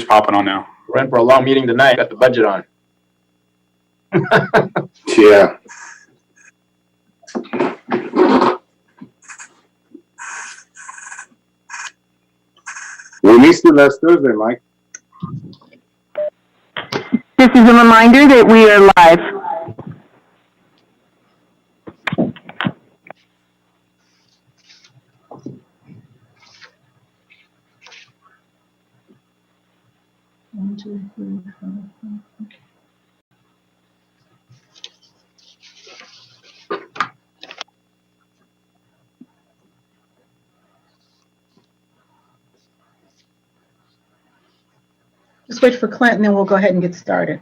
It's popping on now. We're in for a long meeting tonight. Got the budget on. Yeah. We'll meet you last Thursday, Mike. This is a reminder that we are live. One, two, three, four, five. Okay. Just wait for Clint, and then we'll go ahead and get started.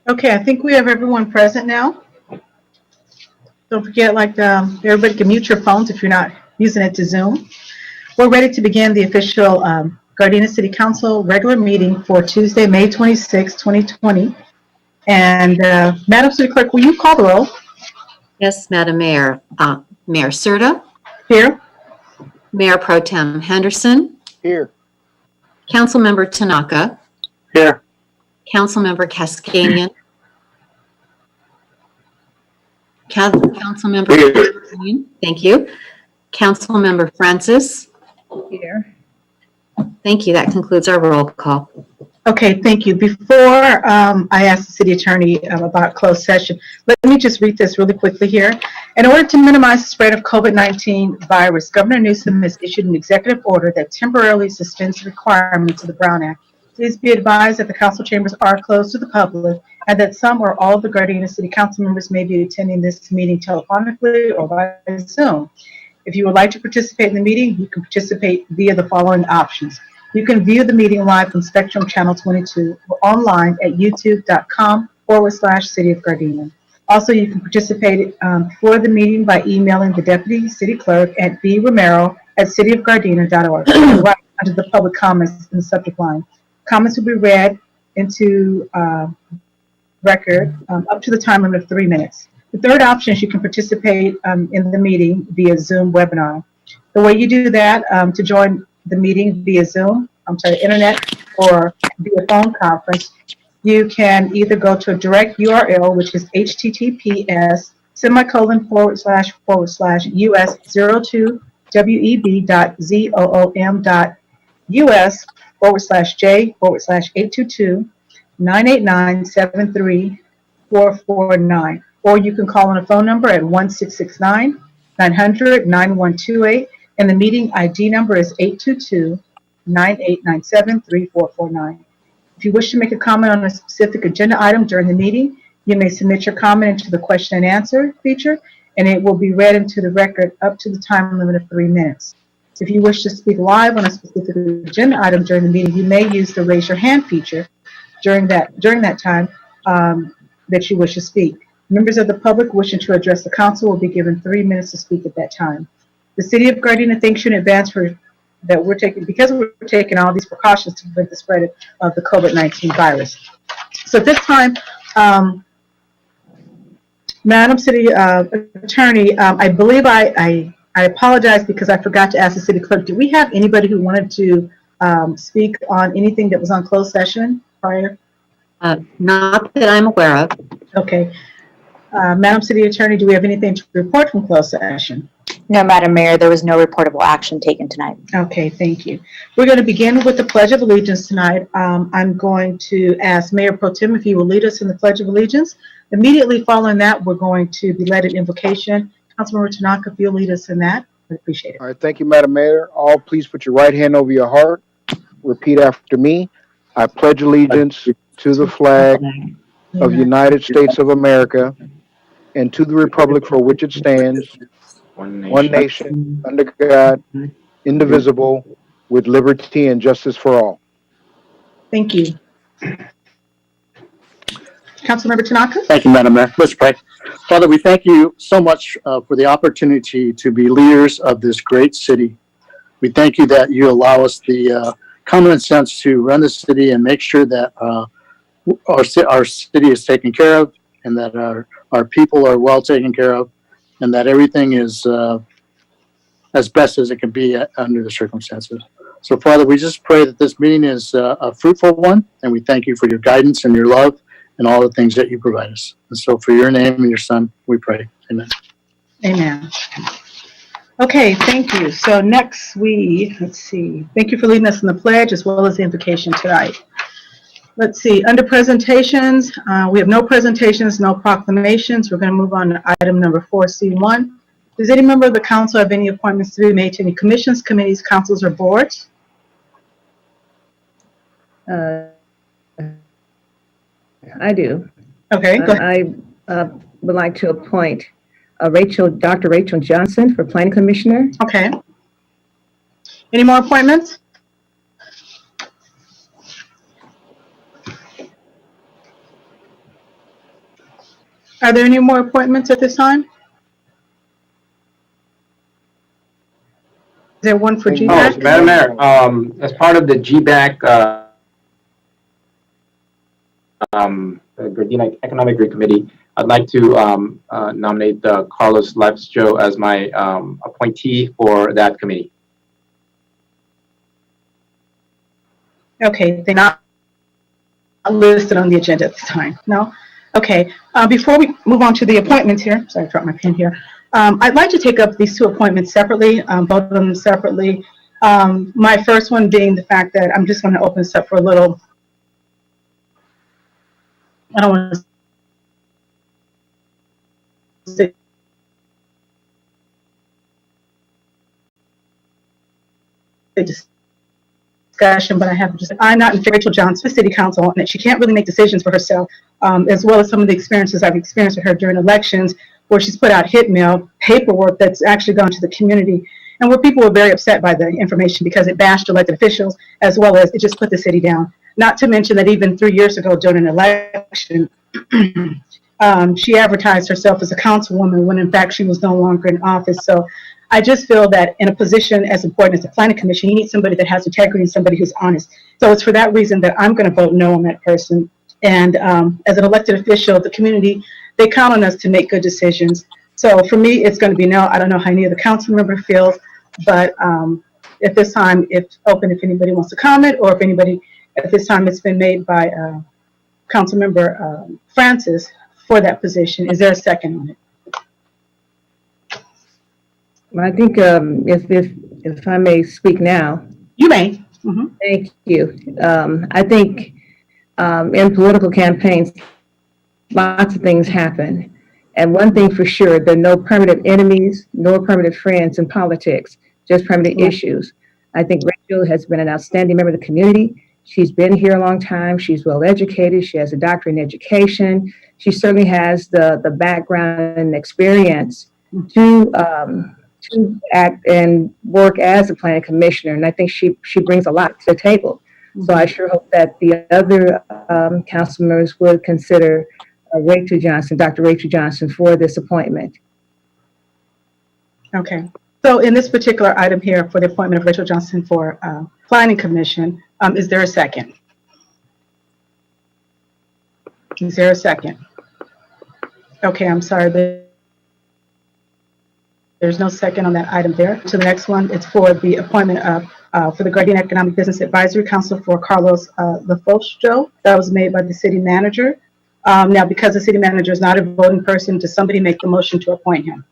Okay, I think we have everyone present now. Don't forget, everybody can mute your phones if you're not using it to Zoom. We're ready to begin the official Gardena City Council regular meeting for Tuesday, May 26, 2020. And Madam City Clerk, will you call the roll? Yes, Madam Mayor. Mayor Serta, Here. Mayor Pro Tem Henderson, Here. Councilmember Tanaka, Here. Councilmember Kaskanian, Councilmember Here. Thank you. Councilmember Francis. Here. Thank you. That concludes our roll call. Okay, thank you. Before I ask the city attorney about closed session, let me just read this really quickly here. In order to minimize the spread of COVID-19 virus, Governor Newsom has issued an executive order that temporarily suspends the requirements of the Brown Act. Please be advised that the council chambers are closed to the public and that some or all of the Gardena City Council members may be attending this meeting telephonically or by Zoom. If you would like to participate in the meeting, you can participate via the following options. You can view the meeting live from Spectrum Channel 22 or online at youtube.com/City of Gardena. Also, you can participate for the meeting by emailing the Deputy City Clerk at bromero@cityofgardena.org right under the public comments in the subject line. Comments will be read into record up to the time limit of 3 minutes. The third option is you can participate in the meeting via Zoom webinar. The way you do that to join the meeting via Zoom, internet or via phone conference, you can either go to a direct URL, which is https://us02web.zoom.j/822-989-73-449. Or you can call on a phone number at 1-669-900-9128, and the meeting ID number is 822-9897-3449. If you wish to make a comment on a specific agenda item during the meeting, you may submit your comment into the question and answer feature, and it will be read into the record up to the time limit of 3 minutes. If you wish to speak live on a specific agenda item during the meeting, you may use the raise your hand feature during that time that you wish to speak. Members of the public wishing to address the council will be given 3 minutes to speak at that time. The City of Gardena thanks you in advance because we're taking all these precautions to prevent the spread of the COVID-19 virus. So at this time, Madam City Attorney, I believe I apologize because I forgot to ask the City Clerk, do we have anybody who wanted to speak on anything that was on closed session prior? Not that I'm aware of. Okay. Madam City Attorney, do we have anything to report from closed session? No, Madam Mayor, there was no reportable action taken tonight. Okay, thank you. We're going to begin with the Pledge of Allegiance tonight. I'm going to ask Mayor Pro Tem if he will lead us in the Pledge of Allegiance. Immediately following that, we're going to be led in invocation. Councilmember Tanaka, if you'll lead us in that, I'd appreciate it. All right, thank you, Madam Mayor. All please put your right hand over your heart. Repeat after me. I pledge allegiance to the flag of the United States of America and to the republic for which it stands, one nation, under God, indivisible, with liberty and justice for all. Thank you. Councilmember Tanaka? Thank you, Madam Mayor. Let's pray. Father, we thank you so much for the opportunity to be leaders of this great city. We thank you that you allow us the common sense to run the city and make sure that our city is taken care of and that our people are well taken care of and that everything is as best as it can be under the circumstances. So, Father, we just pray that this meeting is a fruitful one, and we thank you for your guidance and your love and all the things that you provide us. And so for your name and your son, we pray. Amen. Amen. Okay, thank you. So next let's see. Thank you for leading us in the pledge as well as the invocation tonight. Let's see, under presentations, we have no presentations, no proclamations. We're going to move on to item number 4C1. Does any member of the council have any appointments to be made to any commissions, committees, councils, or boards? I do. Okay, go ahead. I would like to appoint Dr. Rachel Johnson for Planning Commissioner. Okay. Any more appointments? Are there any more appointments at this time? Is there one for Oh, GBAC? Madam Mayor, as part of the GBAC, the Gardena Economic Group Committee, I'd like to nominate Carlos Lifestro as my appointee for that committee. Okay, they're not listed on the agenda at this time. No? Okay. Before we move on to the appointments here, sorry, I dropped my pen here. I'd like to take up these two appointments separately, both of them separately. My first one being the fact that I'm just going to open this up for a little. I don't want to say discussion, but I'm not in favor of Rachel Johnson, city council, and that she can't really make decisions for herself, as well as some of the experiences I've experienced with her during elections, where she's put out hit mail, paperwork that's actually gone to the community, and where people were very upset by the information because it bashed elected officials, as well as it just put the city down. Not to mention that even 3 years ago during an election, she advertised herself as a councilwoman when in fact she was no longer in office. So I just feel that in a position as important as the planning commission, you need somebody that has integrity and somebody who's honest. So it's for that reason that I'm going to vote no on that person. And as an elected official of the community, they count on us to make good decisions. So for me, it's going to be no. I don't know how any of the council member feels, but at this time, it's open if anybody wants to comment, or if anybody, at this time, it's been made by Councilmember Francis for that position. Is there a second on it? I think if I may speak now. You may. Mm-hmm. Thank you. I think in political campaigns, lots of things happen. And one thing for sure, there are no permanent enemies, nor permanent friends in politics, just permanent issues. I think Rachel has been an outstanding member of the community. She's been here a long time. She's well educated. She has a doctorate in education. She certainly has the background and experience to act and work as a planning commissioner. And I think she brings a lot to the table. So I sure hope that the other council members would consider Rachel Johnson, Dr. Rachel Johnson, for this appointment. Okay. So in this particular item here for the appointment of Rachel Johnson for Planning Commission, is there a second? Is there a second? Okay, I'm sorry, there's no second on that item there. To the next one, it's for the appointment of, for the Guardian Economic Business Advisory Council for Carlos Lafostro. That was made by the city manager. Now, because the city manager is not a voting person, does somebody make the motion to appoint him?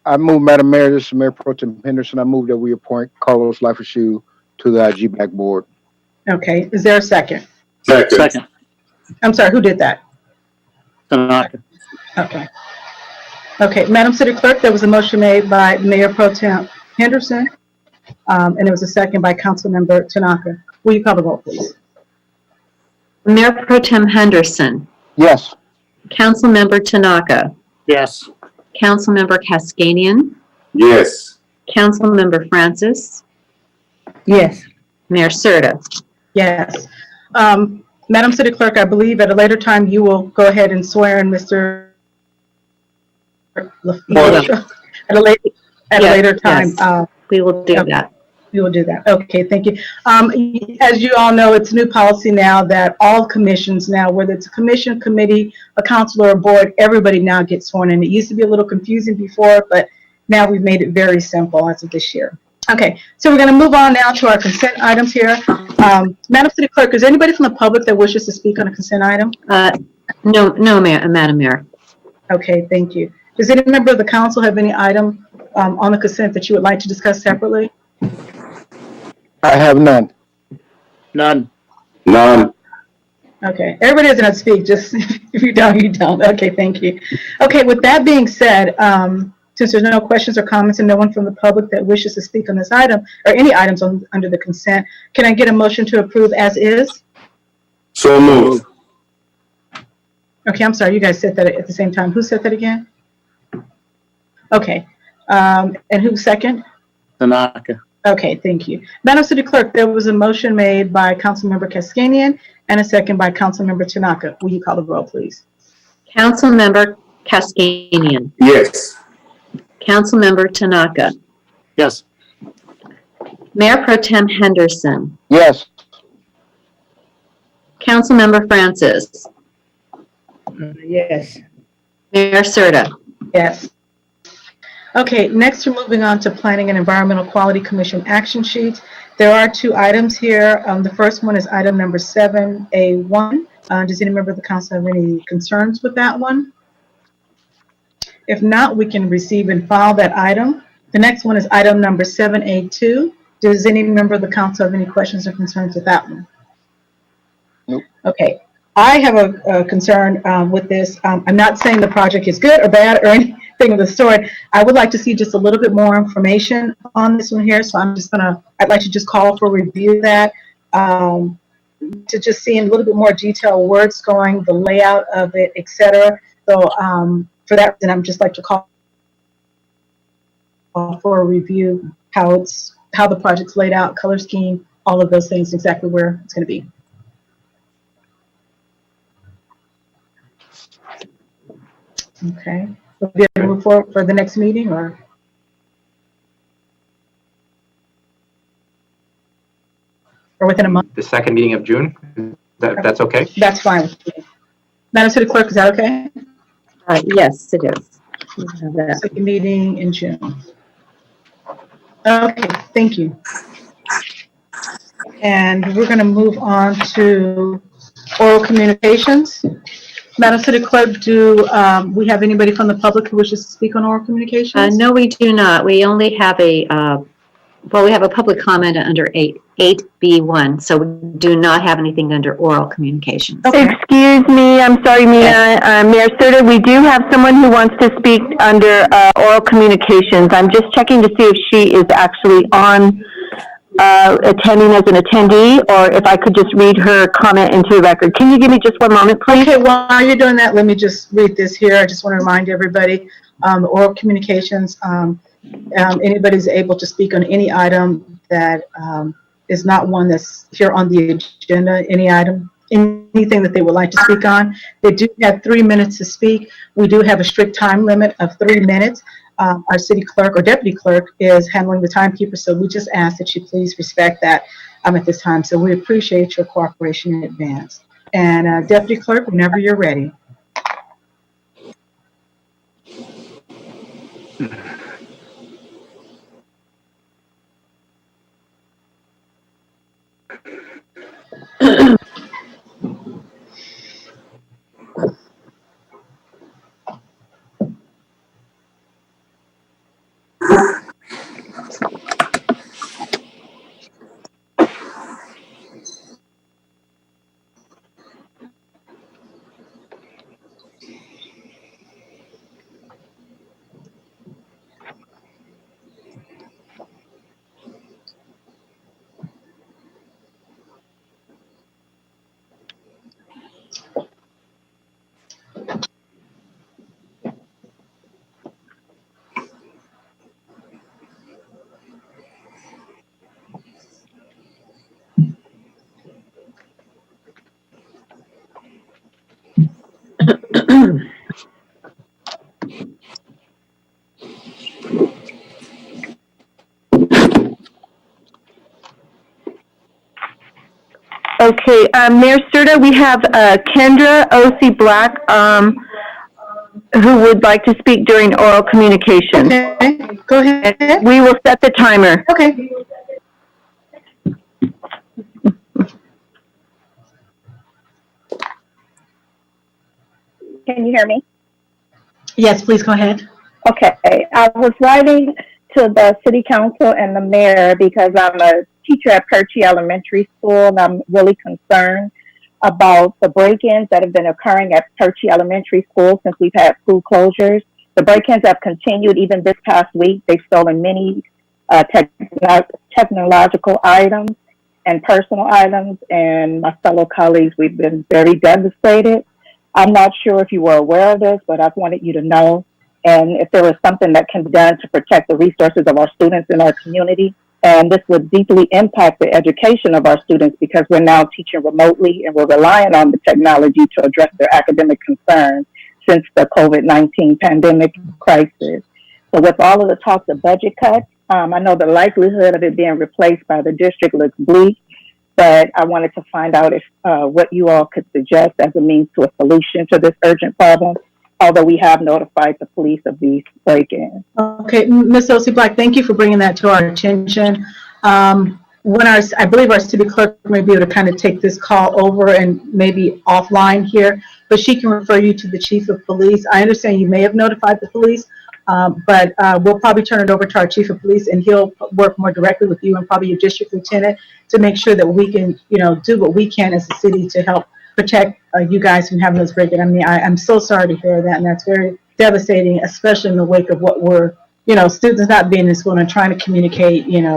I move, Madam Mayor, this is Mayor Pro Tem Henderson. I move that we appoint Carlos Lafashue to the IG Black Board. Okay, is there a second? Second, I'm sorry, who did that? Tanaka. Okay. Okay, Madam City Clerk, there was a motion made by Mayor Pro Tem Henderson, and there was a second by Councilmember Tanaka. Will you call the roll, please? Mayor Pro Tem Henderson, Yes. Councilmember Tanaka, Yes. Councilmember Cascanian, Yes. Councilmember Francis, Yes. Mayor Serta. Yes. Madam City Clerk, I believe at a later time you will go ahead and swear in Mr. LaFleur at a later time. Yes. We will do Okay. that. We will do that. Okay, thank you. As you all know, it's new policy now that all commissions now, whether it's a commission, committee, a council, or a board, everybody now gets sworn in. It used to be a little confusing before, but now we've made it very simple as of this year. Okay, so we're going to move on now to our consent items here. Madam City Clerk, is there anybody from the public that wishes to speak on a consent item? No, Madam Mayor. Okay, thank you. Does any member of the council have any item on the consent that you would like to discuss separately? I have none. None. None. Okay, everybody doesn't have to speak, just if you don't, you don't. Okay, thank you. Okay, with that being said, since there's no questions or comments and no one from the public that wishes to speak on this item or any items under the consent, can I get a motion to approve as is? So moved. Okay, I'm sorry, you guys said that at the same time. Who said that again? Okay, and who's second? Tanaka. Okay, thank you. Madam City Clerk, there was a motion made by Councilmember Cascanian and a second by Councilmember Tanaka. Will you call the roll, please? Councilmember Cascanian, Yes. Councilmember Tanaka, Yes. Mayor Pro Tem Henderson, Yes. Councilmember Francis, Yes. Mayor Serta. Yes. Okay, next we're moving on to Planning and Environmental Quality Commission action sheets. There are two items here. The first one is item number 7A1. Does any member of the council have any concerns with that one? If not, we can receive and file that item. The next one is item number 7A2. Does any member of the council have any questions or concerns with that one? Nope. Okay, I have a concern with this. I'm not saying the project is good or bad or anything of the sort. I would like to see just a little bit more information on this one here. So I'd like to just call for review of that, to just see in a little bit more detail where it's going, the layout of it, et cetera. So for that reason, I'm just like to call for a review, how the project's laid out, color scheme, all of those things, exactly where it's going to be. Okay. We'll be able to move forward for the next meeting or within a month? The second meeting of June, that's okay? That's fine with me. Madam City Clerk, is that okay? Yes, it is. We have that. Second meeting in June. Okay, thank you. And we're going to move on to oral communications. Madam City Clerk, do we have anybody from the public who wishes to speak on oral communications? No, we do not. We only have we have a public comment under 8B1, so we do not have anything under oral communications. Okay. Excuse me, I'm sorry, Mayor Serta, we do have someone who wants to speak under oral communications. I'm just checking to see if she is actually on attending as an attendee, or if I could just read her comment into the record. Can you give me just one moment, please? Okay, while you're doing that, let me just read this here. I just want to remind everybody, oral communications, anybody's able to speak on any item that is not one that's here on the agenda, any item, anything that they would like to speak on. They do have 3 minutes to speak. We do have a strict time limit of 3 minutes. Our city clerk or deputy clerk is handling the timekeeper, so we just ask that you please respect that at this time. So we appreciate your cooperation in advance. And deputy clerk, whenever you're ready. Okay, Mayor Serta, we have Kendra OC Black, who would like to speak during oral communication. Okay, go ahead. We will set the timer. Okay. Can you hear me? Yes, please go ahead. Okay, I was writing to the city council and the mayor because I'm a teacher at Perchie Elementary School, and I'm really concerned about the break-ins that have been occurring at Perchie Elementary School since we've had school closures. The break-ins have continued even this past week. They've stolen many technological items and personal items, and my fellow colleagues, we've been very devastated. I'm not sure if you were aware of this, but I've wanted you to know. And if there is something that can be done to protect the resources of our students in our community. And this would deeply impact the education of our students because we're now teaching remotely and we're relying on the technology to address their academic concerns since the COVID-19 pandemic crisis. So with all of the talks of budget cuts, I know the likelihood of it being replaced by the district looks bleak, but I wanted to find out if what you all could suggest as a means to a solution to this urgent problem, although we have notified the police of these break-ins. Okay, Ms. OC Black, thank you for bringing that to our attention. I believe our city clerk may be able to kind of take this call over and maybe offline here, but she can refer you to the chief of police. I understand you may have notified the police, but we'll probably turn it over to our chief of police and he'll work more directly with you and probably your district lieutenant to make sure that we can, do what we can as a city to help protect you guys from having those break-ins. I mean, I'm so sorry to hear that, and that's very devastating, especially in the wake of what we're, students not being in school and trying to communicate, via,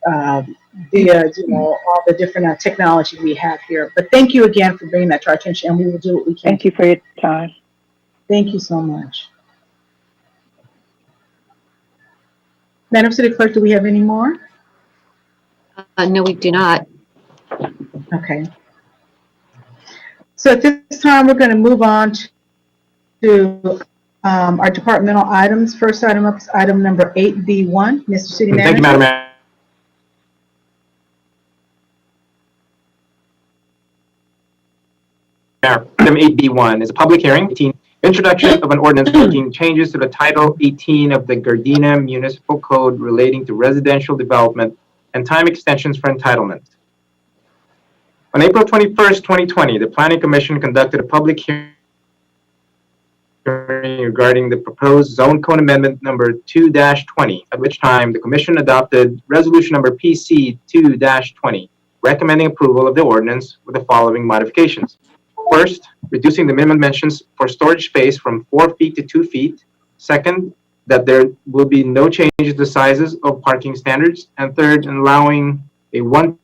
all the different technology we have here. But thank you again for bringing that to our attention, and we will do what we can. Thank you for your time. Thank you so much. Madam City Clerk, do we have any more? No, we do not. Okay. So at this time, we're going to move on to our departmental items. First item up is item number 8B1. Mr. City Manager. Thank you, Madam Mayor. Item 8B1 is a public hearing, introduction of an ordinance making changes to the Title 18 of the Gardena Municipal Code relating to residential development and time extensions for entitlement. On April 21st, 2020, the Planning Commission conducted a public hearing regarding the proposed Zone Code Amendment number 2-20, at which time the Commission adopted Resolution number PC 2-20, recommending approval of the ordinance with the following modifications. First, reducing the minimum dimensions for storage space from 4 feet to 2 feet. Second, that there will be no changes to sizes of parking standards. And third, allowing a one-time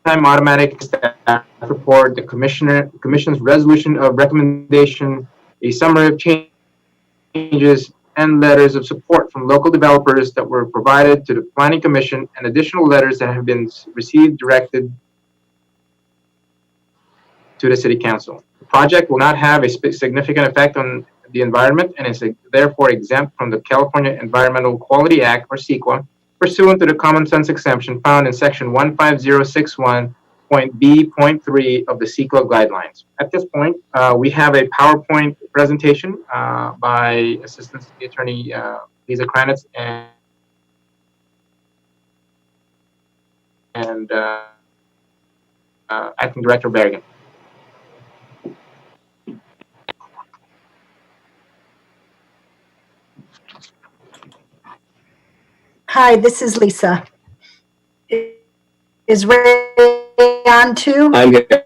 automatic staff report, the Commission's resolution of recommendation, a summary of changes, and letters of support from local developers that were provided to the Planning Commission, and additional letters that have been received directed to the City Council. The project will not have a significant effect on the environment and is therefore exempt from the California Environmental Quality Act, or CEQA, pursuant to the common sense exemption found in Section 15061 point B.3 of the CEQA guidelines. At this point, we have a PowerPoint presentation by Assistant City Attorney Lisa Kranitz and Acting Director Berrigan. Hi, this is Lisa. Is Ray on too? I'm here.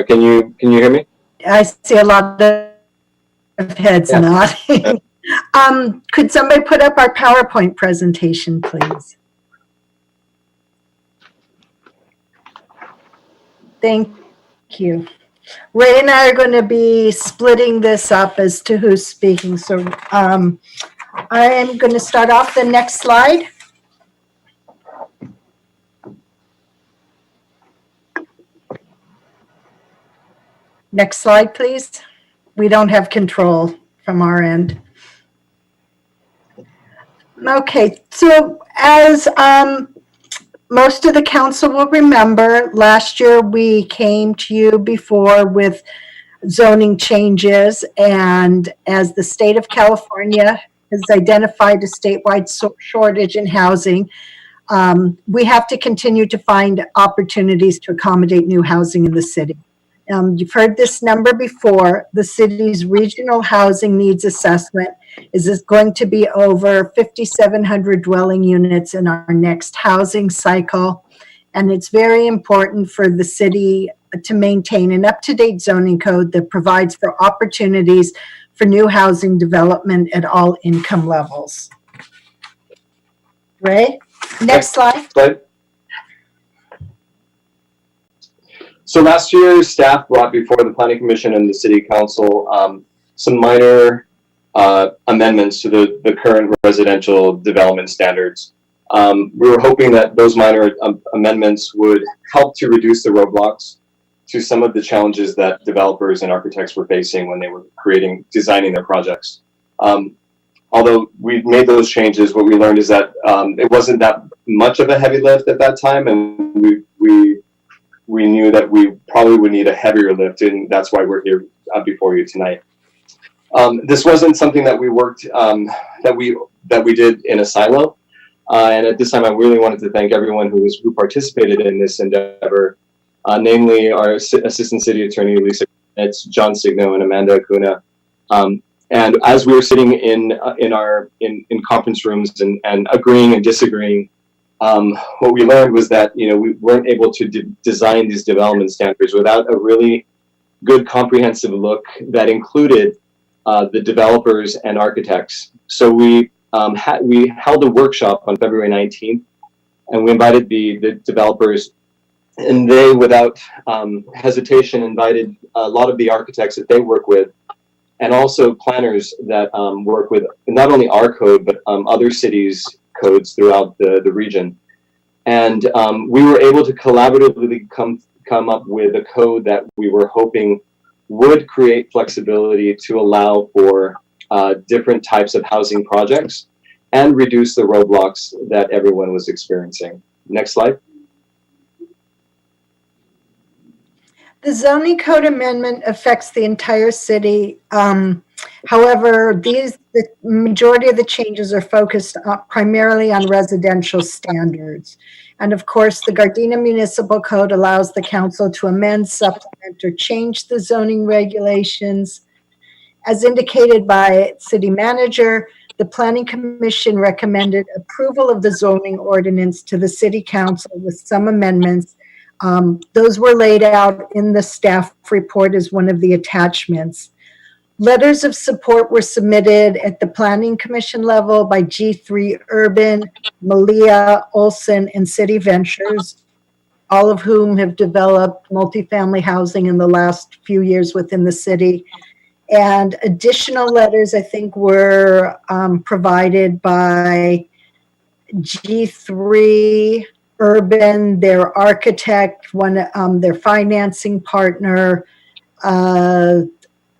Can you hear me? I see a lot of heads nodding. Could somebody put up our PowerPoint presentation, please? Thank you. Ray and I are going to be splitting this up as to who's speaking. So I am going to start off the next slide. Next slide, please. We don't have control from our end. Okay, so as most of the council will remember, last year we came to you before with zoning changes, and as the state of California has identified a statewide shortage in housing, we have to continue to find opportunities to accommodate new housing in the city. You've heard this number before. The city's regional housing needs assessment is going to be over 5,700 dwelling units in our next housing cycle. And it's very important for the city to maintain an up-to-date zoning code that provides for opportunities for new housing development at all income levels. Ray, next slide. So last year, staff brought before the Planning Commission and the City Council some minor amendments to the current residential development standards. We were hoping that those minor amendments would help to reduce the roadblocks to some of the challenges that developers and architects were facing when they were designing their projects. Although we've made those changes, what we learned is that it wasn't that much of a heavy lift at that time, and we knew that we probably would need a heavier lift, and that's why we're here before you tonight. This wasn't something that we worked that we did in a silo, and at this time, I really wanted to thank everyone who participated in this endeavor, namely our Assistant City Attorney Lisa, it's John Signo and Amanda Acuna. And as we were sitting in conference rooms and agreeing and disagreeing, what we learned was that we weren't able to design these development standards without a really good comprehensive look that included the developers and architects. So we held a workshop on February 19th, and we invited the developers, and they, without hesitation, invited a lot of the architects that they work with, and also planners that work with not only our code, but other cities' codes throughout the region. And we were able to collaboratively come up with a code that we were hoping would create flexibility to allow for different types of housing projects and reduce the roadblocks that everyone was experiencing. Next slide. The zoning code amendment affects the entire city. However, the majority of the changes are focused primarily on residential standards. And of course, the Gardena Municipal Code allows the council to amend, supplement, or change the zoning regulations. As indicated by City Manager, the Planning Commission recommended approval of the zoning ordinance to the City Council with some amendments. Those were laid out in the staff report as one of the attachments. Letters of support were submitted at the Planning Commission level by G3 Urban, Malia, Olson, and City Ventures, all of whom have developed multifamily housing in the last few years within the city. And additional letters, I think, were provided by G3 Urban, their architect, their financing partner.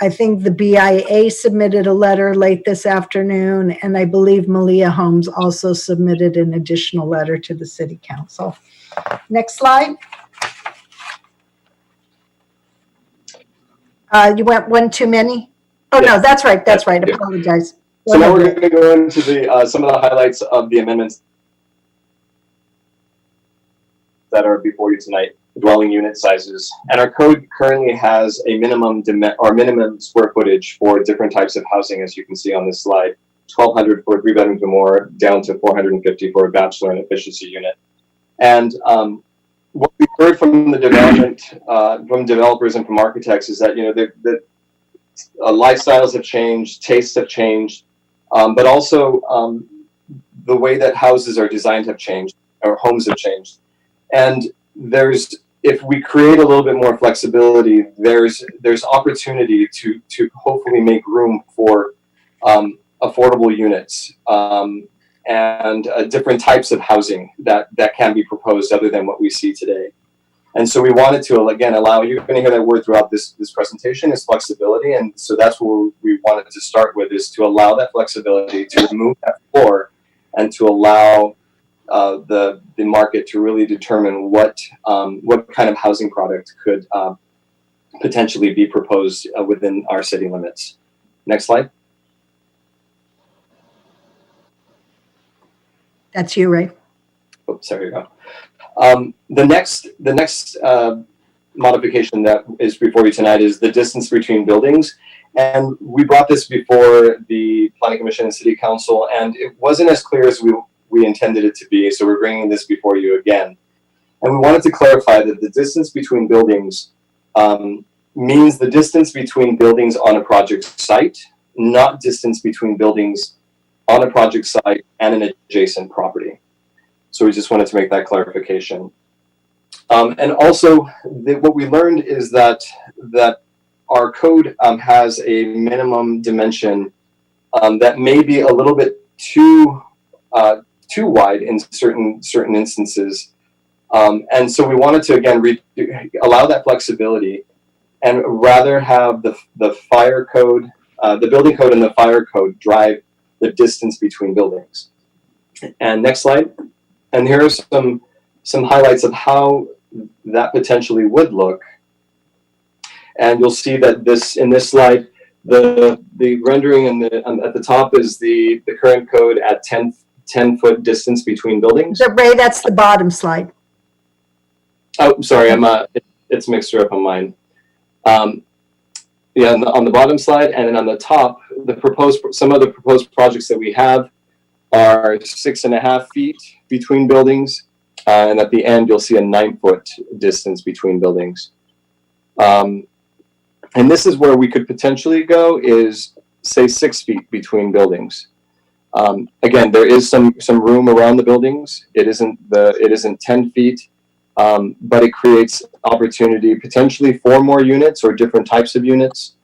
I think the BIA submitted a letter late this afternoon, and I believe Malia Homes also submitted an additional letter to the City Council. Next slide. You went one too many? Oh, no, Yes. that's right, that's right, Yeah. apologize. So now we're going to go into the some of the highlights of the amendments that are before you tonight. Dwelling unit sizes, and our code currently has a minimum square footage for different types of housing, as you can see on this slide. 1,200 for 3 bedrooms or more, down to 450 for a bachelor and efficiency unit. And what we heard from the from developers and from architects is that the lifestyles have changed, tastes have changed, but also the way that houses are designed have changed, or homes have changed. And if we create a little bit more flexibility, there's opportunity to hopefully make room for affordable units and different types of housing that can be proposed other than what we see today. And so we wanted to, again, allow, you're going to hear that word throughout this presentation, is flexibility. And so that's what we wanted to start with, is to allow that flexibility, to remove that floor, and to allow the market to really determine what kind of housing product could potentially be proposed within our city limits. Next slide. That's you, Ray. Oops, there you go. The next modification that is before you tonight is the distance between buildings. And we brought this before the Planning Commission and City Council, and it wasn't as clear as we intended it to be, so we're bringing this before you again. And we wanted to clarify that the distance between buildings means the distance between buildings on a project site, not distance between buildings on a project site and an adjacent property. So we just wanted to make that clarification. And also, what we learned is that our code has a minimum dimension that may be a little bit too wide in certain instances. And so we wanted to, again, allow that flexibility and rather have the fire code, the building code and the fire code drive the distance between buildings. And next slide. And here are some highlights of how that potentially would look. And you'll see that in this slide, the rendering at the top is the current code at 10-foot distance between buildings. So Ray, that's the bottom slide. Oh, sorry, it's mixed up on mine. Yeah, on the bottom slide, and then on the top, some of the proposed projects that we have are 6.5 feet between buildings, and at the end you'll see a 9-foot distance between buildings. And this is where we could potentially go, is say 6 feet between buildings. Again, there is some room around the buildings. It isn't 10 feet, but it creates opportunity potentially for more units or different types of units.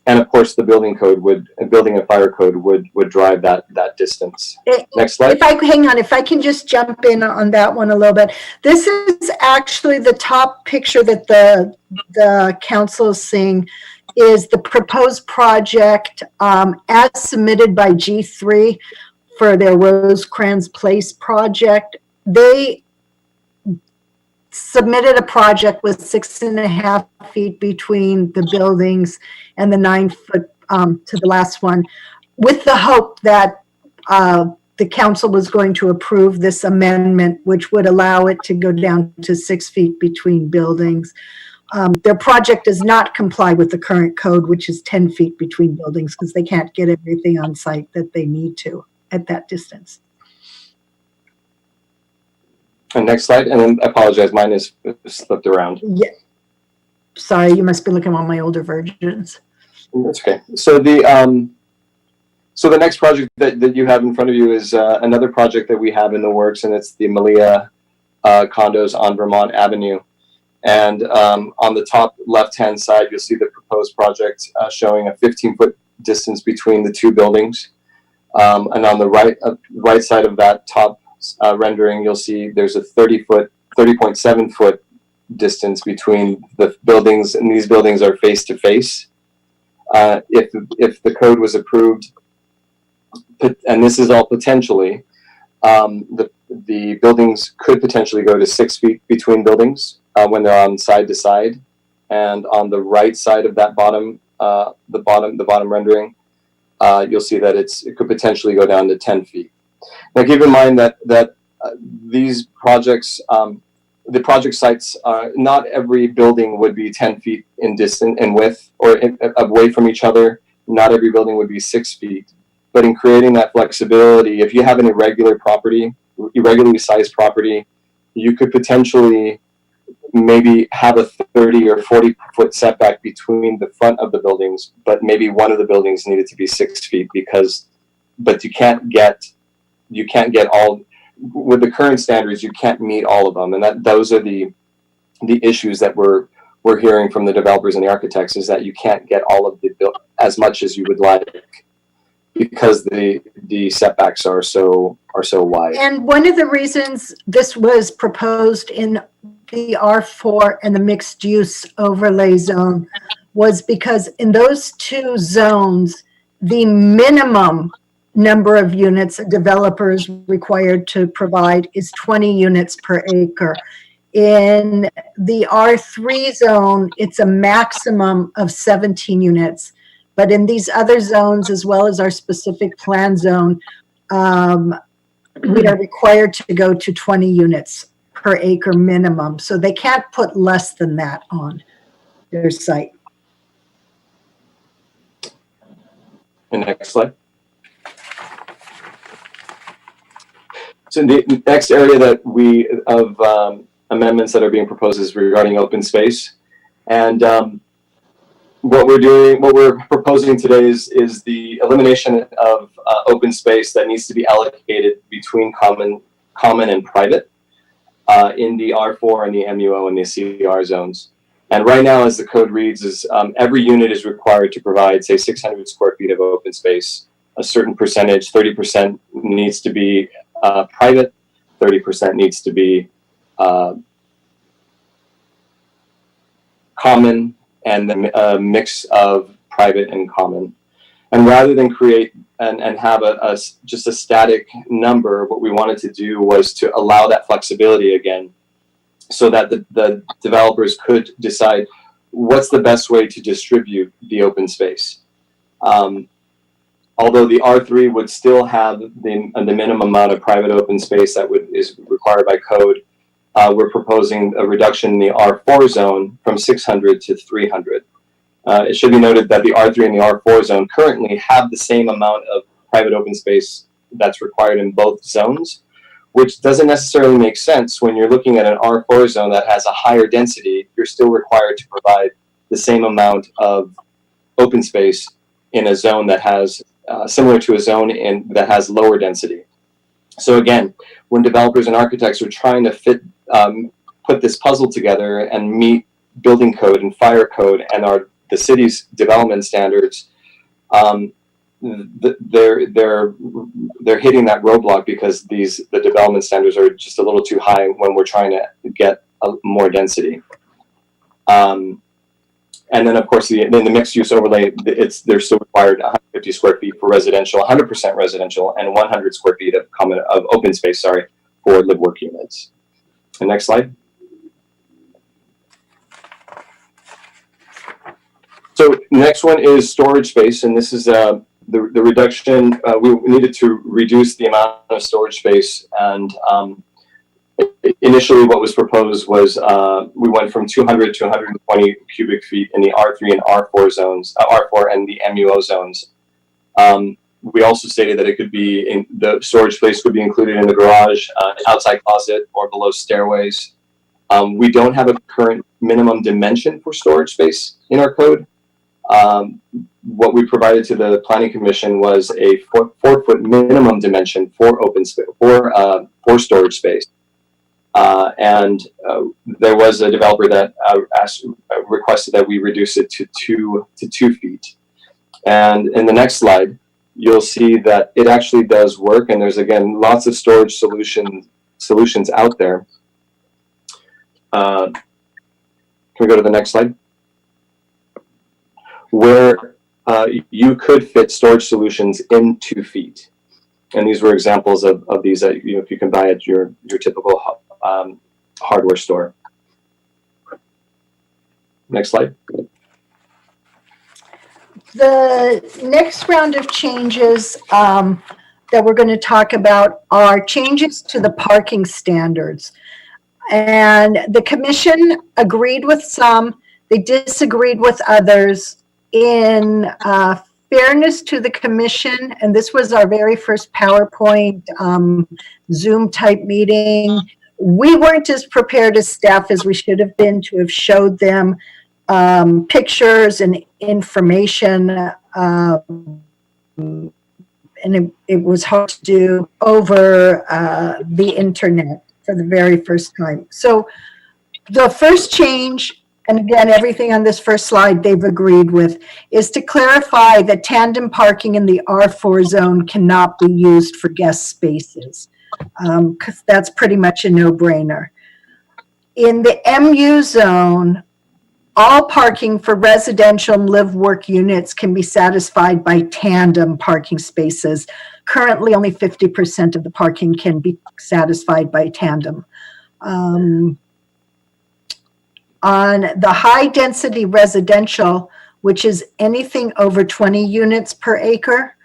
And of course, the building and fire code would drive that distance. Next slide. If I can just jump in on that one a little bit. This is actually the top picture that the council is seeing is the proposed project as submitted by G3 for their Rosecrans Place project. They submitted a project with 6.5 feet between the buildings and the 9 foot to the last one, with the hope that the council was going to approve this amendment, which would allow it to go down to 6 feet between buildings. Their project does not comply with the current code, which is 10 feet between buildings, because they can't get everything on site that they need to at that distance. And next slide, and then I apologize, mine is slipped around. Yeah. Sorry, you must be looking on my older versions. That's okay. So the next project that you have in front of you is another project that we have in the works, and it's the Malia condos on Vermont Avenue. And on the top left-hand side, you'll see the proposed project showing a 15-foot distance between the two buildings. And on the right side of that top rendering, you'll see there's a 30.7 foot distance between the buildings, and these buildings are face to face. If the code was approved, and this is all potentially, the buildings could potentially go to 6 feet between buildings when they're on side to side. And on the right side of that the bottom rendering, you'll see that it could potentially go down to 10 feet. Now, keep in mind that these projects, the project sites, not every building would be 10 feet in distance in width or away from each other. Not every building would be 6 feet. But in creating that flexibility, if you have an irregularly sized property, you could potentially maybe have a 30 or 40 foot setback between the front of the buildings, but maybe one of the buildings needed to be 6 feet but you can't get all, with the current standards, you can't meet all of them. And those are the issues that we're hearing from the developers and the architects, is that you can't get all of as much as you would like, because the setbacks are so wide. And one of the reasons this was proposed in the R4 and the mixed use overlay zone was because in those two zones, the minimum number of units a developer is required to provide is 20 units per acre. In the R3 zone, it's a maximum of 17 units. But in these other zones, as well as our specific plan zone, we are required to go to 20 units per acre minimum. So they can't put less than that on their site. The next slide. So the next area that of amendments that are being proposed is regarding open space. And what we're proposing today is the elimination of open space that needs to be allocated between common and private in the R4 and the MUO and the CR zones. And right now, as the code reads, is every unit is required to provide, say, 600 square feet of open space. A certain percentage, 30% needs to be private, 30% needs to be common, and a mix of private and common. And rather than create and have just a static number, what we wanted to do was to allow that flexibility again, so that the developers could decide what's the best way to distribute the open space. Although the R3 would still have the minimum amount of private open space that is required by code, we're proposing a reduction in the R4 zone from 600 to 300. It should be noted that the R3 and the R4 zone currently have the same amount of private open space that's required in both zones, which doesn't necessarily make sense when you're looking at an R4 zone that has a higher density. You're still required to provide the same amount of open space in a zone that has similar to a zone that has lower density. So again, when developers and architects are trying to put this puzzle together and meet building code and fire code and the city's development standards, they're hitting that roadblock because the development standards are just a little too high when we're trying to get more density. And then, of course, the mixed use overlay, they're still required 150 square feet for residential, 100% residential, and 100 square feet of open space, for live work units. The next slide. So next one is storage space, and this is the reduction. We needed to reduce the amount of storage space, and initially what was proposed was we went from 200 to 120 cubic feet in the R3 and R4 zones, R4 and the MUO zones. We also stated that it could be the storage space could be included in the garage, outside closet, or below stairways. We don't have a current minimum dimension for storage space in our code. What we provided to the Planning Commission was a 4-foot minimum dimension for open space, for storage space. And there was a developer that requested that we reduce it to 2 feet. And in the next slide, you'll see that it actually does work. And there's, again, lots of storage solutions out there. Can we go to the next slide? Where you could fit storage solutions in 2 feet. And these were examples of these that if you can buy at your typical hardware store. Next slide. The next round of changes that we're going to talk about are changes to the parking standards. And the commission agreed with some, they disagreed with others. In fairness to the commission, and this was our very first PowerPoint Zoom type meeting, we weren't as prepared as staff as we should have been to have showed them pictures and information, and it was hard to do over the internet for the very first time. So the first change, and again, everything on this first slide they've agreed with, is to clarify that tandem parking in the R4 zone cannot be used for guest spaces, because that's pretty much a no-brainer. In the MU zone, all parking for residential and live-work units can be satisfied by tandem parking spaces. Currently, only 50% of the parking can be satisfied by tandem. On the high-density residential, which is anything over 20 units per acre,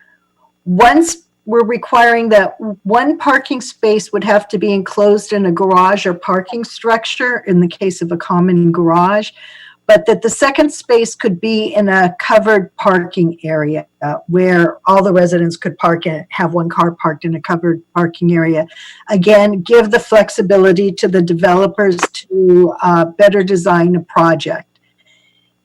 once we're requiring that one parking space would have to be enclosed in a garage or parking structure in the case of a common garage, but that the second space could be in a covered parking area where all the residents could park and have one car parked in a covered parking area. Again, give the flexibility to the developers to better design a project.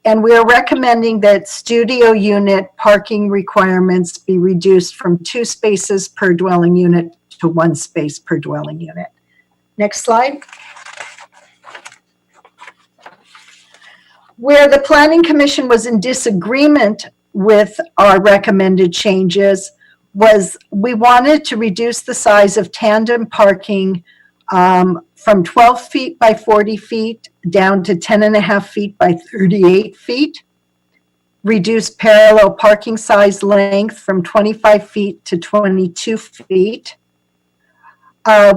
And we are recommending that studio unit parking requirements be reduced from 2 spaces per dwelling unit to 1 space per dwelling unit. Next slide. Where the Planning Commission was in disagreement with our recommended changes was we wanted to reduce the size of tandem parking from 12 feet by 40 feet down to 10.5 feet by 38 feet, reduce parallel parking size length from 25 feet to 22 feet.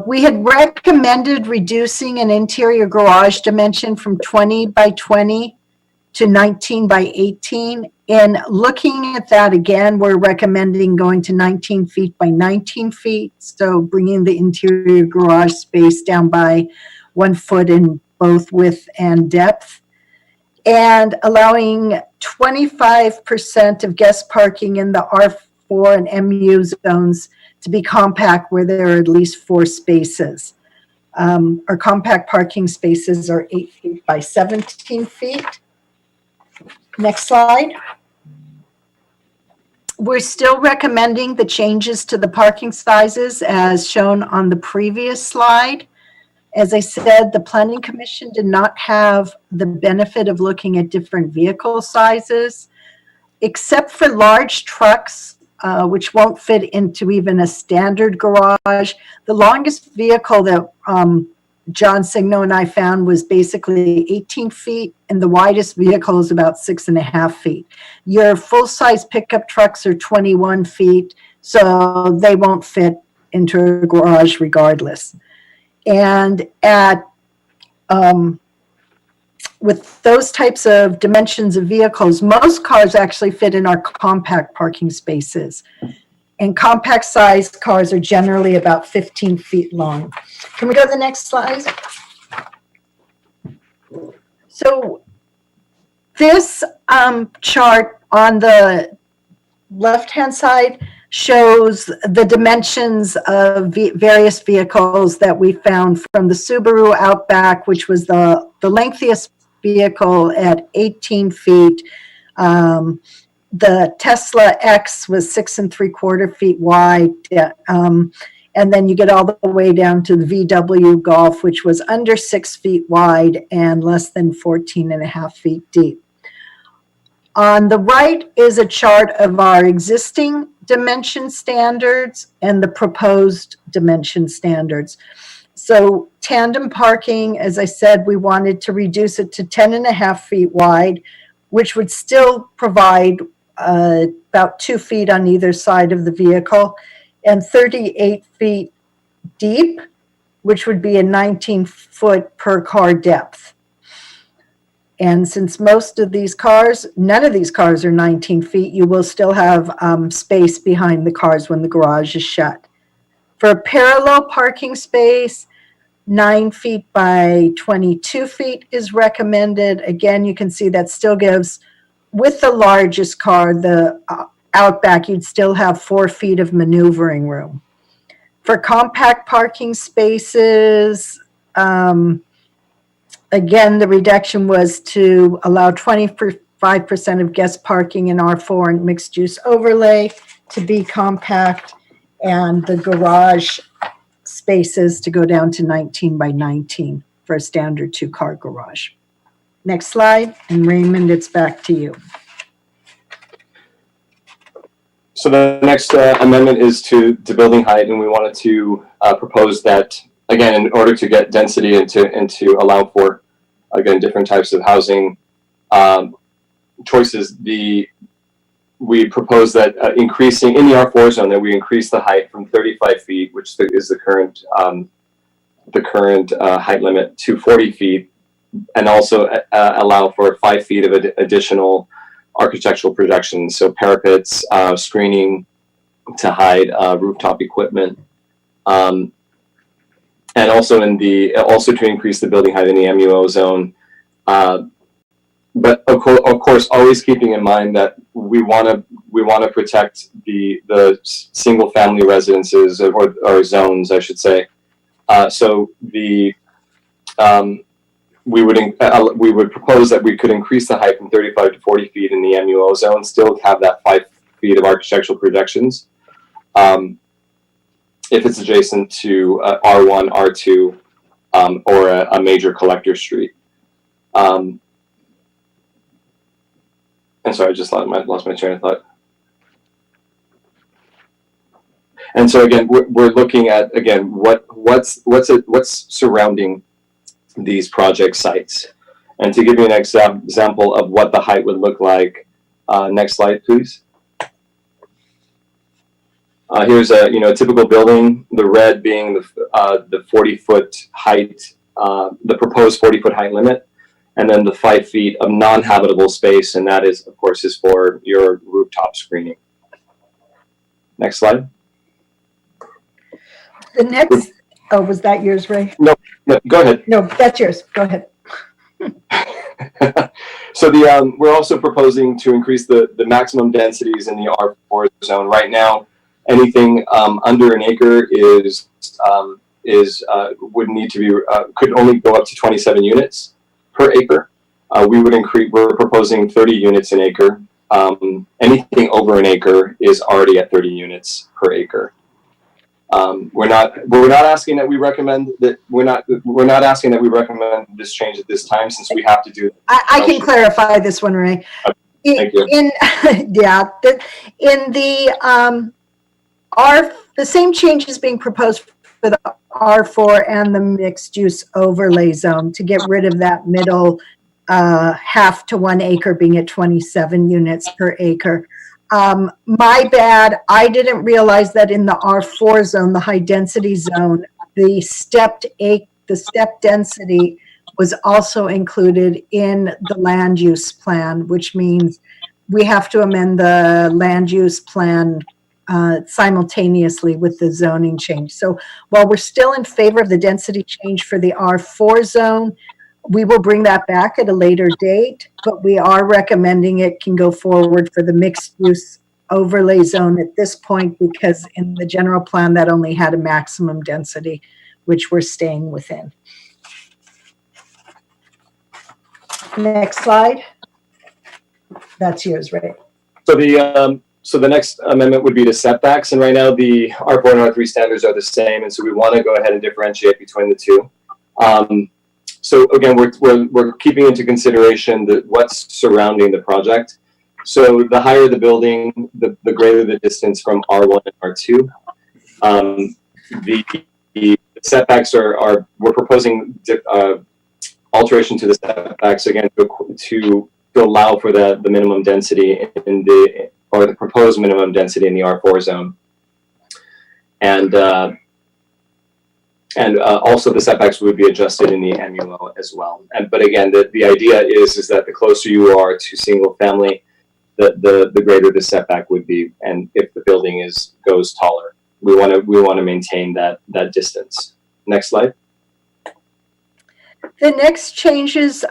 We had recommended reducing an interior garage dimension from 20 by 20 to 19 by 18. And looking at that again, we're recommending going to 19 feet by 19 feet. So bringing the interior garage space down by 1 foot in both width and depth. And allowing 25% of guest parking in the R4 and MU zones to be compact where there are at least 4 spaces. Our compact parking spaces are 8 feet by 17 feet. Next slide. We're still recommending the changes to the parking sizes as shown on the previous slide. As I said, the Planning Commission did not have the benefit of looking at different vehicle sizes, except for large trucks, which won't fit into even a standard garage. The longest vehicle that John Signo and I found was basically 18 feet, and the widest vehicle is about 6.5 feet. Your full-size pickup trucks are 21 feet, so they won't fit into a garage regardless. And at with those types of dimensions of vehicles, most cars actually fit in our compact parking spaces. And compact sized cars are generally about 15 feet long. Can we go to the next slide? So this chart on the left-hand side shows the dimensions of various vehicles that we found, from the Subaru Outback, which was the lengthiest vehicle at 18 feet. The Tesla X was 6 3/4 feet wide. And then you get all the way down to the VW Golf, which was under 6 feet wide and less than 14.5 feet deep. On the right is a chart of our existing dimension standards and the proposed dimension standards. So tandem parking, as I said, we wanted to reduce it to 10.5 feet wide, which would still provide about 2 feet on either side of the vehicle, and 38 feet deep, which would be a 19 foot per car depth. And since most of these cars, none of these cars are 19 feet, you will still have space behind the cars when the garage is shut. For a parallel parking space, 9 feet by 22 feet is recommended. Again, you can see that still gives, with the largest car, the Outback, you'd still have 4 feet of maneuvering room. For compact parking spaces, again, the reduction was to allow 25% of guest parking in R4 and mixed-use overlay to be compact, and the garage spaces to go down to 19 by 19 for a standard 2-car garage. Next slide, and Raymond, it's back to you. So the next amendment is to building height, and we wanted to propose that, again, in order to get density and to allow for, again, different types of housing choices, we propose that increasing in the R4 zone, that we increase the height from 35 feet, which is the current height limit, to 40 feet, and also allow for 5 feet of additional architectural projections, so parapets, screening to hide rooftop equipment, and also to increase the building height in the MUO zone. But of course, always keeping in mind that we want to protect the single family residences or zones, I should say. So we would propose that we could increase the height from 35 to 40 feet in the MUO zone, still have that 5 feet of architectural projections, if it's adjacent to R1, R2, or a major collector street. And sorry, I just lost my train of thought. And so again, we're looking at, again, what's surrounding these project sites. And to give you an example of what the height would look like, next slide, please. Here's a typical building, the red being the 40-foot height, the proposed 40-foot height limit, and then the 5 feet of non-habitable space, and that is, of course, is for your rooftop screening. Next slide. The next, oh, was that yours, Ray? No, go ahead. No, that's yours. Go ahead. So we're also proposing to increase the maximum densities in the R4 zone. Right now, anything under an acre would need to be could only go up to 27 units per acre. We're proposing 30 units an acre. Anything over an acre is already at 30 units per acre. We're not asking that we recommend that we're not asking that we recommend this change at this time, since we have to do. I can clarify this one, Ray. Thank you. In the same change is being proposed for the R4 and the mixed use overlay zone to get rid of that middle half to 1 acre being at 27 units per acre. My bad. I didn't realize that in the R4 zone, the high density zone, the step density was also included in the land use plan, which means we have to amend the land use plan simultaneously with the zoning change. So while we're still in favor of the density change for the R4 zone, we will bring that back at a later date, but we are recommending it can go forward for the mixed use overlay zone at this point, because in the general plan that only had a maximum density, which we're staying within. Next slide. That's yours, Ray. So the next amendment would be to setbacks, and right now the R4 and R3 standards are the same, and so we want to go ahead and differentiate between the two. So again, we're keeping into consideration what's surrounding the project. So the higher the building, the greater the distance from R1 and R2. The setbacks we're proposing alteration to the setbacks again to allow for the minimum density or the proposed minimum density in the R4 zone. And And also the setbacks would be adjusted in the MUO as well. But again, the idea is that the closer you are to single family, the greater the setback would be. And if the building goes taller, we want to maintain that distance. Next slide. The next changes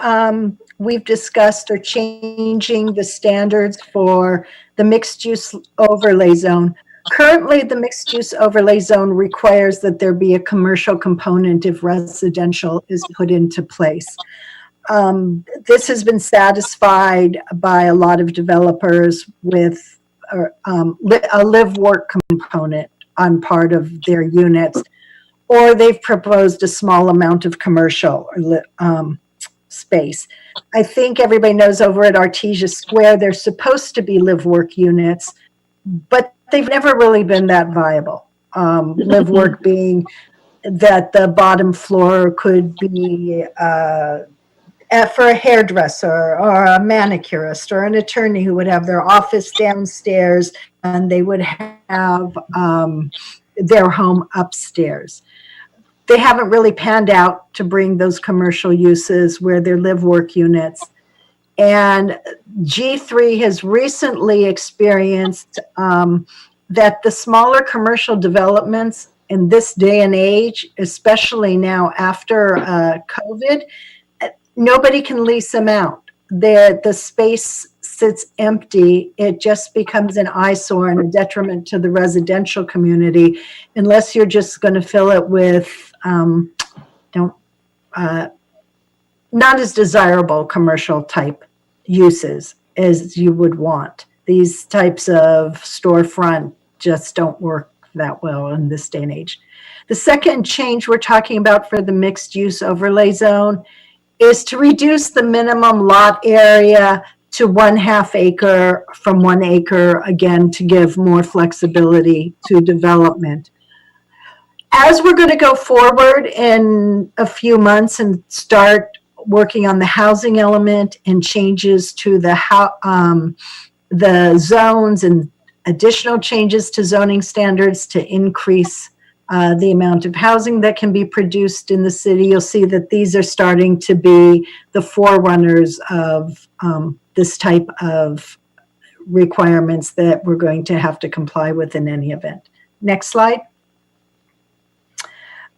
we've discussed are changing the standards for the mixed-use overlay zone. Currently, the mixed-use overlay zone requires that there be a commercial component if residential is put into place. This has been satisfied by a lot of developers with a live-work component on part of their units, or they've proposed a small amount of commercial space. I think everybody knows over at Artesia Square, they're supposed to be live-work units, but they've never really been that viable. Live-work being that the bottom floor could be for a hairdresser or a manicurist or an attorney who would have their office downstairs and they would have their home upstairs. They haven't really panned out to bring those commercial uses where they're live-work units. And G3 has recently experienced that the smaller commercial developments in this day and age, especially now after COVID, nobody can lease them out. The space sits empty. It just becomes an eyesore and a detriment to the residential community unless you're just going to fill it with not as desirable commercial type uses as you would want. These types of storefront just don't work that well in this day and age. The second change we're talking about for the mixed use overlay zone is to reduce the minimum lot area to 1/2 acre from 1 acre, again, to give more flexibility to development. As we're going to go forward in a few months and start working on the housing element and changes to the zones and additional changes to zoning standards to increase the amount of housing that can be produced in the city, you'll see that these are starting to be the forerunners of this type of requirements that we're going to have to comply with in any event. Next slide.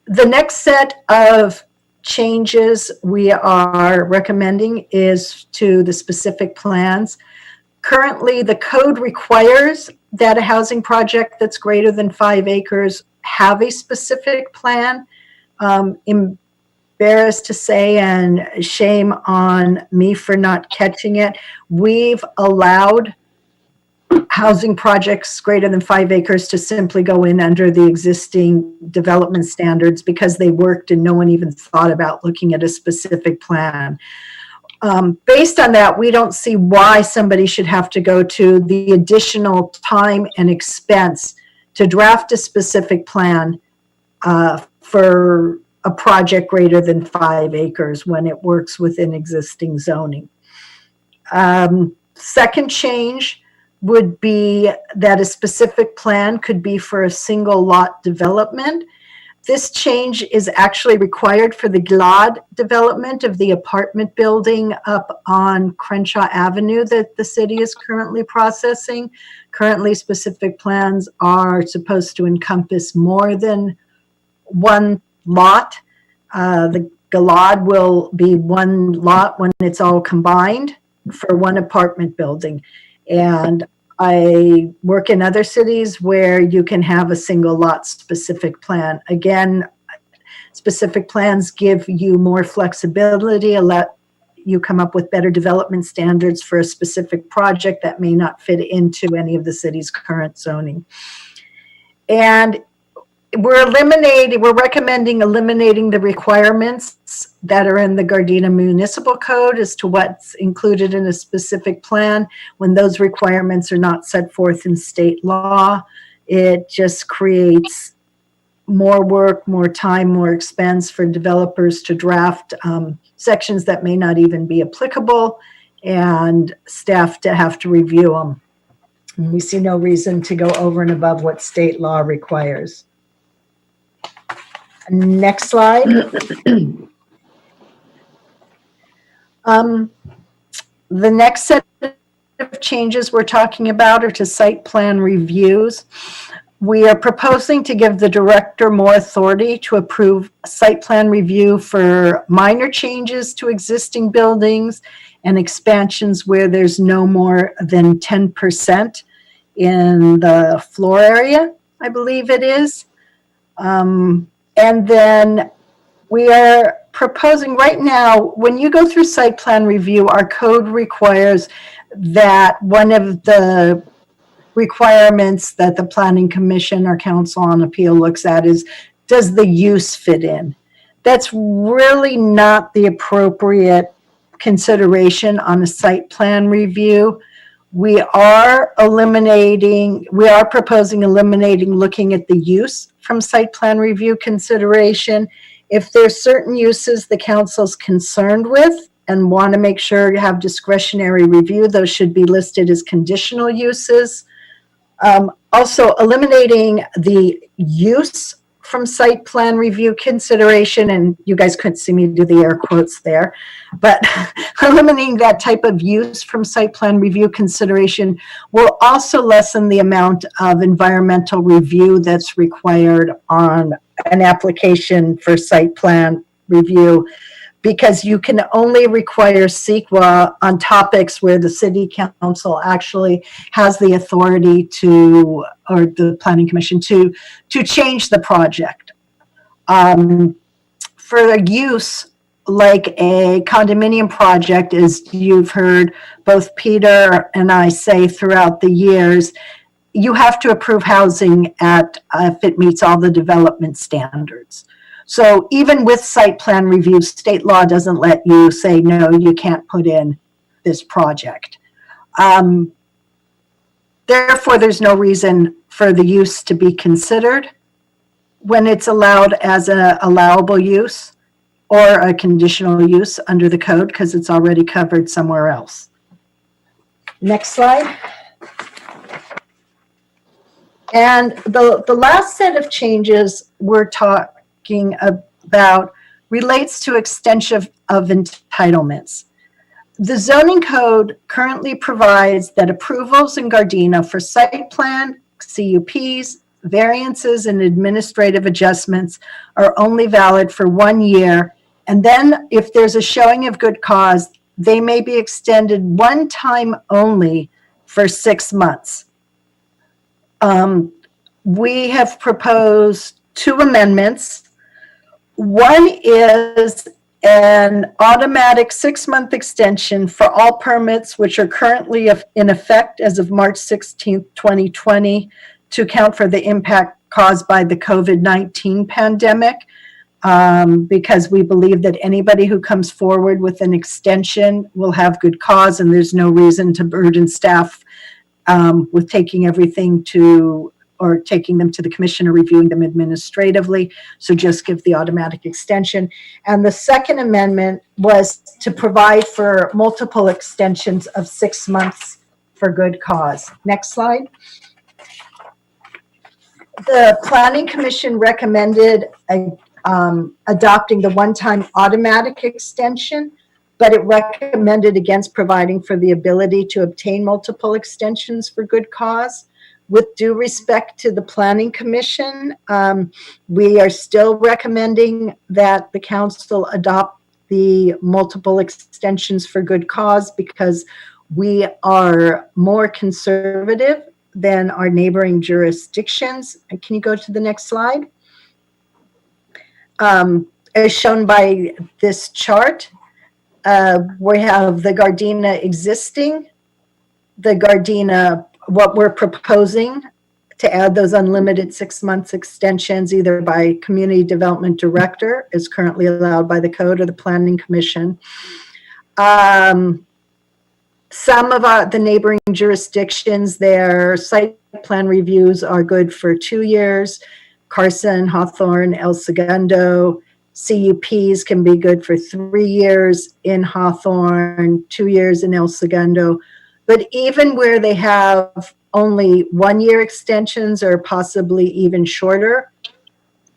The next set of changes we are recommending is to the specific plans. Currently, the code requires that a housing project that's greater than 5 acres have a specific plan. Embarrassed to say, and shame on me for not catching it, we've allowed housing projects greater than 5 acres to simply go in under the existing development standards because they worked and no one even thought about looking at a specific plan. Based on that, we don't see why somebody should have to go to the additional time and expense to draft a specific plan for a project greater than 5 acres when it works within existing zoning. Second change would be that a specific plan could be for a single lot development. This change is actually required for the GLAD development of the apartment building up on Crenshaw Avenue that the city is currently processing. Currently, specific plans are supposed to encompass more than one lot. The GLAD will be one lot when it's all combined for one apartment building. And I work in other cities where you can have a single lot specific plan. Again, specific plans give you more flexibility, let you come up with better development standards for a specific project that may not fit into any of the city's current zoning. And we're recommending eliminating the requirements that are in the Gardena Municipal Code as to what's included in a specific plan when those requirements are not set forth in state law. It just creates more work, more time, more expense for developers to draft sections that may not even be applicable and staff to have to review them. And we see no reason to go over and above what state law requires. Next slide. The next set of changes we're talking about are to site plan reviews. We are proposing to give the director more authority to approve site plan review for minor changes to existing buildings and expansions where there's no more than 10% in the floor area, I believe it is. And then we are proposing right now, when you go through site plan review, our code requires that one of the requirements that the Planning Commission or Council on Appeal looks at is, does the use fit in? That's really not the appropriate consideration on a site plan review. We are proposing eliminating looking at the use from site plan review consideration. If there's certain uses the council's concerned with and want to make sure you have discretionary review, those should be listed as conditional uses. Also, eliminating the use from site plan review consideration, and you guys couldn't see me do the air quotes there, but eliminating that type of use from site plan review consideration will also lessen the amount of environmental review that's required on an application for site plan review, because you can only require CEQA on topics where the city council actually has the authority to, or the planning commission to change the project. For a use like a condominium project, as you've heard both Peter and I say throughout the years, you have to approve housing if it meets all the development standards. So even with site plan reviews, state law doesn't let you say, no, you can't put in this project. Therefore, there's no reason for the use to be considered when it's allowed as an allowable use or a conditional use under the code, because it's already covered somewhere else. Next slide. And the last set of changes we're talking about relates to extension of entitlements. The zoning code currently provides that approvals in Gardena for site plan, CUPs, variances, and administrative adjustments are only valid for 1 year. And then if there's a showing of good cause, they may be extended one time only for 6 months. We have proposed 2 amendments. One is an automatic 6-month extension for all permits which are currently in effect as of March 16th, 2020, to account for the impact caused by the COVID-19 pandemic, because we believe that anybody who comes forward with an extension will have good cause, and there's no reason to burden staff with taking everything taking them to the commission or reviewing them administratively. So just give the automatic extension. And the second amendment was to provide for multiple extensions of 6 months for good cause. Next slide. The Planning Commission recommended adopting the one-time automatic extension, but it recommended against providing for the ability to obtain multiple extensions for good cause. With due respect to the Planning Commission, we are still recommending that the council adopt the multiple extensions for good cause because we are more conservative than our neighboring jurisdictions. And can you go to the next slide? As shown by this chart, we have the Gardena existing, the Gardena, what we're proposing to add those unlimited 6 months extensions either by community development director is currently allowed by the code or the Planning Commission. Some of the neighboring jurisdictions, their site plan reviews are good for 2 years. Carson, Hawthorne, El Segundo. CUPs can be good for 3 years in Hawthorne, 2 years in El Segundo. But even where they have only 1 year extensions or possibly even shorter,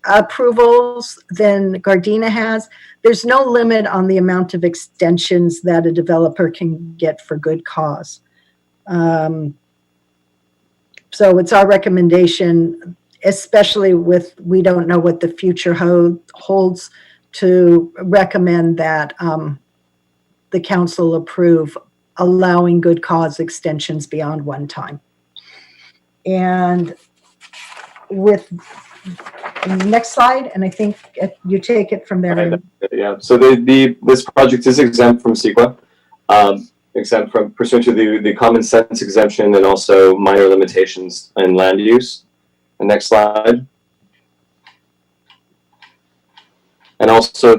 approvals than Gardena has. There's no limit on the amount of extensions that a developer can get for good cause. So it's our recommendation, especially we don't know what the future holds, to recommend that the council approve allowing good cause extensions beyond one time. And with next slide, and I think you take it from there. Right, yeah, so this project is exempt from CEQA, exempt from pursuant to the common sense exemption and also minor limitations in land use. The next slide. And also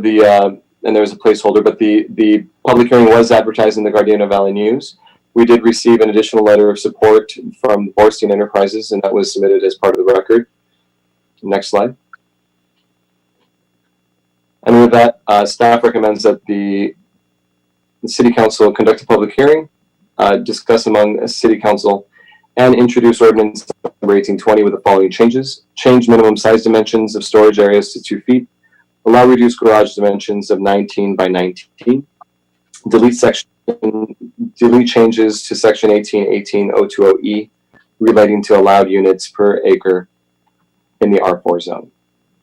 and there was a placeholder, but the public hearing was advertised in the Gardena Valley News. We did receive an additional letter of support from Borstein Enterprises, and that was submitted as part of the record. Next slide. And with that, staff recommends that the City Council conduct a public hearing, discuss among City Council, and introduce ordinance number 1820 with the following changes. Change minimum size dimensions of storage areas to 2 feet. Allow reduced garage dimensions of 19 by 19. Delete changes to section 18.18.020E relating to allowed units per acre in the R4 zone.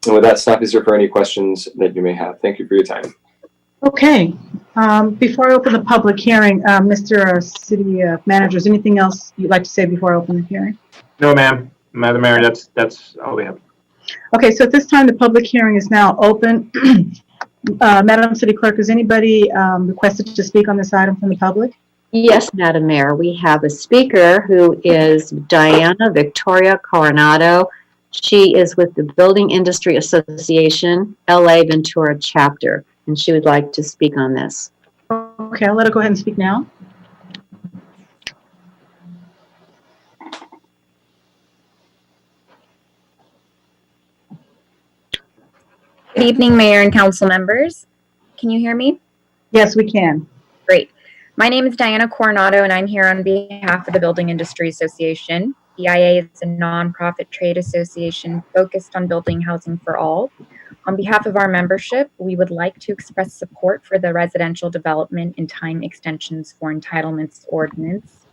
And with that, staff is here for any questions that you may have. Thank you for your time. Okay. Before I open the public hearing, Mr. City Manager, is anything else you'd like to say before I open the hearing? No, ma'am. Madam Mayor, that's all we have. Okay, so at this time, the public hearing is now open. Madam City Clerk, is anybody requested to speak on this item from the public? Yes, Madam Mayor, we have a speaker who is Diana Victoria Coronado. She is with the Building Industry Association, LA Ventura chapter, and she would like to speak on this. Okay, I'll let her go ahead and speak now. Good evening, Mayor and Council members. Can you hear me? Yes, we can. Great. My name is Diana Coronado, and I'm here on behalf of the Building Industry Association. BIA is a nonprofit trade association focused on building housing for all. On behalf of our membership, we would like to express support for the residential development and time extensions for entitlements ordinance.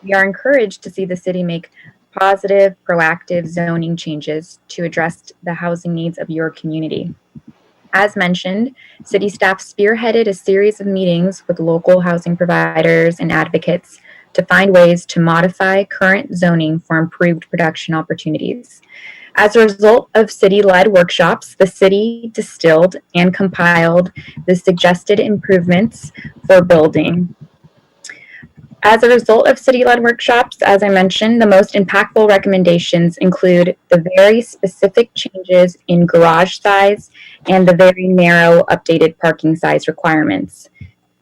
We are encouraged to see the city make positive, proactive zoning changes to address the housing needs of your community. As mentioned, city staff spearheaded a series of meetings with local housing providers and advocates to find ways to modify current zoning for improved production opportunities. As a result of city-led workshops, the city distilled and compiled the suggested improvements for building. As a result of city-led workshops, as I mentioned, the most impactful recommendations include the very specific changes in garage size and the very narrow updated parking size requirements.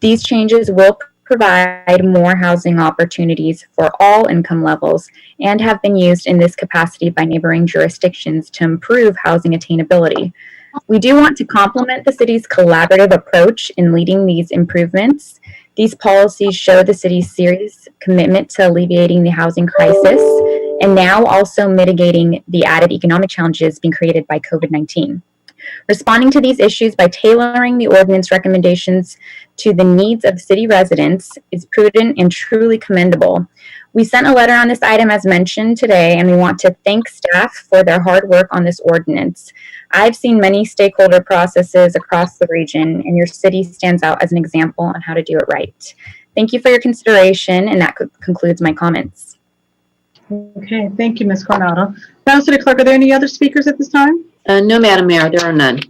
These changes will provide more housing opportunities for all income levels and have been used in this capacity by neighboring jurisdictions to improve housing attainability. We do want to compliment the city's collaborative approach in leading these improvements. These policies show the city's serious commitment to alleviating the housing crisis and now also mitigating the added economic challenges being created by COVID-19. Responding to these issues by tailoring the ordinance recommendations to the needs of city residents is prudent and truly commendable. We sent a letter on this item as mentioned today, and we want to thank staff for their hard work on this ordinance. I've seen many stakeholder processes across the region, and your city stands out as an example on how to do it right. Thank you for your consideration, and that concludes my comments. Okay, thank you, Ms. Coronado. Madam City Clerk, are there any other speakers at this time? No, Madam Mayor, there are none.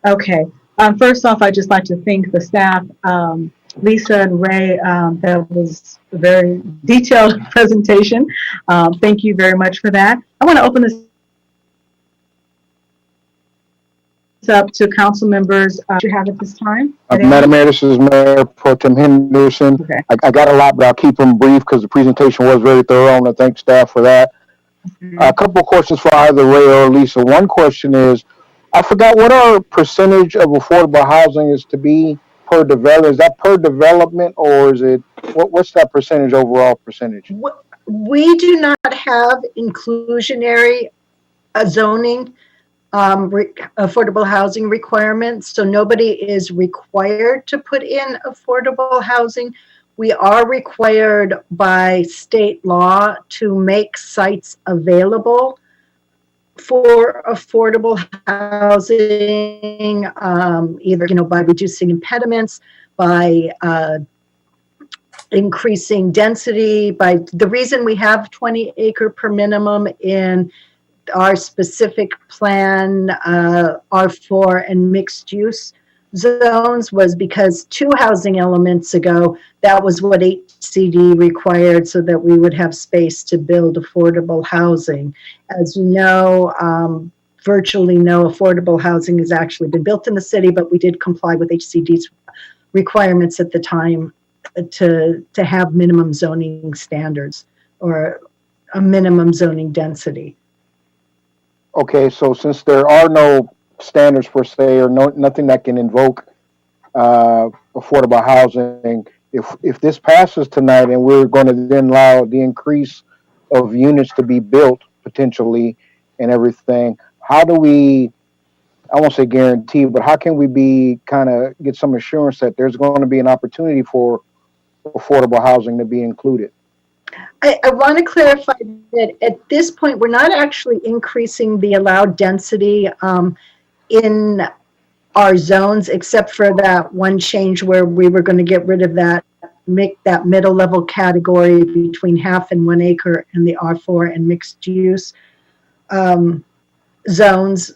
Okay. First off, I'd just like to thank the staff, Lisa and Ray. That was a very detailed presentation. Thank you very much for that. I want to open this up to council members. You have at this time. Madam Mayor, this is Mayor Pro Tem Henderson. Okay. I got a lot, but I'll keep them brief because the presentation was very thorough, and I thank staff for that. A couple of questions for either Ray or Lisa. One question is, I forgot, what our percentage of affordable housing is to be per development? Is that per development, or is it, what's that percentage, overall percentage? We do not have inclusionary zoning. affordable housing requirements. So nobody is required to put in affordable housing. We are required by state law to make sites available for affordable housing, either, by reducing impediments, by increasing density. By the reason we have 20 acre per minimum in our specific plan, R4 and mixed use zones, was because 2 housing elements ago, that was what HCD required so that we would have space to build affordable housing. As you know, virtually no affordable housing has actually been built in the city, but we did comply with HCD's requirements at the time to have minimum zoning standards or a minimum zoning density. Okay, so since there are no standards per se, or nothing that can invoke affordable housing, if this passes tonight and we're going to then allow the increase of units to be built potentially and everything, how do we, I won't say guarantee, but how can we get some assurance that there's going to be an opportunity for affordable housing to be included? I want to clarify that at this point, we're not actually increasing the allowed density in our zones, except for that one change where we were going to get rid of that, make that middle level category between 0.5 and 1 acre in the R4 and mixed use zones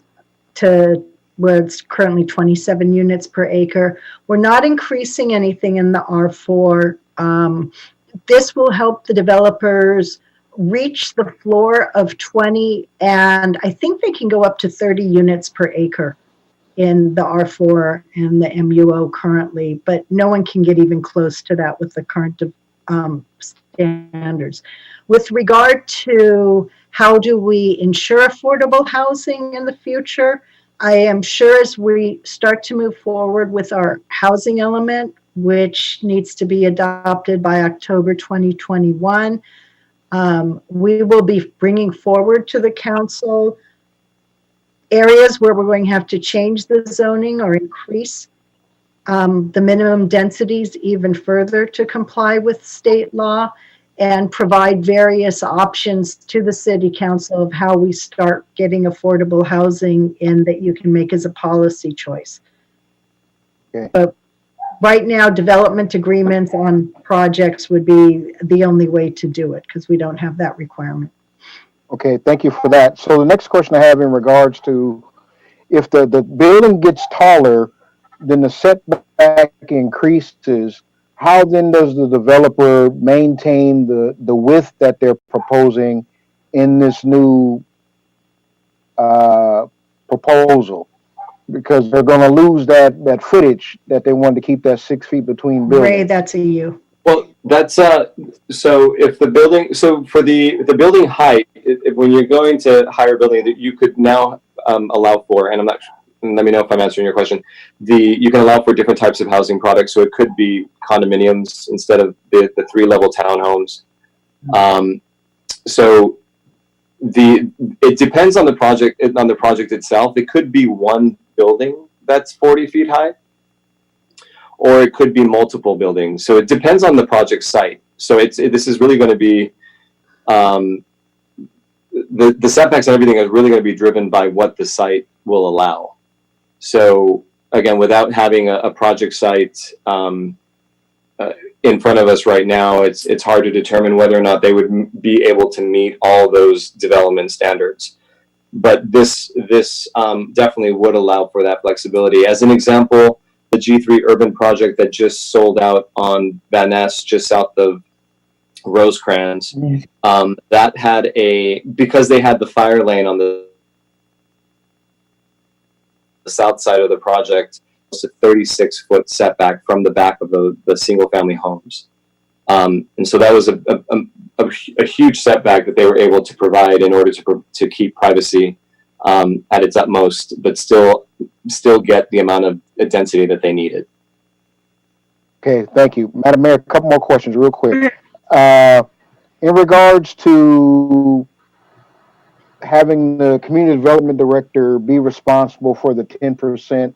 to where it's currently 27 units per acre. We're not increasing anything in the R4. This will help the developers reach the floor of 20, and I think they can go up to 30 units per acre in the R4 and the MUO currently, but no one can get even close to that with the current standards. With regard to how do we ensure affordable housing in the future, I am sure as we start to move forward with our housing element, which needs to be adopted by October 2021, we will be bringing forward to the council areas where we're going to have to change the zoning or increase the minimum densities even further to comply with state law, and provide various options to the city council of how we start getting affordable housing in that you can make as a policy choice. Okay. But right now, development agreements on projects would be the only way to do it because we don't have that requirement. Okay, thank you for that. So the next question I have in regards to, if the building gets taller, then the setback increases. How then does the developer maintain the width that they're proposing in this new proposal? Because they're going to lose that footage that they wanted to keep that 6 feet between buildings. Ray, that's a you. Well, that's so if the building, so for the building height, when you're going to hire a building, that you could now allow for, and I'm not, and let me know if I'm answering your question. You can allow for different types of housing products, so it could be condominiums instead of the 3-level townhomes. So it depends on the project itself. It could be one building that's 40 feet high, or it could be multiple buildings. So it depends on the project site. So this is really going to be the setbacks and everything is really going to be driven by what the site will allow. So again, without having a project site in front of us right now, it's hard to determine whether or not they would be able to meet all those development standards. But this definitely would allow for that flexibility. As an example, the G3 urban project that just sold out on Van Ness, just south of Rosecrans, that had because they had the fire lane on the south side of the project, it's a 36-foot setback from the back of the single-family homes. And so that was a huge setback that they were able to provide in order to keep privacy at its utmost, but still get the amount of density that they needed. Okay, thank you. Madam Mayor, a couple more questions real quick. In regards to having the community development director be responsible for the 10%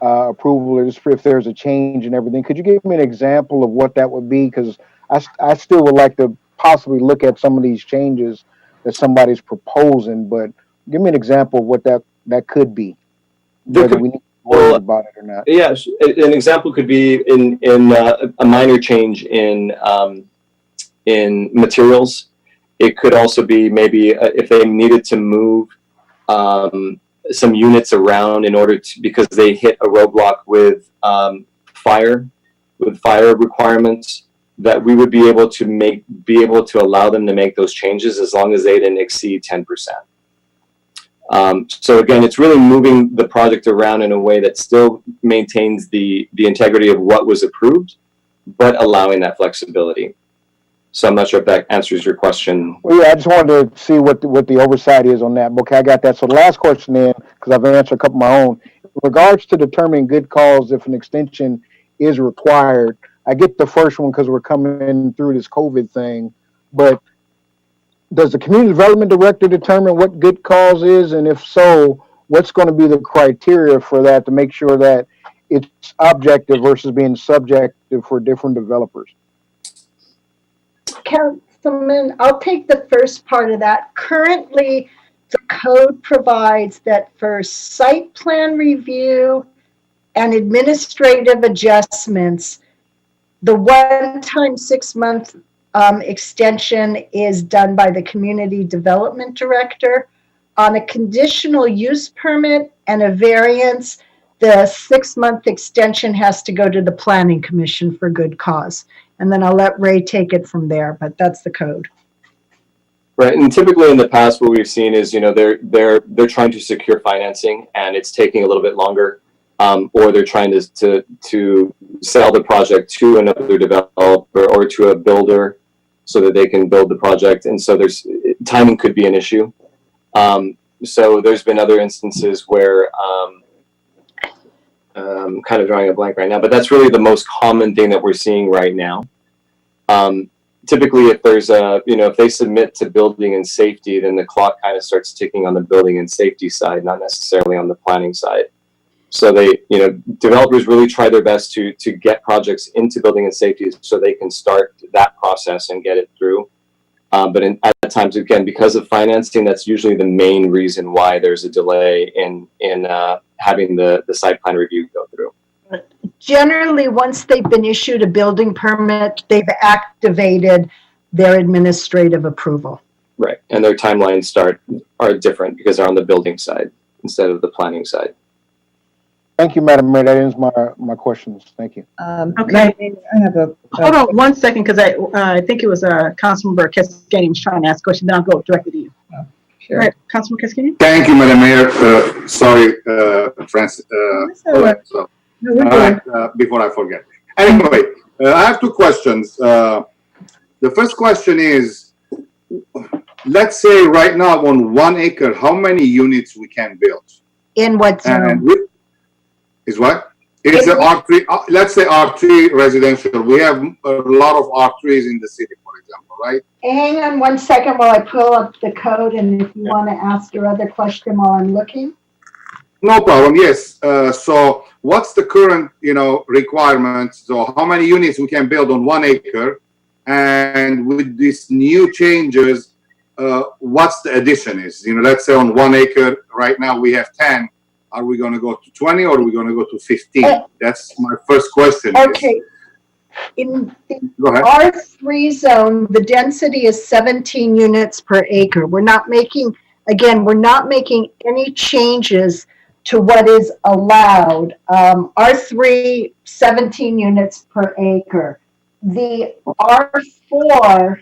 approval, or just if there's a change and everything. Could you give me an example of what that would be? Because I still would like to possibly look at some of these changes that somebody's proposing, but give me an example of what that could be, whether we need to worry about it or not. Yeah, an example could be in a minor change in materials. It could also be maybe if they needed to move some units around in order to, because they hit a roadblock with fire requirements, that we would be able to allow them to make those changes as long as they didn't exceed 10%. So again, it's really moving the project around in a way that still maintains the integrity of what was approved, but allowing that flexibility. So I'm not sure if that answers your question. Well, yeah, I just wanted to see what the oversight is on that. Okay, I got that. So the last question then, because I've answered a couple of my own. In regards to determining good cause if an extension is required, I get the first one because we're coming through this COVID thing, but does the community development director determine what good cause is? And if so, what's going to be the criteria for that to make sure that it's objective versus being subjective for different developers? Councilman, I'll take the first part of that. Currently, the code provides that for site plan review and administrative adjustments, the one-time 6-month extension is done by the community development director. On a conditional use permit and a variance, the 6-month extension has to go to the planning commission for good cause. And then I'll let Ray take it from there, but that's the code. Right, and typically in the past, what we've seen is, they're trying to secure financing and it's taking a little bit longer, or they're trying to sell the project to another developer or to a builder so that they can build the project, and so timing could be an issue. So there's been other instances where I'm kind of drawing a blank right now, but that's really the most common thing that we're seeing right now. Typically, if there's if they submit to building and safety, then the clock kind of starts ticking on the building and safety side, not necessarily on the planning side. So developers really try their best to get projects into building and safety so they can start that process and get it through. But at times, again, because of financing, that's usually the main reason why there's a delay in having the site plan review go through. Generally, once they've been issued a building permit, they've activated their administrative approval. Right, and their timelines are different because they're on the building side instead of the planning side. Thank you, Madam Mayor. That ends my questions. Thank you. Okay. I have Hold on 1 second, because I think it was Councilmember Cascani was trying to ask a question. Then I'll go directly to you. Sure. All right, Councilmember Cascani? Thank you, Madam Mayor. Sorry, Francis. No, we're good. Before I forget. Anyway, I have 2 questions. The first question is, let's say right now on 1 acre, how many units we can build? In what zone? Is what? It's an R3, let's say R3 residential. We have a lot of R3s in the city, for example, right? Hang on 1 second while I pull up the code, and if you want to ask your other question while I'm looking. No problem, yes. So what's the current, requirement? So how many units we can build on 1 acre? And with these new changes, what's the addition is? Let's say on 1 acre, right now we have 10. Are we going to go to 20 or are we going to go to 15? That's my first question. Okay. In the R3 zone, the density is 17 units per acre. We're not making any changes to what is allowed. R3, 17 units per acre. The R4,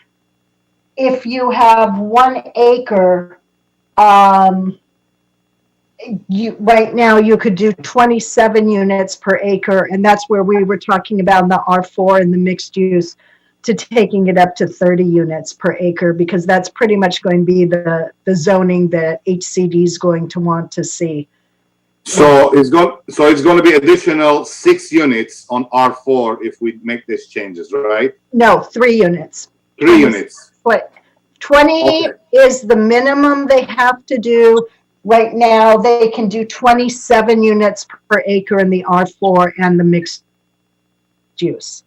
if you have 1 acre, right now you could do 27 units per acre, and that's where we were talking about in the R4 and the mixed use, to taking it up to 30 units per acre, because that's pretty much going to be the zoning that HCD is going to want to see. So it's going to be additional 6 units on R4 if we make these changes, right? No, 3 units. 3 units. But 20 Okay. is the minimum they have to do. Right now, they can do 27 units per acre in the R4 and the mixed use.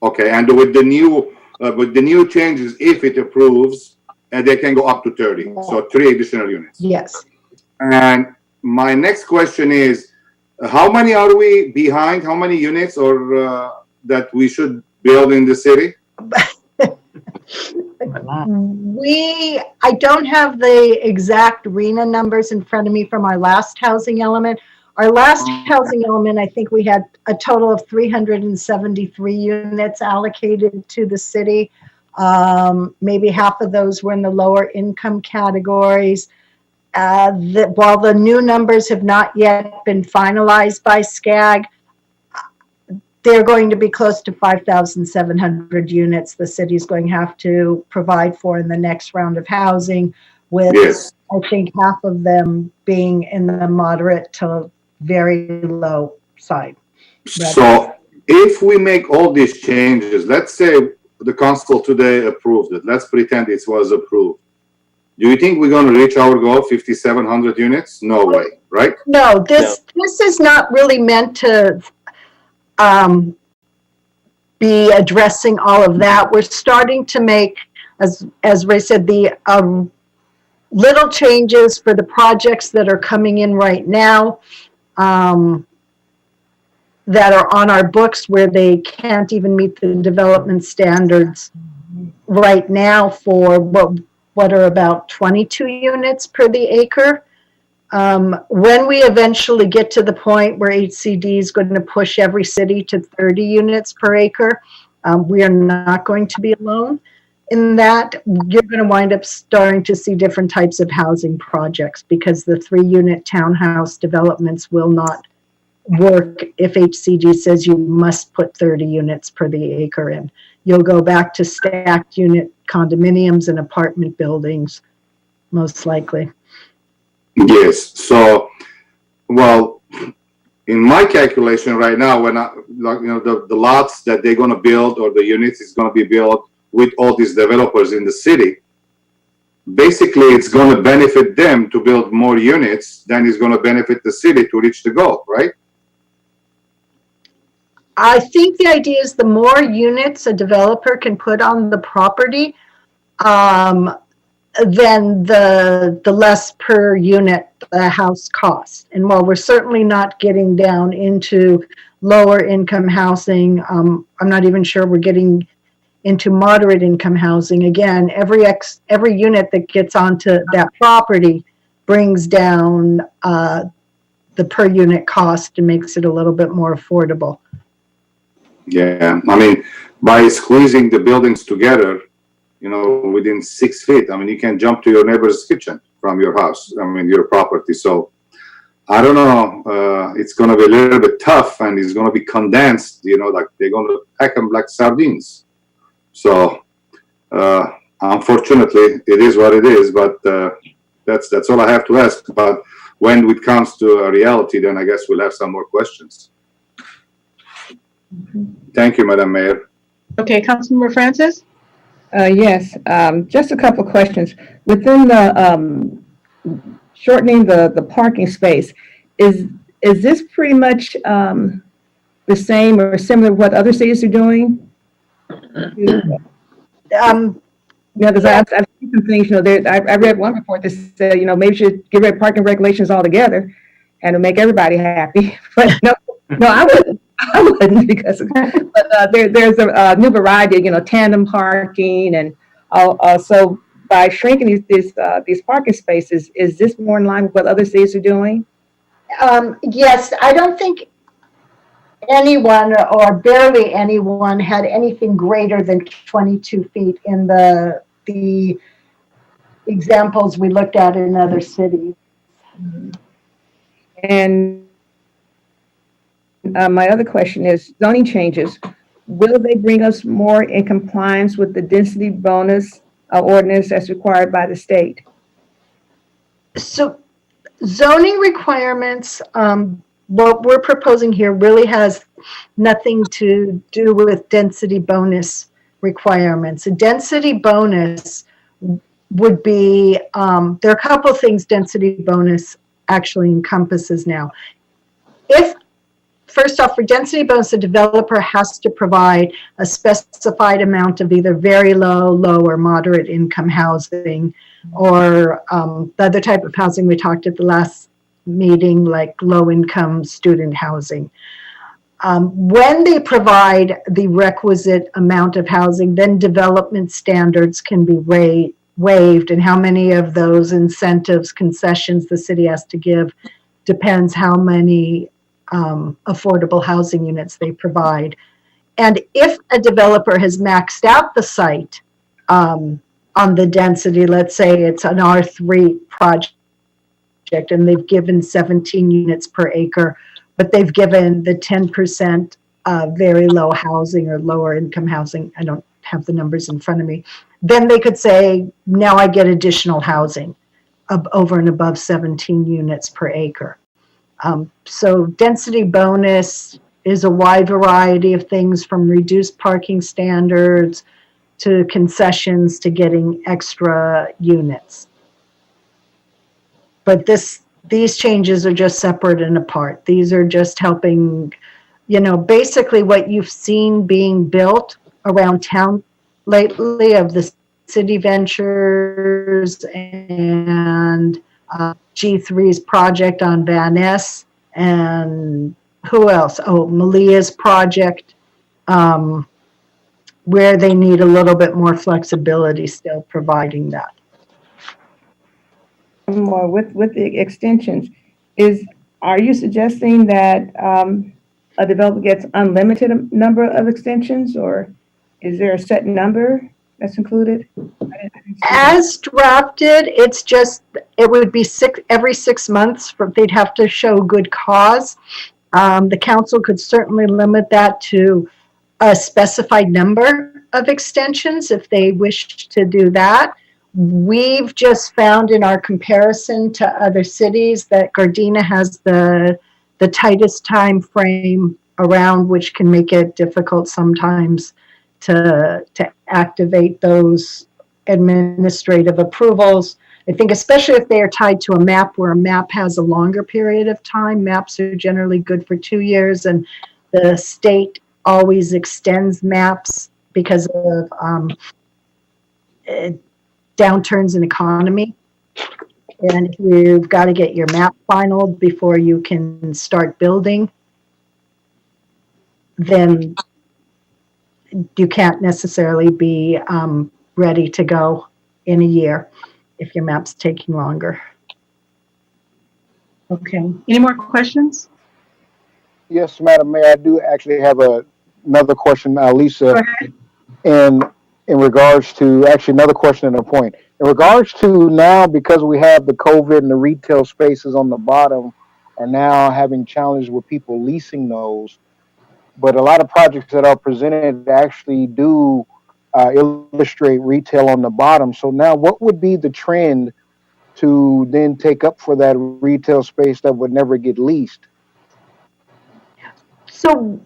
Okay, and with the new changes, if it approves, they can go up to 30, so 3 additional units. Yes. And my next question is, how many are we behind? How many units or that we should build in the city? I don't have the exact RENA numbers in front of me from our last housing element. Our last housing element, I think we had a total of 373 units allocated to the city. Maybe half of those were in the lower income categories. While the new numbers have not yet been finalized by SCAG, they're going to be close to 5,700 units the city's going to have to provide for in the next round of housing, with Yes. I think half of them being in the moderate to very low side. So if we make all these changes, let's say the council today approved it. Let's pretend it was approved. Do you think we're going to reach our goal, 5,700 units? No way, right? No, this is not really meant to be addressing all of that. We're starting to make, as Ray said, the little changes for the projects that are coming in right now, that are on our books where they can't even meet the development standards right now for what are about 22 units per the acre. When we eventually get to the point where HCD is going to push every city to 30 units per acre, we are not going to be alone in that. You're going to wind up starting to see different types of housing projects, because the 3-unit townhouse developments will not work if HCD says you must put 30 units per the acre in. You'll go back to stacked unit condominiums and apartment buildings, most likely. Yes. So, well, in my calculation right now, when the lots that they're going to build or the units is going to be built with all these developers in the city, basically it's going to benefit them to build more units than it's going to benefit the city to reach the goal, right? I think the idea is the more units a developer can put on the property, then the less per unit the house costs. And while we're certainly not getting down into lower income housing, I'm not even sure we're getting into moderate income housing. Again, every unit that gets onto that property brings down the per unit cost and makes it a little bit more affordable. Yeah, I mean, by squeezing the buildings together, within 6 feet, I mean, you can jump to your neighbor's kitchen from your house, your property. So I don't know, it's going to be a little bit tough, and it's going to be condensed, like they're going to pack them like sardines. So unfortunately, it is what it is, but that's all I have to ask. But when it comes to a reality, then I guess we'll have some more questions. Thank you, Madam Mayor. Okay, Councilmember Francis? Yes, just a couple of questions. Within the shortening the parking space, is this pretty much the same or similar to what other cities are doing? Because I've seen some things, I read one report that said, maybe we should get rid of parking regulations altogether and to make everybody happy. But no, I wouldn't because there's a new variety, tandem parking, and so by shrinking these parking spaces, is this more in line with what other cities are doing? Yes, I don't think anyone or barely anyone had anything greater than 22 feet in the examples we looked at in other cities. And my other question is zoning changes. Will they bring us more in compliance with the density bonus ordinance as required by the state? So zoning requirements, what we're proposing here really has nothing to do with density bonus requirements. A density bonus would be, there are a couple of things density bonus actually encompasses now. First off, for density bonus, the developer has to provide a specified amount of either very low, low, or moderate income housing, or the other type of housing we talked at the last meeting, like low income student housing. When they provide the requisite amount of housing, then development standards can be waived, and how many of those incentives, concessions the city has to give depends how many affordable housing units they provide. And if a developer has maxed out the site on the density, let's say it's an R3 project and they've given 17 units per acre, but they've given the 10% very low housing or lower income housing, I don't have the numbers in front of me, then they could say, now I get additional housing over and above 17 units per acre. So density bonus is a wide variety of things, from reduced parking standards to concessions to getting extra units. But these changes are just separate and apart. These are just helping, basically what you've seen being built around town lately of the city ventures and G3's project on Van Ness, and who else? Oh, Malia's project, where they need a little bit more flexibility still providing that. More with the extensions, are you suggesting that a developer gets unlimited number of extensions, or is there a set number that's included? As drafted, it would be every 6 months. They'd have to show good cause. The council could certainly limit that to a specified number of extensions if they wish to do that. We've just found in our comparison to other cities that Gardena has the tightest time frame around, which can make it difficult sometimes to activate those administrative approvals. I think especially if they are tied to a map, where a map has a longer period of time. Maps are generally good for 2 years, and the state always extends maps because of downturns in economy. And you've got to get your map final before you can start building, then you can't necessarily be ready to go in a year if your map's taking longer. Okay. Any more questions? Yes, Madam Mayor, I do actually have another question, Lisa. Go ahead. And in regards to, actually another question and a point. In regards to now, because we have the COVID and the retail spaces on the bottom are now having challenges with people leasing those, but a lot of projects that are presented actually do illustrate retail on the bottom. So now what would be the trend to then take up for that retail space that would never get leased? So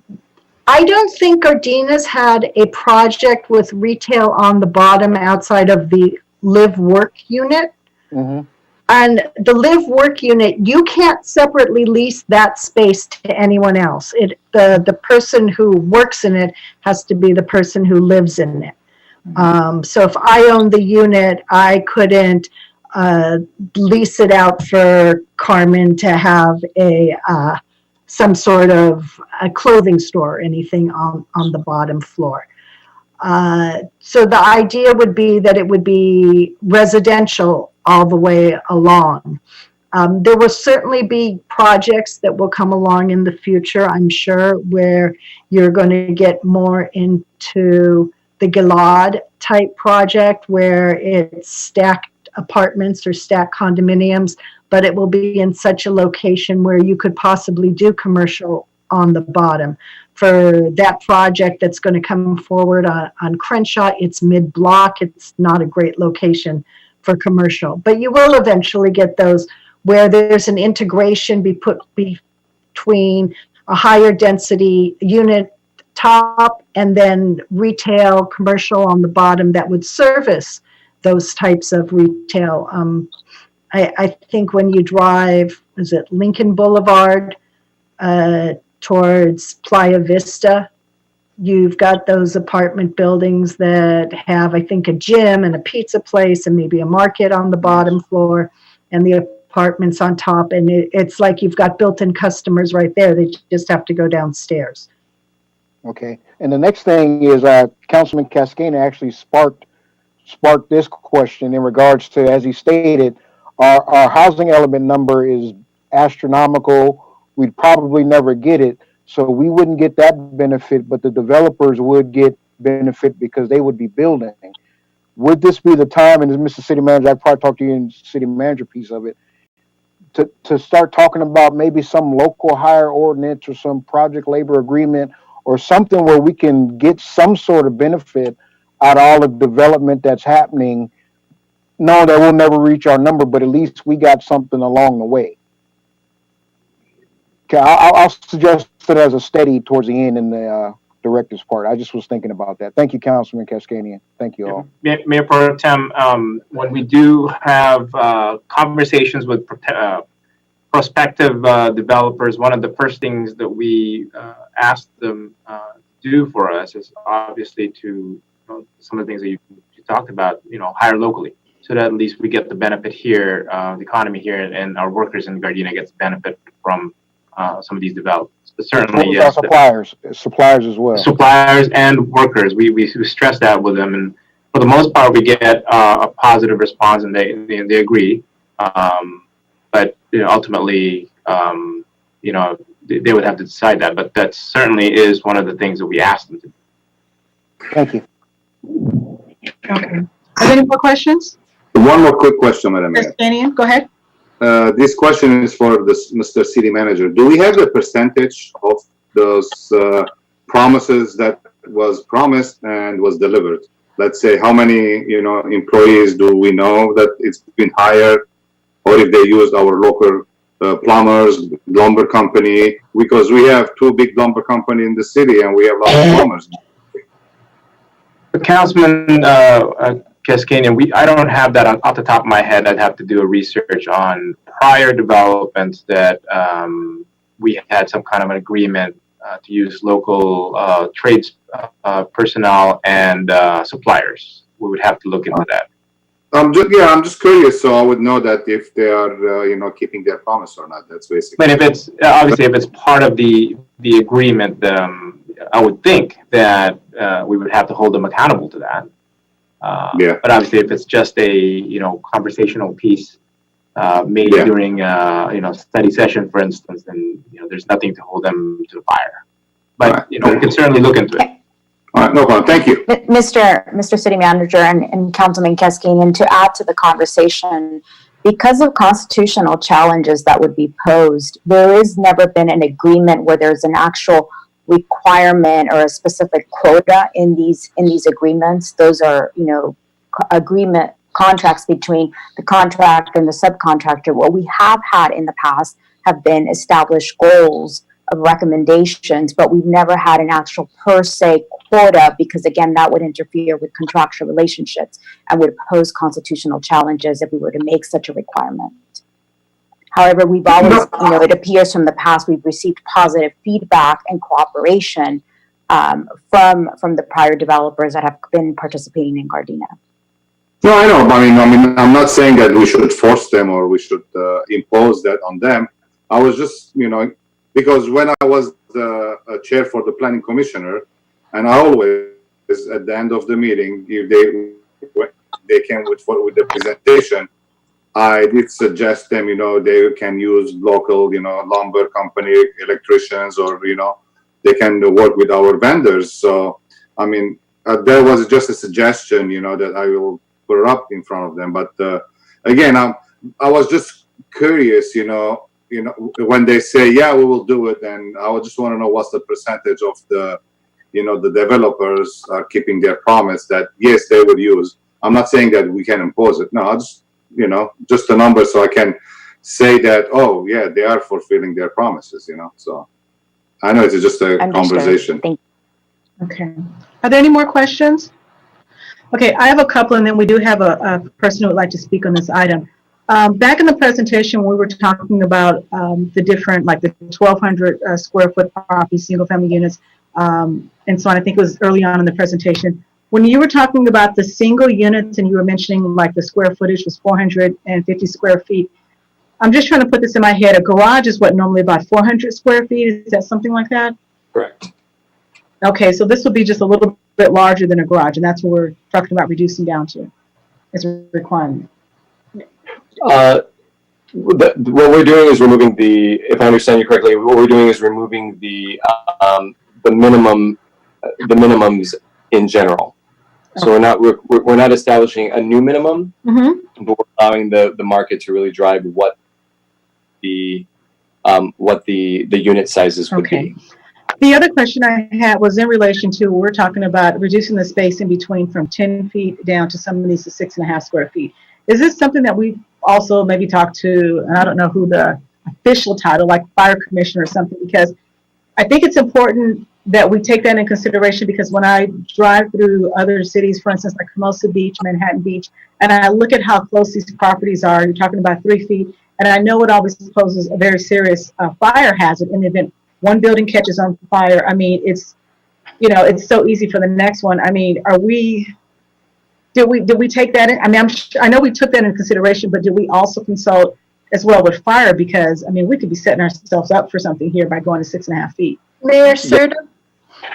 I don't think Gardena's had a project with retail on the bottom outside of the live work unit. Mm-hmm. And the live work unit, you can't separately lease that space to anyone else. The person who works in it has to be the person who lives in it. So if I own the unit, I couldn't lease it out for Carmen to have some sort of a clothing store or anything on the bottom floor. So the idea would be that it would be residential all the way along. There will certainly be projects that will come along in the future, I'm sure, where you're going to get more into the Gilad type project, where it's stacked apartments or stacked condominiums, but it will be in such a location where you could possibly do commercial on the bottom. For that project that's going to come forward on Crenshaw, it's mid-block. It's not a great location for commercial. But you will eventually get those where there's an integration between a higher density unit top and then retail commercial on the bottom that would service those types of retail. I think when you drive, is it Lincoln Boulevard towards Playa Vista, you've got those apartment buildings that have, I think, a gym and a pizza place and maybe a market on the bottom floor and the apartments on top. And it's like you've got built-in customers right there. They just have to go downstairs. Okay. And the next thing is Councilman Cascana actually sparked this question in regards to, as he stated, our housing element number is astronomical. We'd probably never get it. So we wouldn't get that benefit, but the developers would get benefit because they would be building. Would this be the time, and as Mr. City Manager, I'd probably talk to you in the city manager piece of it, to start talking about maybe some local hire ordinance or some project labor agreement or something where we can get some sort of benefit out of all the development that's happening, knowing that we'll never reach our number, but at least we got something along the way. Okay, I'll suggest it as a steady towards the end in the director's part. I just was thinking about that. Thank you, Councilman Cascanian. Thank you all. Mayor Pro Tem, when we do have conversations with prospective developers, one of the first things that we ask them to do for us is obviously to, some of the things that you talked about, hire locally, so that at least we get the benefit here, the economy here, and our workers in Gardena gets benefit from some of these developments. But certainly, yes, suppliers as well. Suppliers and workers, we stress that with them, and for the most part, we get a positive response, and they agree. But ultimately, they would have to decide that. But that certainly is one of the things that we ask them to do. Thank you. Okay. Are there any more questions? One more quick question, Madam Mayor. Cascanian, go ahead. This question is for Mr. City Manager. Do we have the percentage of those promises that was promised and was delivered? Let's say how many, employees do we know that it's been hired, or if they used our local plumbers, lumber company, because we have two big lumber company in the city and we have lots of plumbers. Councilman Cascanian, I don't have that off the top of my head. I'd have to do a research on prior developments that we had some kind of an agreement to use local trades personnel and suppliers. We would have to look into that. I'm just curious, so I would know that if they are, keeping their promise or not. That's basically. But if it's obviously if it's part of the agreement, I would think that we would have to hold them accountable to that. But obviously, if it's just a conversational piece made during study session, for instance, then there's nothing to hold them to the fire. But we can certainly look into it. All right, no problem. Thank you. Mr. City Manager and Councilman Cascanian, to add to the conversation, because of constitutional challenges that would be posed, there has never been an agreement where there's an actual requirement or a specific quota in these agreements. Those are, agreement contracts between the contractor and the subcontractor. What we have had in the past have been established goals of recommendations, but we've never had an actual per se quota, because again, that would interfere with contractual relationships and would pose constitutional challenges if we were to make such a requirement. However, we've always, it appears from the past, we've received positive feedback and cooperation from the prior developers that have been participating in Gardena. No, I know. I mean, I'm not saying that we should force them or we should impose that on them. I was just, because when I was the chair for the planning commissioner, and I always, at the end of the meeting, if they came with the presentation, I did suggest them, they can use local, lumber company, electricians, or, they can work with our vendors. So, I mean, there was just a suggestion, that I will put up in front of them. But again, I was just curious, when they say, yeah, we will do it, and I would just want to know what's the percentage of the, the developers are keeping their promise that, yes, they would use. I'm not saying that we can impose it. No, I just, just a number so I can say that, oh, yeah, they are fulfilling their promises, So I know it's just a conversation. Thank you. Okay. Are there any more questions? Okay, I have a couple, and then we do have a person who would like to speak on this item. Back in the presentation, we were talking about the different, like the 1,200 square foot property, single family units, and so on. I think it was early on in the presentation. When you were talking about the single units and you were mentioning like the square footage was 450 square feet, I'm just trying to put this in my head. A garage is what, normally about 400 square feet? Is that something like that? Correct. Okay, so this will be just a little bit larger than a garage, and that's what we're talking about reducing down to as a requirement. What we're doing is removing the, if I understand you correctly, what we're doing is removing the minimums in general. So we're not establishing a new minimum, but we're allowing the market to really drive what the unit sizes would be. The other question I had was in relation to, we're talking about reducing the space in between from 10 feet down to some of these to 6.5 square feet. Is this something that we also maybe talk to, and I don't know who the official title, like fire commissioner or something, because I think it's important that we take that in consideration, because when I drive through other cities, for instance, like Hermosa Beach, Manhattan Beach, and I look at how close these properties are, you're talking about 3 feet, and I know it always poses a very serious fire hazard in the event one building catches on fire. I mean, it's, you know, it's so easy for the next one. I mean, did we take that in? I mean, I know we took that into consideration, but did we also consult as well with fire? Because, I mean, we could be setting ourselves up for something here by going to 6.5 feet. Mayor Serta?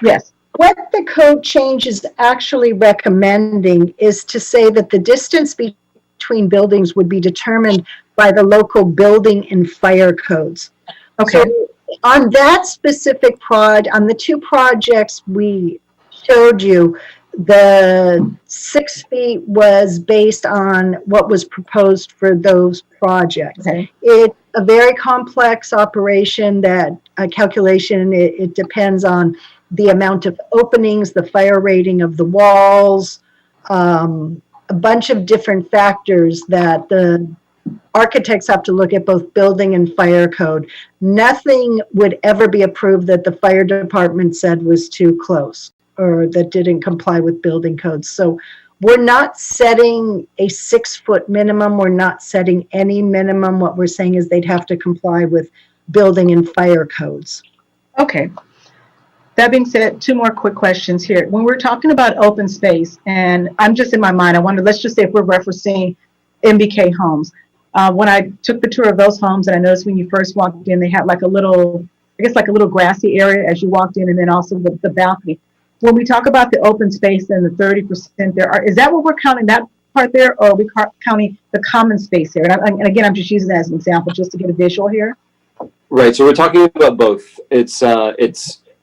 Yes. What the code change is actually recommending is to say that the distance between buildings would be determined by the local building and fire codes. Okay. So on that specific on the 2 projects we showed you, the 6 feet was based on what was proposed for those projects. Okay. It's a very complex operation, that calculation. It depends on the amount of openings, the fire rating of the walls, a bunch of different factors that the architects have to look at, both building and fire code. Nothing would ever be approved that the fire department said was too close or that didn't comply with building codes. So we're not setting a 6-foot minimum. We're not setting any minimum. What we're saying is they'd have to comply with building and fire codes. Okay. That being said, 2 more quick questions here. When we're talking about open space, and I'm just in my mind, I wonder, let's just say if we're referencing MBK homes. When I took the tour of those homes, and I noticed when you first walked in, they had like a little, I guess like a little grassy area as you walked in, and then also the balcony. When we talk about the open space and the 30% there, is that what we're counting, that part there, or are we counting the common space here? And again, I'm just using that as an example just to get a visual here. Right. So we're talking about both. It's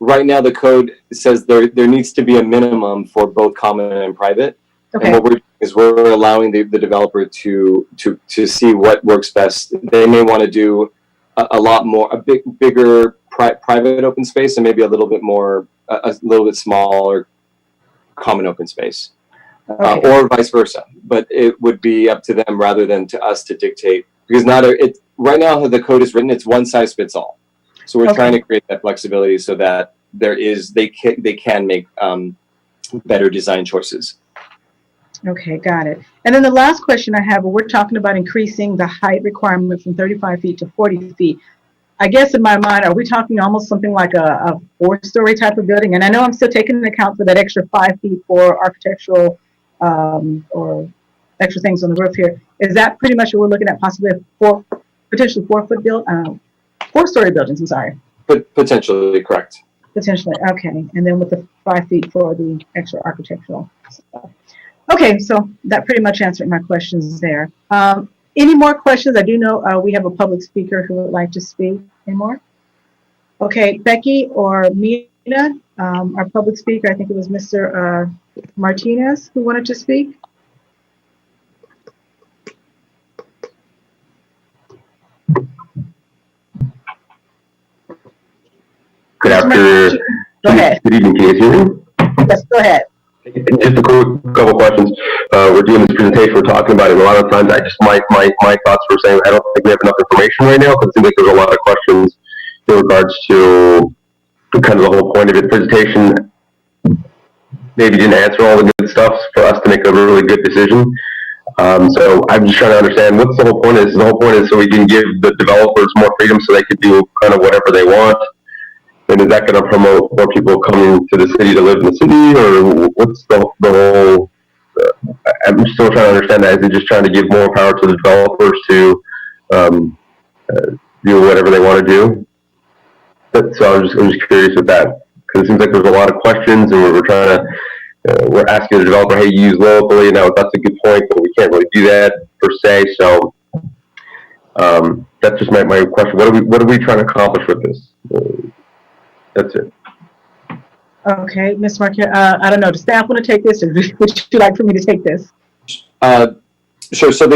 right now the code says there needs to be a minimum for both common and private. Okay. And what we're doing is we're allowing the developer to see what works best. They may want to do a lot more, bigger private open space, and maybe a little bit more, a little bit smaller common open space, okay. Or vice versa. But it would be up to them rather than to us to dictate, because right now how the code is written, it's one size fits all. So we're trying to create that flexibility so that they can make better design choices. Okay, got it. And then the last question I have, we're talking about increasing the height requirement from 35 feet to 40 feet. I guess in my mind, are we talking almost something like a 4-story type of building? And I know I'm still taking into account for that extra 5 feet for architectural or extra things on the roof here. Is that pretty much what we're looking at, possibly potentially 4-story buildings, I'm sorry. But potentially, correct. Potentially, okay. And then with the 5 feet for the extra architectural stuff. Okay, so that pretty much answered my questions there. Any more questions? I do know we have a public speaker who would like to speak. Any more? Okay, Becky or Mina, our public speaker, I think it was Mr. Martinez who wanted to speak. Good afternoon. Go ahead. Good evening, can you hear me? Yes, go ahead. Just a quick couple questions. We're doing this presentation, we're talking about it, and a lot of times my thoughts were saying I don't think we have enough information right now, because it seems like there's a lot of questions in regards to kind of the whole point of the presentation. maybe didn't answer all the good stuff for us to make a really good decision. So I'm just trying to understand what's the whole point is. The whole point is so we can give the developers more freedom so they could do kind of whatever they want. And is that going to promote more people coming to the city to live in the city, or what's the whole? I'm still trying to understand that. Is it just trying to give more power to the developers to do whatever they want to do? So I'm just curious with that, because it seems like there's a lot of questions, and we're trying to. We're asking the developer, hey, use locally. Now that's a good point, but we can't really do that per se. So that's just my question. What are we trying to accomplish with this? That's it. Okay, Ms. Marquez, I don't know, does staff want to take this, or would you like for me to take this? Sure. So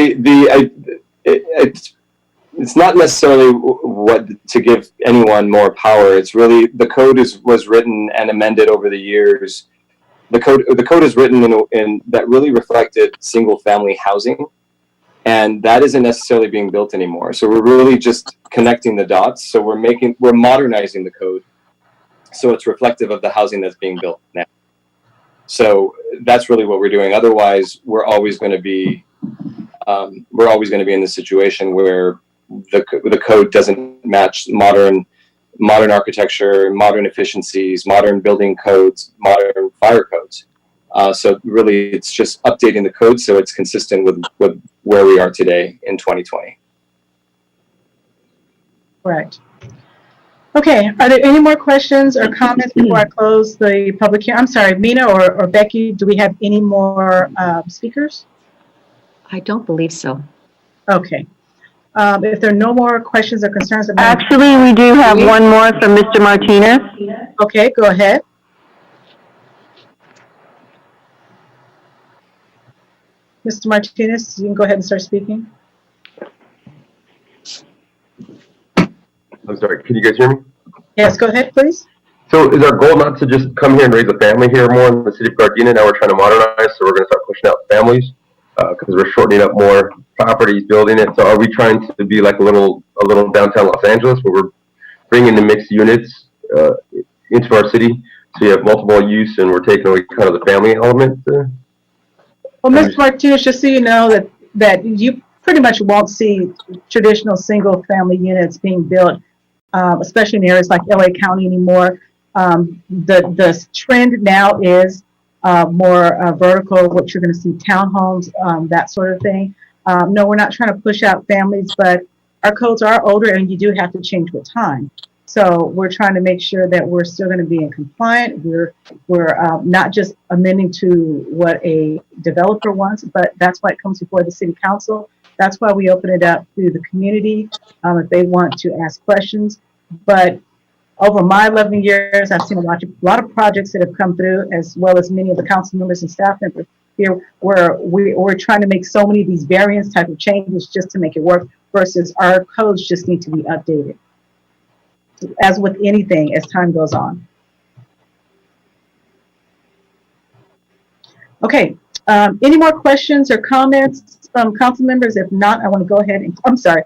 it's not necessarily what to give anyone more power. It's really the code was written and amended over the years. The code is written in that really reflected single family housing, and that isn't necessarily being built anymore. So we're really just connecting the dots. So we're modernizing the code, so it's reflective of the housing that's being built now. So that's really what we're doing. Otherwise, we're always going to be in this situation where the code doesn't match modern architecture, modern efficiencies, modern building codes, modern fire codes. So really, it's just updating the code so it's consistent with where we are today in 2020. Right. Okay, are there any more questions or comments before I close the public hearing? I'm sorry, Mina or Becky, do we have any more speakers? I don't believe so. Okay. If there are no more questions or concerns about... Actually, we do have one more from Mr. Martinez. Okay, go ahead. Mr. Martinez, you can go ahead and start speaking. I'm sorry, can you guys hear me? Yes, go ahead, please. So is our goal not to just come here and raise a family here more in the city of Gardena? Now we're trying to modernize, so we're going to start pushing out families because we're shortening up more properties, building it. So are we trying to be like a little downtown Los Angeles where we're bringing the mixed units into our city? So you have multiple use and we're taking away kind of the family element there? Well, Ms. Martinez, just so you know that you pretty much won't see traditional single family units being built, especially in areas like LA County anymore. The trend now is more vertical, what you're going to see townhomes, that sort of thing. No, we're not trying to push out families, but our codes are older and you do have to change with time. So we're trying to make sure that we're still going to be in compliant. We're not just amending to what a developer wants, but that's why it comes before the city council. That's why we open it up to the community if they want to ask questions. But over my 11 years, I've seen a lot of projects that have come through, as well as many of the council members and staff members here, where we're trying to make so many of these variance type of changes just to make it work, versus our codes just need to be updated. As with anything, as time goes on. Okay, any more questions or comments from council members? If not, I want to go ahead and, I'm sorry.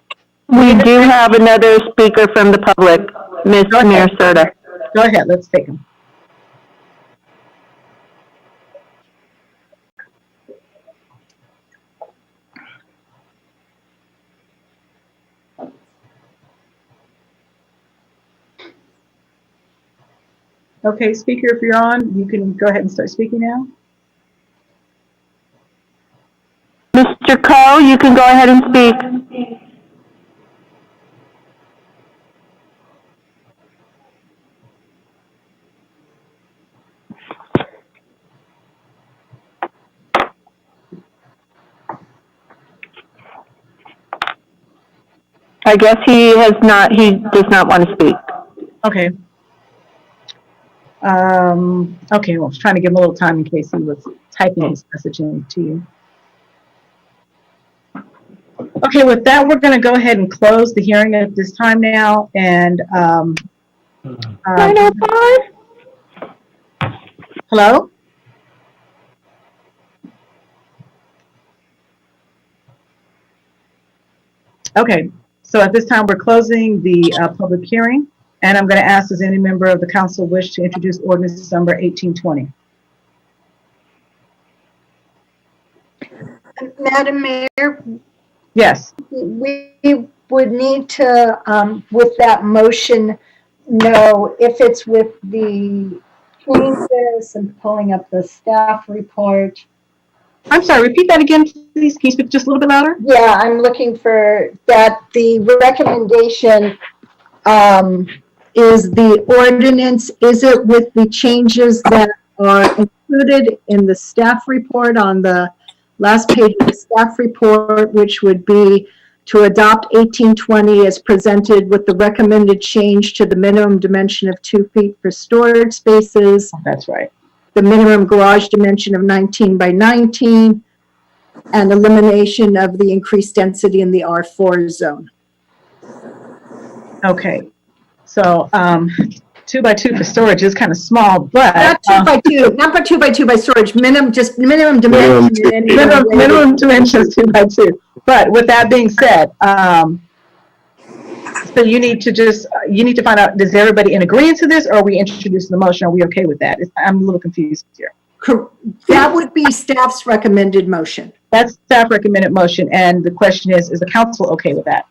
We do have another speaker from the public, Ms. Mayor Serta. Go ahead, let's take him. Okay, speaker, if you're on, you can go ahead and start speaking now. Mr. Coe, you can go ahead and speak. I guess he does not want to speak. Okay. Okay, well, I was trying to give him a little time in case he was typing his message in to you. Okay, with that, we're going to go ahead and close the hearing at this time now. And 9:05? Hello? Okay, so at this time, we're closing the public hearing. And I'm going to ask, does any member of the council wish to introduce ordinance number 1820? Madam Mayor, Yes. we would need to, with that motion, know if it's with the changes and pulling up the staff report. I'm sorry, repeat that again, please. Can you speak just a little bit louder? Yeah, I'm looking for that. The recommendation is the ordinance, is it with the changes that are included in the staff report on the last page of the staff report, which would be to adopt 1820 as presented with the recommended change to the minimum dimension of 2 feet for storage spaces, That's right. the minimum garage dimension of 19 by 19, and elimination of the increased density in the R4 zone. Okay. So, 2 by 2 for storage is kind of small, but. Not 2 by 2, not but 2 by 2 by storage, just minimum dimension. Minimum dimensions 2 by 2. But with that being said, so you need to find out, is everybody in agreement to this, or are we introducing the motion? Are we okay with that? I'm a little confused here. That would be staff's recommended motion. That's staff recommended motion, and the question is the council okay with that?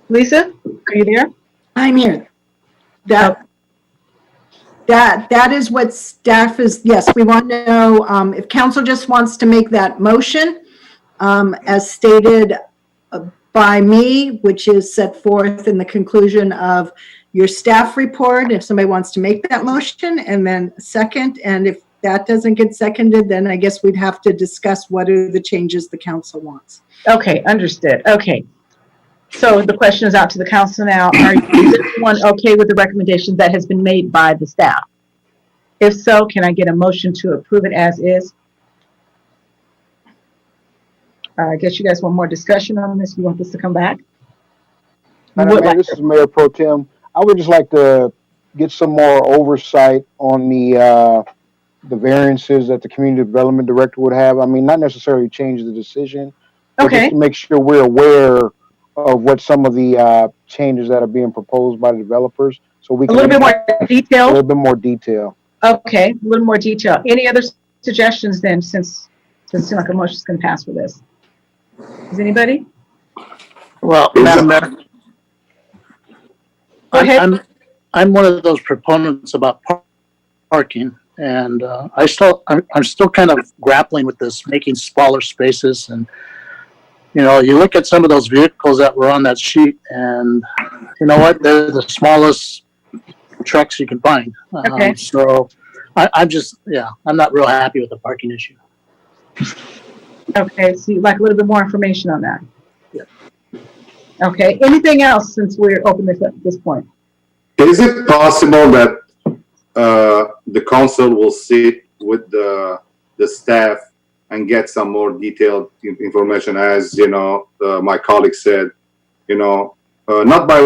Lisa, are you there? I'm here. That is what staff is, yes, we want to know if council just wants to make that motion as stated by me, which is set forth in the conclusion of your staff report, if somebody wants to make that motion, and then second, and if that doesn't get seconded, then I guess we'd have to discuss what are the changes the council wants. Okay, understood. Okay. So the question is out to the council now. Is everyone okay with the recommendation that has been made by the staff? If so, can I get a motion to approve it as is? I guess you guys want more discussion on this. You want this to come back? Madam Mayor, this is Mayor Pro Tem. I would just like to get some more oversight on the variances that the community development director would have. I mean, not necessarily change the decision, but Okay. just to make sure we're aware of what some of the changes that are being proposed by the developers, so we can A little bit more detail. A little bit more detail. Okay, a little more detail. Any other suggestions then, since it seems like a motion's going to pass for this? Is anybody? Well, Madam Mayor, Go ahead. I'm one of those proponents about parking, and I'm still kind of grappling with this, making smaller spaces. And you know, you look at some of those vehicles that were on that sheet, and you know what? They're the smallest trucks you can find. Okay. So I'm just, I'm not real happy with the parking issue. Okay, so you'd like a little bit more information on that? Yeah. Okay, anything else since we're open this up at this point? Is it possible that the council will sit with the staff and get some more detailed information, as you know, my colleague said, you know, not by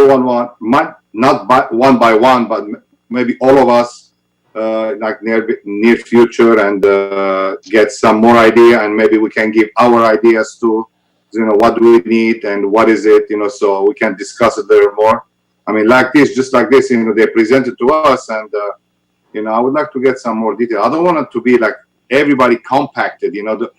one by one, but maybe all of us, like near future, and get some more idea, and maybe we can give our ideas to, you know, what do we need and what is it, you know, so we can discuss it there more. I mean, like this, just like this, you know, they presented to us, and you know, I would like to get some more detail. I don't want it to be like everybody compacted, you know,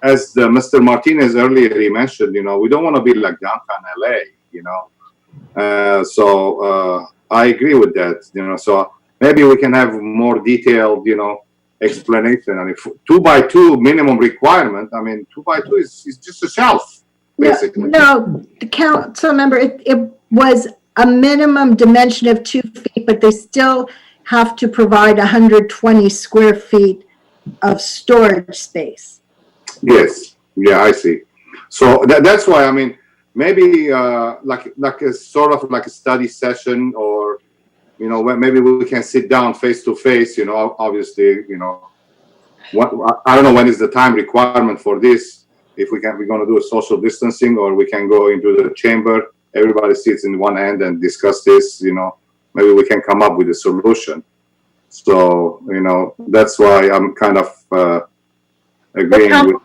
as Mr. Martinez earlier he mentioned, you know, we don't want to be like downtown LA, you know. So I agree with that, you know. So maybe we can have more detailed, you know, explanation. And if 2 by 2 minimum requirement, I mean, 2 by 2 is just a shelf, basically. No, the council member, it was a minimum dimension of 2 feet, but they still have to provide 120 square feet of storage space. Yes, yeah, I see. So that's why, I mean, maybe like a sort of like a study session, or you know, maybe we can sit down face to face. You know, obviously, you know, I don't know when is the time requirement for this. If we're going to do a social distancing, or we can go into the chamber, everybody sits in one end and discuss this. You know, maybe we can come up with a solution. So you know, that's why I'm kind of agreeing with.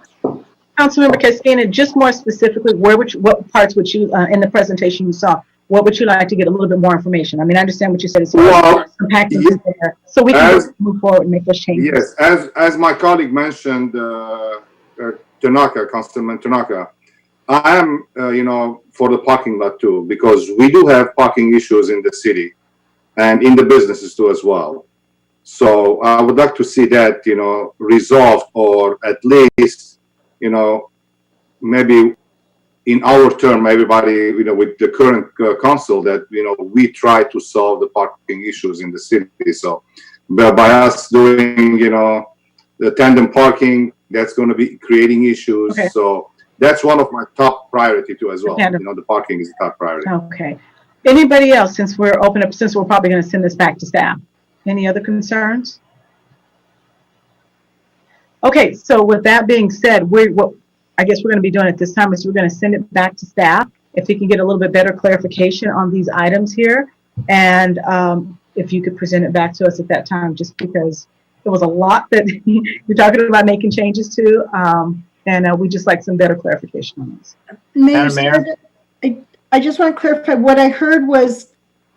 Councilmember Cascana, just more specifically, what parts would you, in the presentation you saw, what would you like to get a little bit more information? I mean, I understand what you said. It's Well, some packages there, so we can move forward and make those changes. Yes, as my colleague mentioned, Tanaka, Councilman Tanaka, I am, for the parking lot too, because we do have parking issues in the city and in the businesses too as well. So I would like to see that, resolved, or at least, maybe in our term, everybody, with the current council, that, we try to solve the parking issues in the city. So by us doing, the tandem parking, that's going to be creating issues. Okay. So that's one of my top priority too as well. Tandem. The parking is a top priority. Okay. Anybody else, since we're probably going to send this back to staff? Any other concerns? Okay, so with that being said, what I guess we're going to be doing at this time is we're going to send it back to staff if we can get a little bit better clarification on these items here, and if you could present it back to us at that time, just because there was a lot that you're talking about making changes to, and we just like some better clarification on this. Mayor, I just want to clarify, what I heard was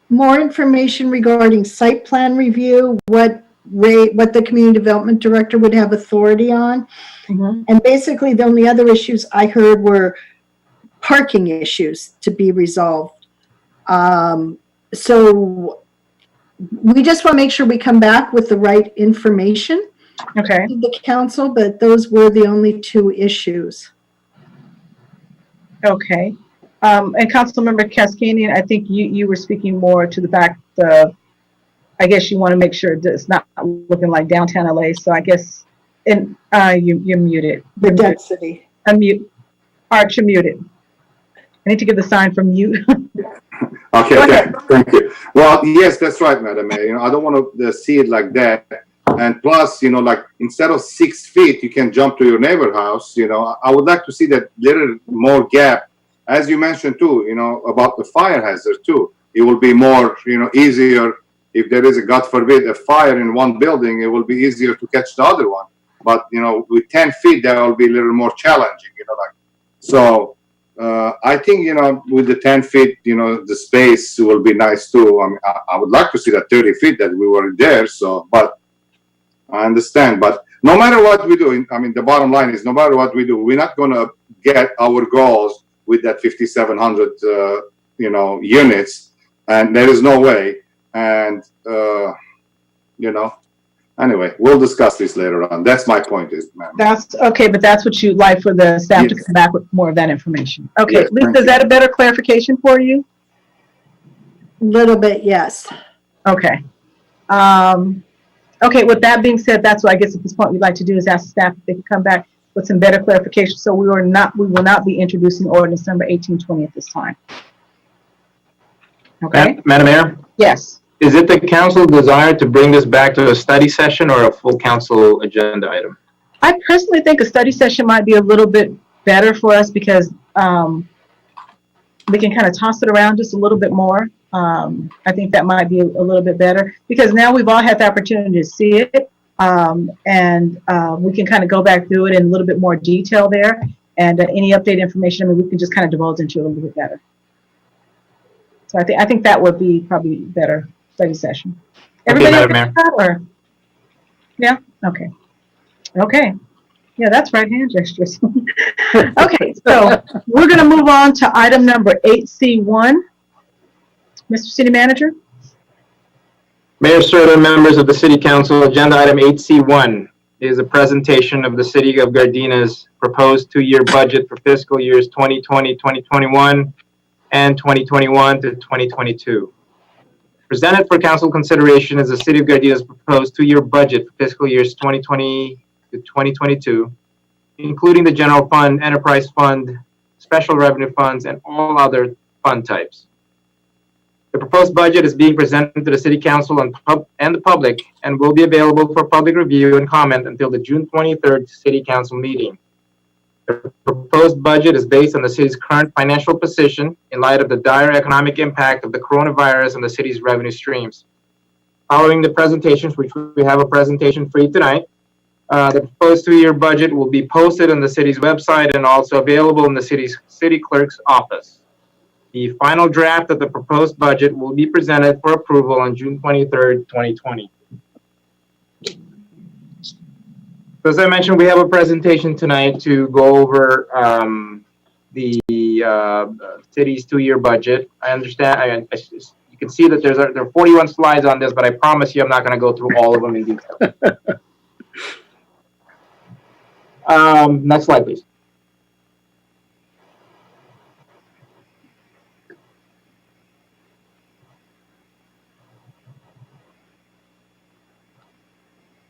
more information regarding site plan review, what the community development director would have authority on. Mm-hmm. And basically the only other issues I heard were parking issues to be resolved. So we just want to make sure we come back with the right information to the council, but those were the only two issues. Okay. And Councilmember Cascanian, I think you were speaking more to the fact of, I guess you want to make sure that it's not looking like downtown LA. So I guess, and you're muted. The density. Unmute. Art, you're muted. I need to get the sign from mute. Okay, thank you. Well, yes, that's right, Madam Mayor. I don't want to see it like that. And plus, like instead of 6 feet, you can jump to your neighbor house. I would like to see that little more gap, as you mentioned too. About the fire hazard too. It will be more, easier if there is a, God forbid, a fire in one building. It will be easier to catch the other one. But with 10 feet, that will be a little more challenging. So. I think, with the 10 feet, the space will be nice too. I mean, I would like to see that 30 feet that we were there. So, but I understand. But no matter what we do, the bottom line is no matter what we do, we're not going to get our goals with that 5,700, units. And there is no way. And, anyway, we'll discuss this later on. That's my point, ma'am. That's okay, but that's what you'd like for the staff to come back with more of that information. Okay, Yes, Lisa, is that a better clarification for you? Little bit, yes. Okay. Okay, with that being said, that's what I guess at this point we'd like to do is ask the staff if they can come back with some better clarification. So we will not be introducing ordinance number 1820 at this time. Okay. Madam Mayor? Yes. Is it the council desire to bring this back to a study session or a full council agenda item? I personally think a study session might be a little bit better for us because we can kind of toss it around just a little bit more. I think that might be a little bit better because now we've all had the opportunity to see it, and we can kind of go back through it in a little bit more detail there. And any update information, we can just kind of divulge into it a little bit better. So I think that would be probably better. Study session. Everybody okay, Madam Mayor. Yeah. Okay. Okay. Yeah, that's right hand gestures. Okay, so we're going to move on to item number 8C1. Mr. City Manager. Mayor Serta, members of the City Council, agenda item 8C1 is a presentation of the City of Gardena's proposed 2-year budget for fiscal years 2020, 2021, and 2021 to 2022. Presented for council consideration is the City of Gardena's proposed 2-year budget for fiscal years 2020 to 2022, including the general fund, enterprise fund, special revenue funds, and all other fund types. The proposed budget is being presented to the City Council and the public and will be available for public review and comment until the June 23rd City Council meeting. The proposed budget is based on the city's current financial position in light of the dire economic impact of the coronavirus on the city's revenue streams. Following the presentations, which we have a presentation for you tonight, the proposed 2-year budget will be posted on the city's website and also available in the city clerk's office. The final draft of the proposed budget will be presented for approval on June 23rd, 2020. So as I mentioned, we have a presentation tonight to go over the city's 2-year budget. I understand, you can see that there are 41 slides on this, but I promise you I'm not going to go through all of them in detail. Next slide, please.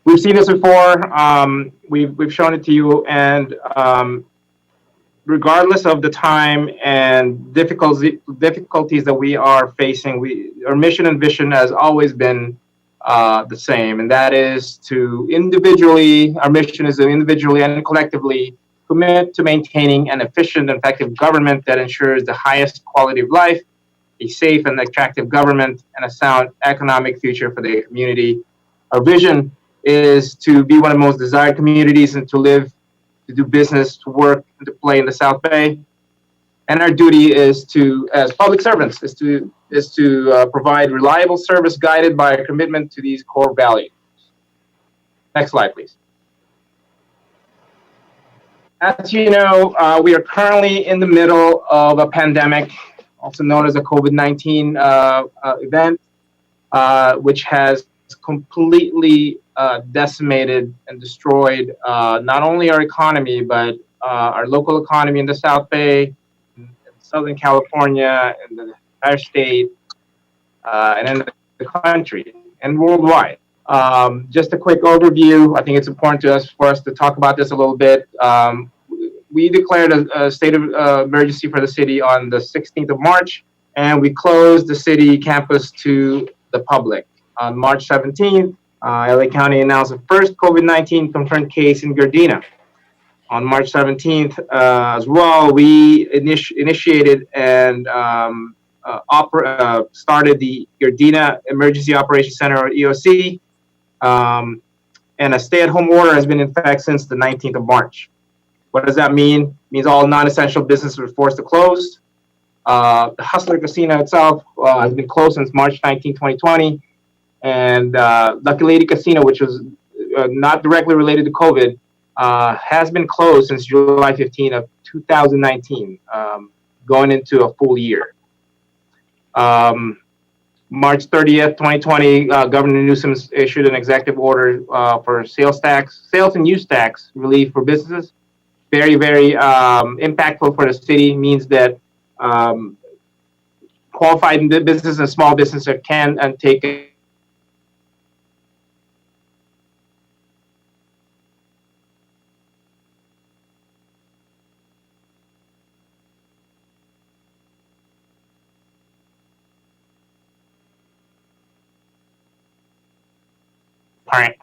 We've seen this before. We've shown it to you, and regardless of the time and difficulties that we are facing, our mission and vision has always been the same, and that is to our mission is to individually and collectively commit to maintaining an efficient and effective government that ensures the highest quality of life, a safe and attractive government, and a sound economic future for the community. Our vision is to be one of the most desired communities and to live, to do business, to work, and to play in the South Bay. And our duty is to, as public servants, is to provide reliable service guided by a commitment to these core values. Next slide, please. As you know, we are currently in the middle of a pandemic, also known as a COVID-19 event, which has completely decimated and destroyed not only our economy, but our local economy in the South Bay, in Southern California, in the entire state, and in the country, and worldwide. Just a quick overview. I think it's important for us to talk about this a little bit. We declared a state of emergency for the city on the 16th of March, and we closed the city campus to the public. On March 17th, LA County announced the first COVID-19 confirmed case in Gardena. On March 17th, as well, we initiated and started the Gardena Emergency Operations Center, or EOC, and a stay-at-home order has been in effect since the 19th of March. What does that mean? It means all non-essential businesses were forced to close. The Hustler Casino itself has been closed since March 19, 2020. And Lucky Lady Casino, which was not directly related to COVID, has been closed since July 15 of 2019, going into a full year. March 30th, 2020, Governor Newsom issued an executive order for sales and use tax relief for businesses. Very, very impactful for the city. Means that qualified businesses and small businesses can and take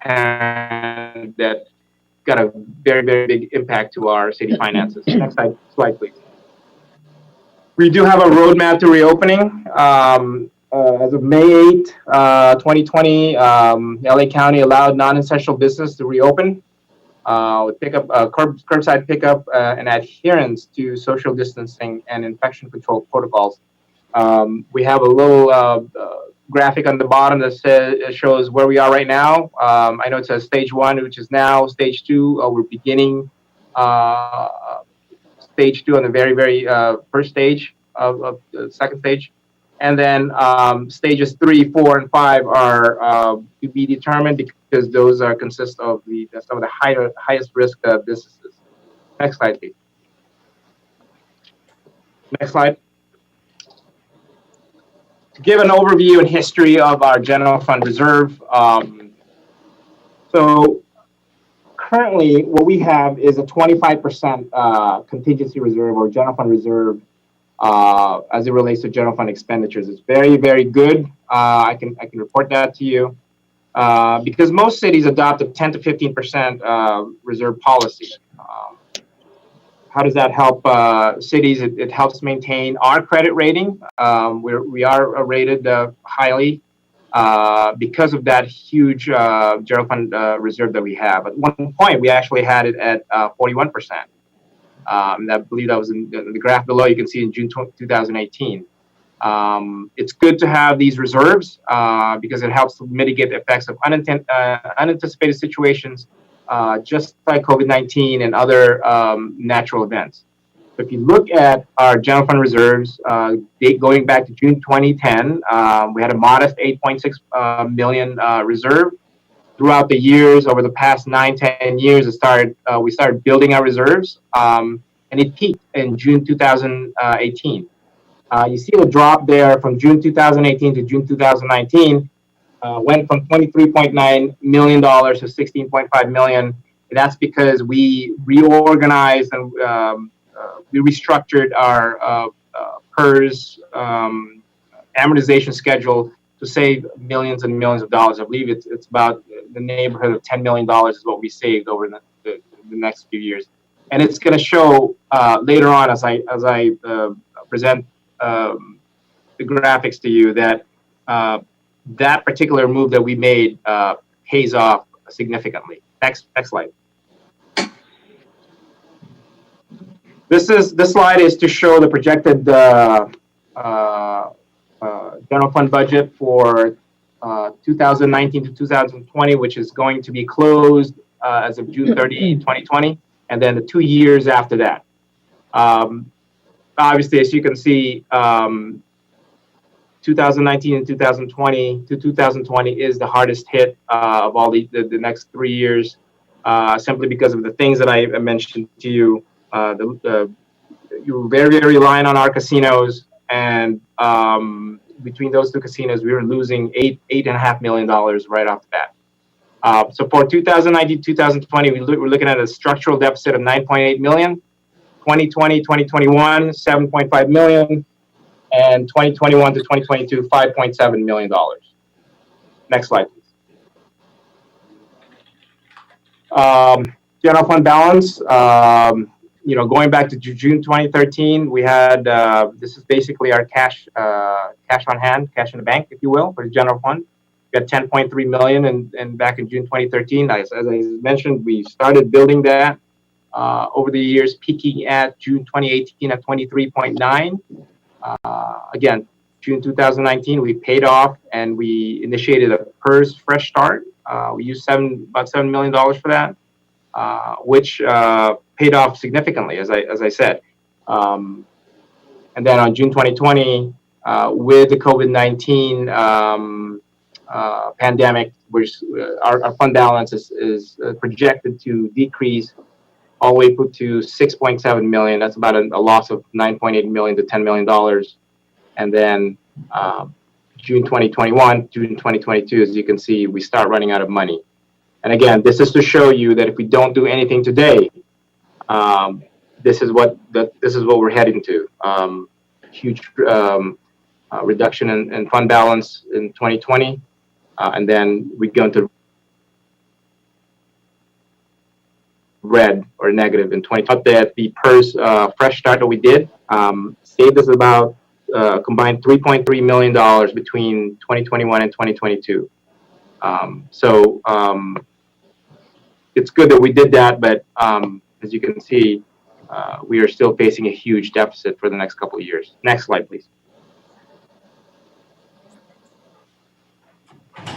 and that got a very, very big impact to our city finances. Next slide, please. We do have a roadmap to reopening. As of May 8, 2020, LA County allowed non-essential business to reopen with pickup, curbside pickup, and adherence to social distancing and infection control protocols. We have a little graphic on the bottom that shows where we are right now. I know it says stage 1, which is now. Stage 2, we're beginning stage 2 on the very, very first stage of the second stage. And then stages 3, 4, and 5 are to be determined because those consist of some of the highest risk businesses. Next slide, please. Next slide. To give an overview and history of our general fund reserve. So currently what we have is a 25% contingency reserve or general fund reserve as it relates to general fund expenditures. It's very, very good. I can report that to you because most cities adopt a 10 to 15% reserve policy. How does that help cities? It helps maintain our credit rating. We are rated highly because of that huge general fund reserve that we have. At one point, we actually had it at 41%. I believe that was in the graph below. You can see in June 2018. It's good to have these reserves because it helps to mitigate the effects of unanticipated situations, just like COVID-19 and other natural events. So if you look at our general fund reserves, going back to June 2010, we had a modest 8.6 million reserve. Throughout the years, over the past 9-10 years, we started building our reserves, and it peaked in June 2018. You see a drop there from June 2018 to June 2019, went from $23.9 million to $16.5 million. And that's because we reorganized and we restructured our PERS amortization schedule to save millions and millions of dollars. I believe it's about the neighborhood of $10 million is what we saved over the next few years. And it's going to show later on as I present the graphics to you that that particular move that we made pays off significantly. Next slide. This slide is to show the projected general fund budget for 2019 to 2020, which is going to be closed as of June 30, 2020, and then the 2 years after that. Obviously, as you can see, 2019 and 2020 to 2020 is the hardest hit of all the next 3 years, simply because of the things that I mentioned to you. You were very, very reliant on our casinos, and between those two casinos, we were losing $8.5 million right off the bat. So for 2019, 2020, we're looking at a structural deficit of $9.8 million. 2020, 2021, $7.5 million, and 2021 to 2022, $5.7 million. Next slide, please. General fund balance. Going back to June 2013, we had this is basically our cash on hand, cash in the bank, if you will, for the general fund. We had 10.3 million, and back in June 2013, as I mentioned, we started building that over the years, peaking at June 2018 at 23.9. Again, June 2019, we paid off and we initiated a PERS fresh start. We used about $7 million for that, which paid off significantly, as I said. And then on June 2020, with the COVID-19 pandemic, which our fund balance is projected to decrease all the way put to 6.7 million. That's about a loss of 9.8 million to $10 million. And then June 2021, June 2022, as you can see, we start running out of money. And again, this is to show you that if we don't do anything today, this is what we're heading to. Huge reduction in fund balance in 2020, and then we go into red or negative in 2020. That the PERS fresh start that we did saved us about combined $3.3 million between 2021 and 2022. So it's good that we did that, but as you can see, we are still facing a huge deficit for the next couple of years. Next slide, please.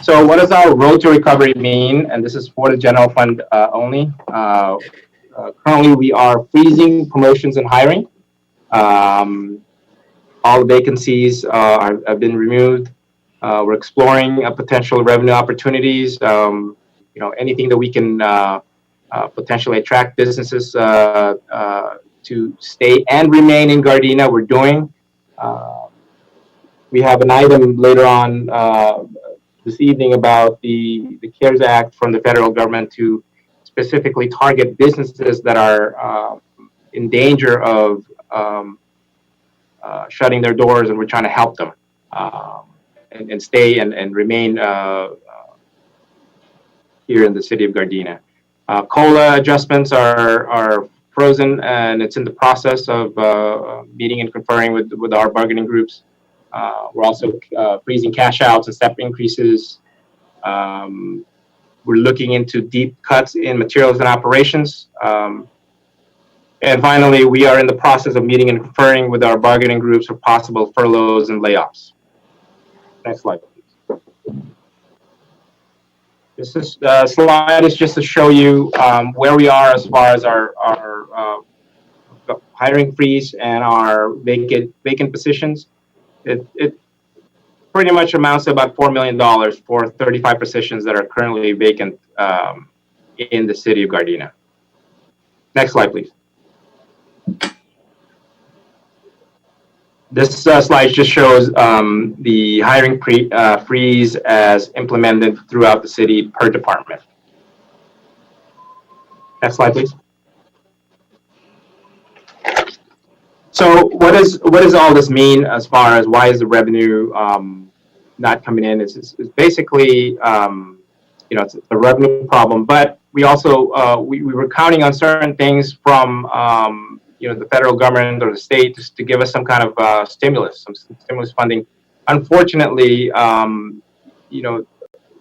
So what does our road to recovery mean? And this is for the general fund only. Currently, we are freezing promotions and hiring. All the vacancies have been removed. We're exploring potential revenue opportunities. Anything that we can potentially attract businesses to stay and remain in Gardena, we're doing. We have an item later on this evening about the CARES Act from the federal government to specifically target businesses that are in danger of shutting their doors, and we're trying to help them and stay and remain here in the city of Gardena. COLA adjustments are frozen, and it's in the process of meeting and conferring with our bargaining groups. We're also freezing cash outs and step increases. We're looking into deep cuts in materials and operations. And finally, we are in the process of meeting and conferring with our bargaining groups for possible furloughs and layoffs. Next slide, please. This is, slide is just to show you where we are as far as our hiring freeze and our vacant positions. It pretty much amounts to about $4 million for 35 positions that are currently vacant in the city of Gardena. Next slide, please. This slide just shows the hiring freeze as implemented throughout the city per department. Next slide, please. So what does all this mean as far as why is the revenue not coming in? It's basically, you know, it's a revenue problem, but we also, we were counting on certain things from, you know, the federal government or the state just to give us some kind of stimulus, some stimulus funding. Unfortunately, you know,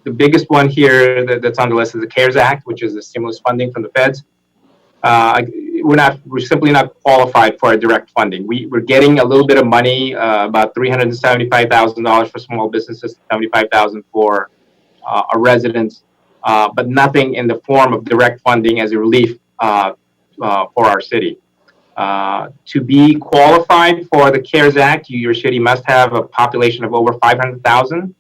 the biggest one here that's on the list is the CARES Act, which is the stimulus funding from the feds. We're simply not qualified for a direct funding. We're getting a little bit of money, about $375,000 for small businesses, $75,000 for our residents, but nothing in the form of direct funding as a relief for our city. To be qualified for the CARES Act, your city must have a population of over 500,000.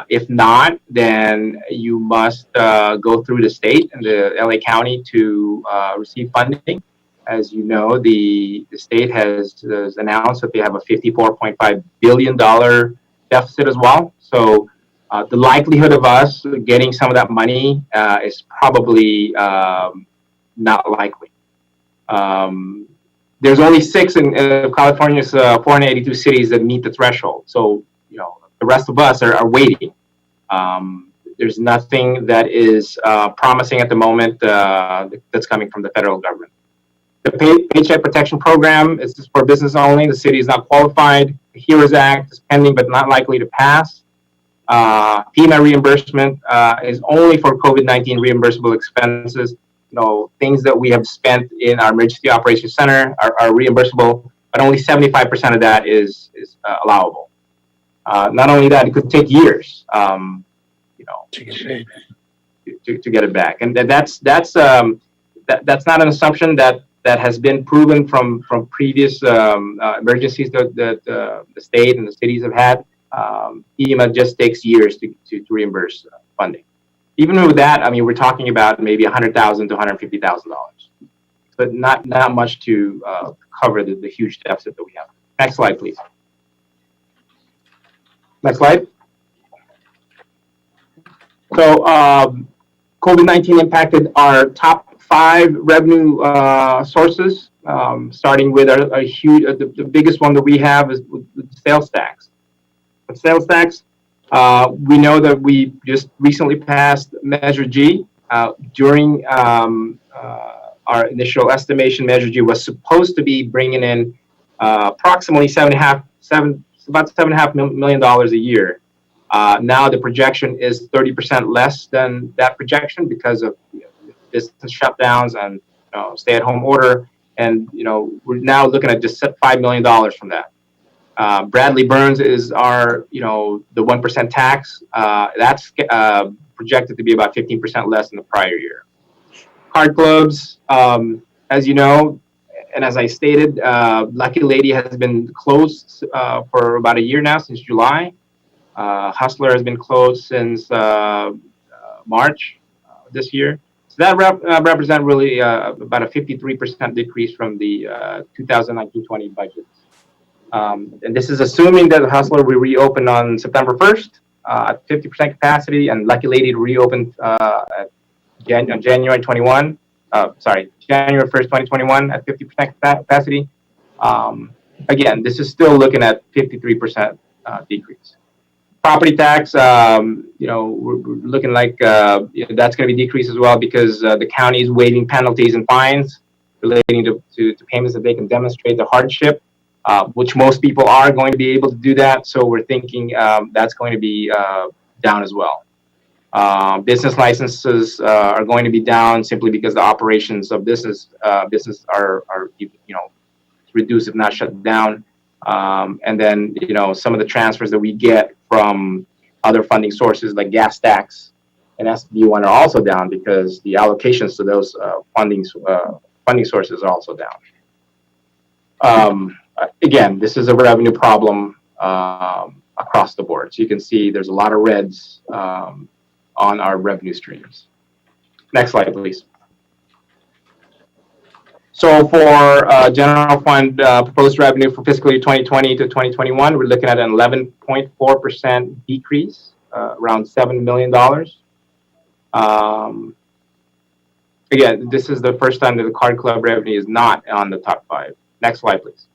If not, then you must go through the state and the LA County to receive funding. As you know, the state has announced that they have a $54.5 billion deficit as well. So the likelihood of us getting some of that money is probably not likely. There's only 6 in California's 482 cities that meet the threshold. So, you know, the rest of us are waiting. There's nothing that is promising at the moment that's coming from the federal government. The Paycheck Protection Program is just for business only. The city is not qualified. The HEROES Act is pending but not likely to pass. FEMA reimbursement is only for COVID-19 reimbursable expenses. You know, things that we have spent in our emergency operations center are reimbursable, but only 75% of that is allowable. Not only that, it could take years, you know, to get it back, and that's not an assumption that has been proven from previous emergencies that the state and the cities have had. FEMA just takes years to reimburse funding. Even with that, I mean, we're talking about maybe $100,000 to $150,000, but not much to cover the huge deficit that we have. Next slide, please. Next slide. So COVID-19 impacted our top 5 revenue sources, starting with a huge, the biggest one that we have is with sales tax. With sales tax, we know that we just recently passed Measure G. During our initial estimation, Measure G was supposed to be bringing in approximately about $7.5 million a year. Now the projection is 30% less than that projection because of business shutdowns and stay-at-home order, and we're now looking at just $5 million from that. Bradley Burns is our the 1% tax. That's projected to be about 15% less than the prior year. Card clubs, as you know, and as I stated, Lucky Lady has been closed for about a year now, since July. Hustler has been closed since March this year. So that represents really about a 53% decrease from the 2019-20 budget. And this is assuming that Hustler will reopen on September 1st at 50% capacity, and Lucky Lady reopened on January 1st, 2021 at 50% capacity. Again, this is still looking at 53% decrease. Property tax, we're looking like that's going to be decreased as well, because the county is waiving penalties and fines relating to payments that they can demonstrate the hardship, which most people are going to be able to do that. So we're thinking that's going to be down as well. Business licenses are going to be down simply because the operations of business are reduced if not shut down. And then some of the transfers that we get from other funding sources like gas tax and SB1 are also down because the allocations to those funding sources are also down. Again, this is a revenue problem across the board. So you can see there's a lot of reds on our revenue streams. Next slide, please. So for general fund proposed revenue for fiscal year 2020 to 2021, we're looking at an 11.4% decrease, around $7 million. Again, this is the first time that the card club revenue is not on the top 5. Next slide, please.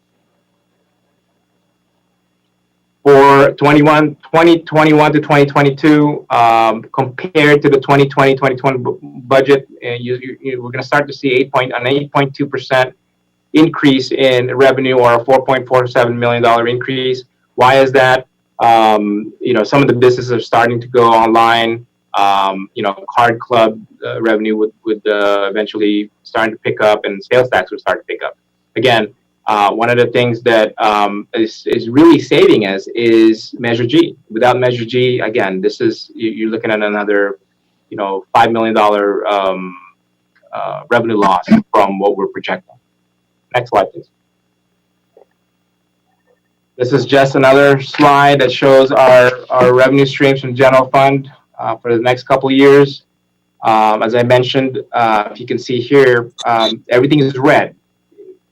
For 2021 to 2022, compared to the 2020-2021 budget, we're going to start to see an 8.2% increase in revenue, or a $4.47 million increase. Why is that? Some of the businesses are starting to go online. Card club revenue would eventually starting to pick up, and sales tax would start to pick up. Again, one of the things that is really saving us is Measure G. Without Measure G, again, this is you're looking at another, $5 million revenue loss from what we're projecting. Next slide, please. This is just another slide that shows our revenue streams from general fund for the next couple of years. As I mentioned, if you can see here, everything is red.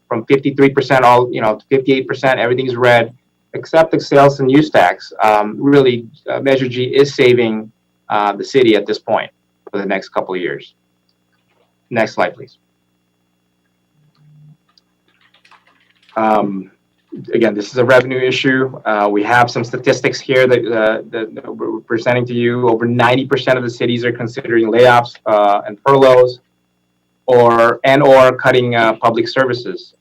From 53% to 58%, everything's red, except the sales and use tax. Really, Measure G is saving the city at this point for the next couple of years. Next slide, please. Again, this is a revenue issue. We have some statistics here that we're presenting to you. Over 90% of the cities are considering layoffs and furloughs, or cutting public services.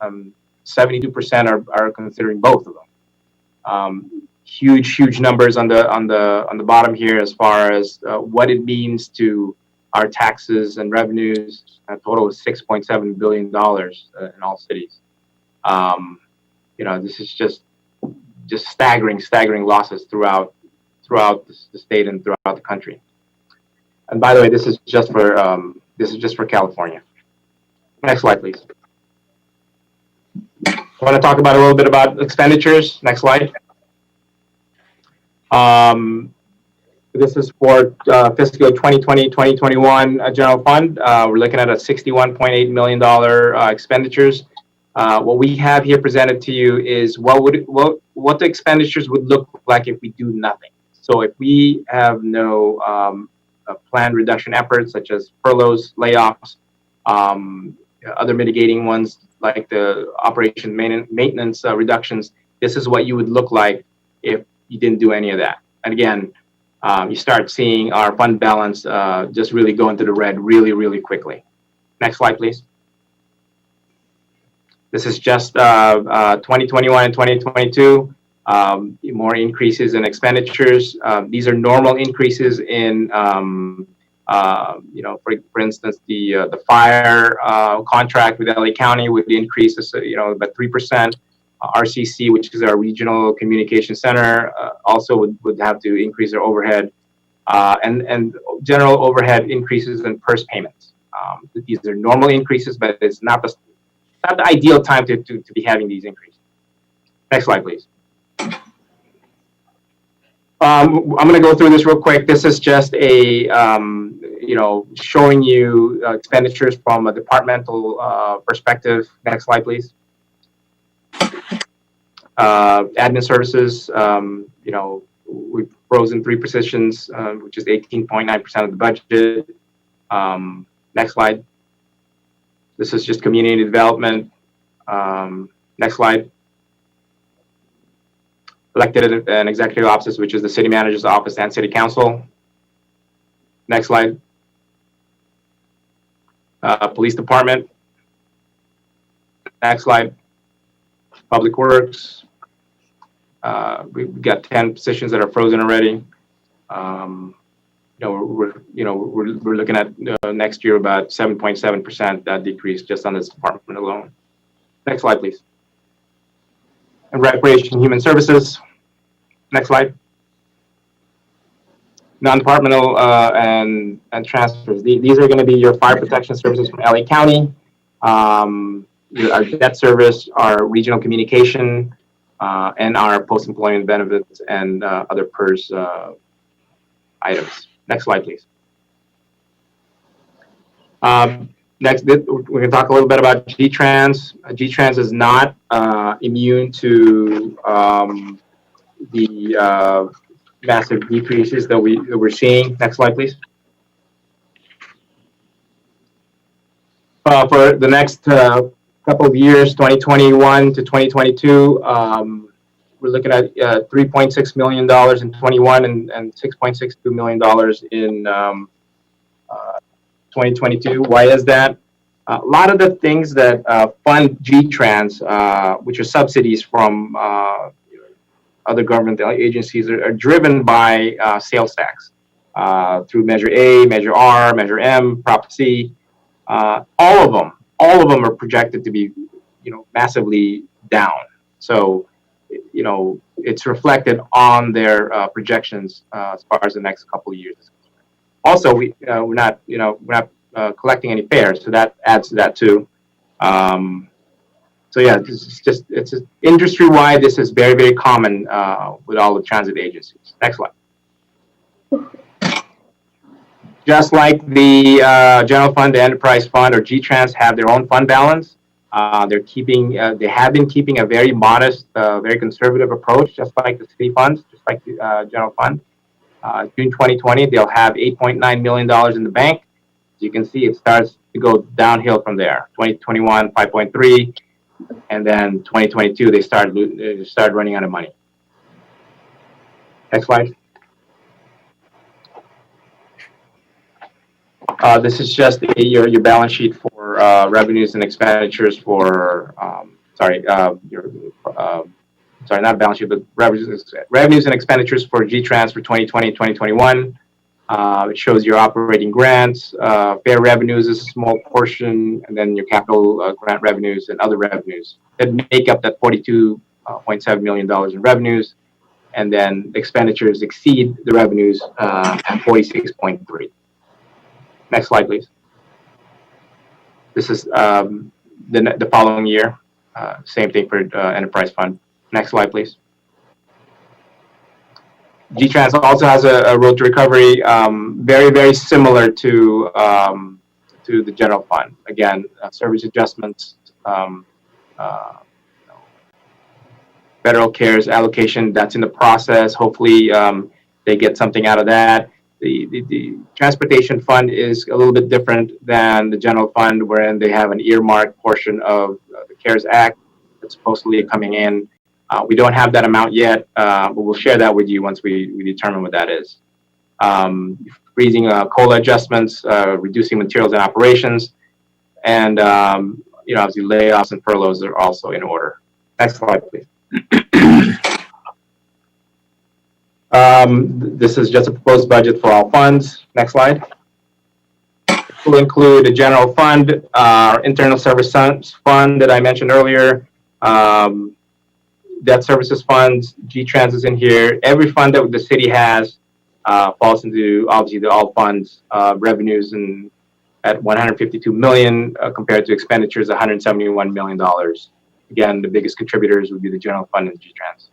72% are considering both of them. Huge numbers on the bottom here as far as what it means to our taxes and revenues. A total of $6.7 billion in all cities. This is just staggering losses throughout the state and throughout the country. And by the way, this is just for California. Next slide, please. I want to talk about a little bit about expenditures. Next slide. This is for fiscal 2020-2021 general fund. We're looking at a $61.8 million expenditures. What we have here presented to you is what the expenditures would look like if we do nothing. So if we have no planned reduction efforts such as furloughs, layoffs, other mitigating ones like the operation maintenance reductions, this is what you would look like if you didn't do any of that. And again, you start seeing our fund balance just really go into the red really quickly. Next slide, please. This is just 2021 and 2022. More increases in expenditures. These are normal increases in for instance, the fire contract with LA County would increase about 3%. RCC, which is our regional communication center, also would have to increase their overhead, and general overhead increases in purse payments. These are normal increases, but it's not the ideal time to be having these increases. Next slide, please. I'm going to go through this real quick. This is just a, showing you expenditures from a departmental perspective. Next slide, please. Admin services, we've frozen 3 positions, which is 18.9% of the budget. Next slide. This is just community development. Next slide. Elected and executive offices, which is the city manager's office and city council. Next slide. Police department. Next slide. Public works. We've got 10 positions that are frozen already. we're looking at next year about 7.7% decrease just on this department alone. Next slide, please. And Recreation and Human Services. Next slide. Non-departmental and transfers. These are going to be your fire protection services from LA County, our debt service, our regional communication, and our post-employment benefits and other PERS items. Next slide, please. Next, we're going to talk a little bit about G-Trans. G-Trans is not immune to the massive decreases that we're seeing. Next slide, please. For the next couple of years, 2021 to 2022, we're looking at $3.6 million in 21 and $6.62 million in 2022. Why is that? A lot of the things that fund G-Trans, which are subsidies from other government agencies, are driven by sales tax through Measure A, Measure R, Measure M, Prop C. All of them are projected to be, massively down. So, it's reflected on their projections as far as the next couple of years. Also, we're not collecting any fares, so that adds to that too. So yeah, it's industry-wide. This is very, very common with all the transit agencies. Next slide. Just like the general fund, the enterprise fund, or G-Trans have their own fund balance. They have been keeping a very modest, very conservative approach, just like the city funds, just like the general fund. June 2020, they'll have $8.9 million in the bank. As you can see, it starts to go downhill from there. 2021, 5.3, and then 2022, they start running out of money. Next slide. This is just your balance sheet for revenues and expenditures for, not balance sheet, but revenues and expenditures for G-Trans for 2020 and 2021. It shows your operating grants, fair revenues is a small portion, and then your capital grant revenues and other revenues that make up that $42.7 million in revenues, and then expenditures exceed the revenues at 46.3. Next slide, please. This is the following year. Same thing for enterprise fund. Next slide, please. G-Trans also has a road to recovery, very, very similar to the general fund. Again, service adjustments, federal CARES allocation, that's in the process. Hopefully, they get something out of that. The transportation fund is a little bit different than the general fund, wherein they have an earmarked portion of the CARES Act that's supposedly coming in. We don't have that amount yet, but we'll share that with you once we determine what that is. Freezing COLA adjustments, reducing materials and operations, and obviously layoffs and furloughs are also in order. Next slide, please. This is just a proposed budget for all funds. Next slide. We'll include a general fund, internal service fund that I mentioned earlier, debt services funds, G-Trans is in here. Every fund that the city has falls into obviously the all funds revenues and at $152 million compared to expenditures $171 million. Again, the biggest contributors would be the general fund and G-Trans.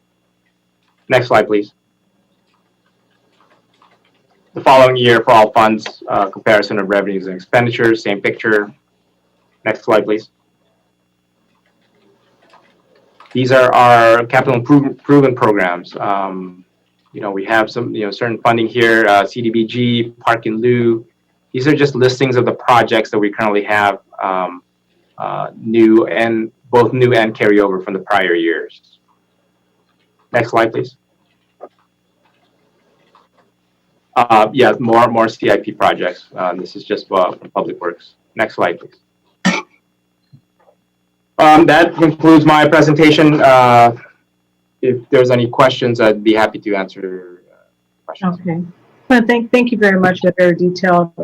Next slide, please. The following year for all funds, comparison of revenues and expenditures, same picture. Next slide, please. These are our capital improvement programs. We have some, certain funding here, CDBG, Park and Loo. These are just listings of the projects that we currently have, both new and carryover from the prior years. Next slide, please. More CIP projects. This is just Public Works. Next slide, please. That concludes my presentation. If there's any questions, I'd be happy to answer questions. Okay. Well, thank you very much for a very detailed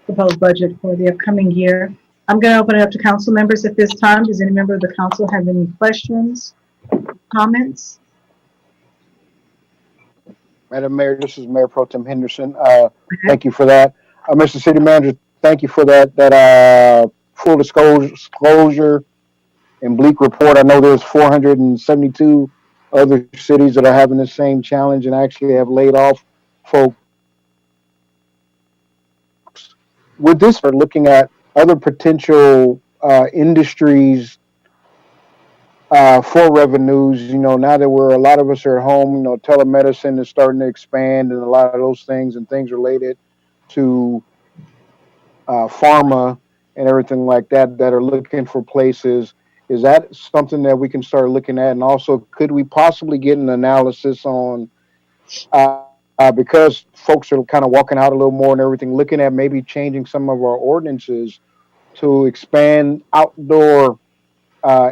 proposed budget for the upcoming year. I'm going to open it up to council members at this time. Does any member of the council have any questions, comments? Madam Mayor, this is Mayor Pro Tem Henderson. Thank you for that. Mr. City Manager, thank you for that full disclosure and bleak report. I know there's 472 other cities that are having the same challenge and actually have laid off folks. With this, we're looking at other potential industries for revenues. You know, now that a lot of us are at home, you know, telemedicine is starting to expand and a lot of those things and things related to pharma and everything like that that are looking for places. Is that something that we can start looking at? And also, could we possibly get an analysis on, because folks are kind of walking out a little more and everything, looking at maybe changing some of our ordinances to expand outdoor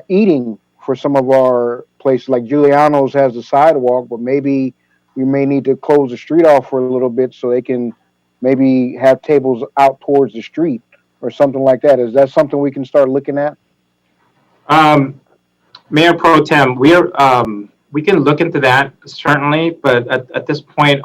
eating for some of our places? Like Giuliano's has a sidewalk, but maybe we may need to close the street off for a little bit so they can maybe have tables out towards the street or something like that. Is that something we can start looking at? Mayor Pro Tem, we can look into that certainly, but at this point,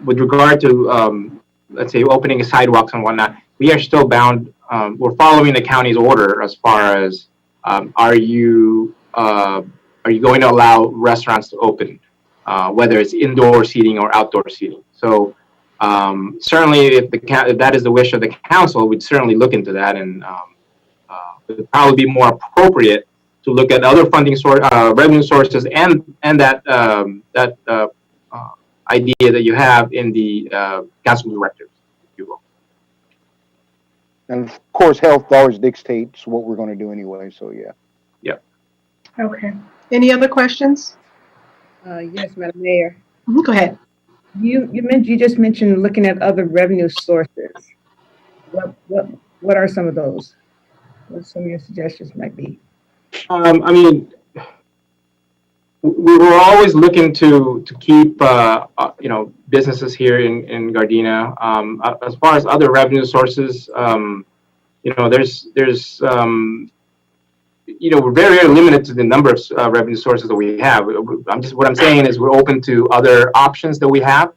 with regard to let's say opening sidewalks and whatnot, we are still bound. We're following the county's order as far as are you going to allow restaurants to open, whether it's indoor seating or outdoor seating. So certainly, if that is the wish of the council, we'd certainly look into that, and it would probably be more appropriate to look at other funding revenue sources and that idea that you have in the council directives, if you will. And of course, health always dictates what we're going to do anyway. So yeah. Yeah. Okay. Any other questions? Yes, Madam Mayor. Go ahead. You just mentioned looking at other revenue sources. What are some of those? What some of your suggestions might be? I mean, we were always looking to keep businesses here in Gardena. As far as other revenue sources, there's we're very limited to the number of revenue sources that we have. What I'm saying is we're open to other options that we have.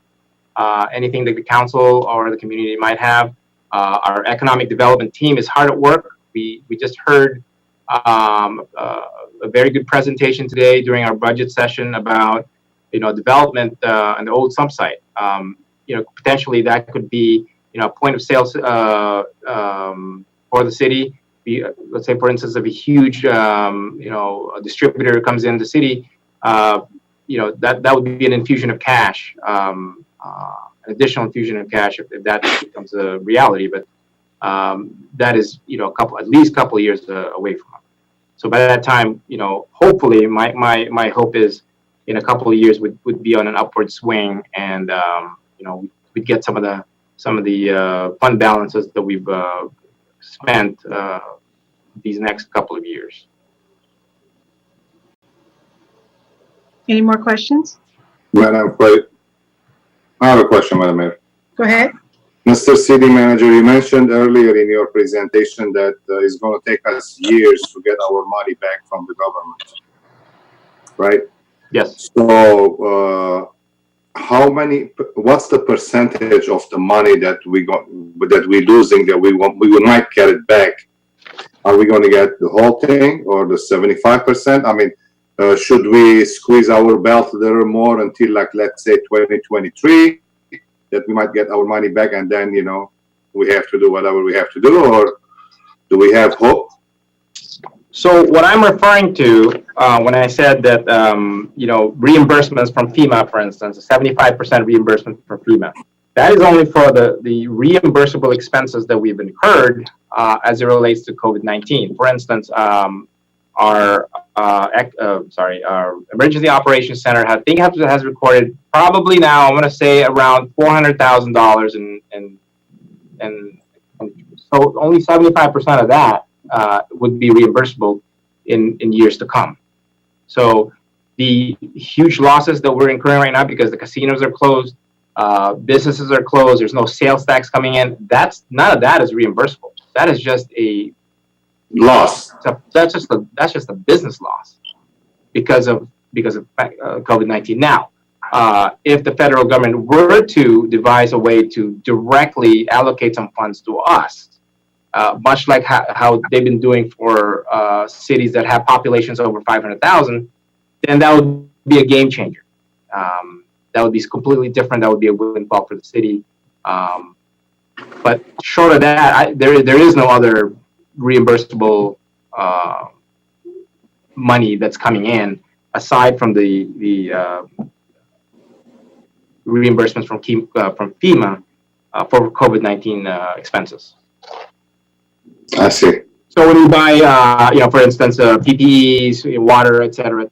Anything that the council or the community might have. Our economic development team is hard at work. We just heard a very good presentation today during our budget session about development on the old sump site. Potentially that could be a point of sale for the city. Let's say, for instance, if a huge a distributor comes in the city, that would be an infusion of cash, an additional infusion of cash if that becomes a reality. But that is at least a couple of years away from us. So by that time, hopefully my hope is in a couple of years would be on an upward swing, and we'd get some of the fund balances that we've spent these next couple of years. Any more questions? Madam Clerk, I have a question, Madam Mayor. Go ahead. Mr. City Manager, you mentioned earlier in your presentation that it's going to take us years to get our money back from the government, right? Yes. So, what's the percentage of the money that we're losing that we might get it back? Are we going to get the whole thing or the 75%? I mean, should we squeeze our belt a little more until, like, let's say 2023, that we might get our money back, and then we have to do whatever we have to do, or do we have hope? So what I'm referring to when I said that reimbursements from FEMA, for instance, a 75% reimbursement from FEMA, that is only for the reimbursable expenses that we've incurred as it relates to COVID-19. For instance, our emergency operations center has recorded probably now, I'm going to say, around $400,000, and so only 75% of that would be reimbursable in years to come. So the huge losses that we're incurring right now because the casinos are closed, businesses are closed, there's no sales tax coming in. None of that is reimbursable. That is just a Loss. that's just a business loss because of COVID-19. Now, if the federal government were to devise a way to directly allocate some funds to us, much like how they've been doing for cities that have populations over 500,000, then that would be a game changer. That would be completely different. That would be a windfall for the city. But short of that, there is no other reimbursable money that's coming in aside from the reimbursements from FEMA for COVID-19 expenses. I see. So when you buy, for instance, PPEs, water, et cetera,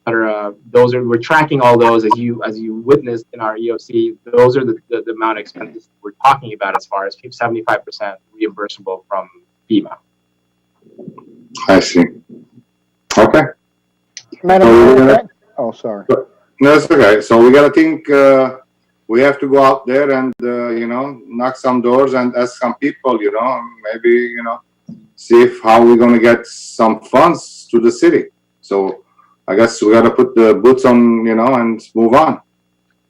we're tracking all those as you witnessed in our EOC. Those are the amount of expenses we're talking about as far as 75% reimbursable from FEMA. I see. Okay. Madam Mayor, oh, sorry. No, it's okay. So we gotta think. We have to go out there and knock some doors and ask some people. Maybe see how we're gonna get some funds to the city. So I guess we gotta put the boots on, and move on.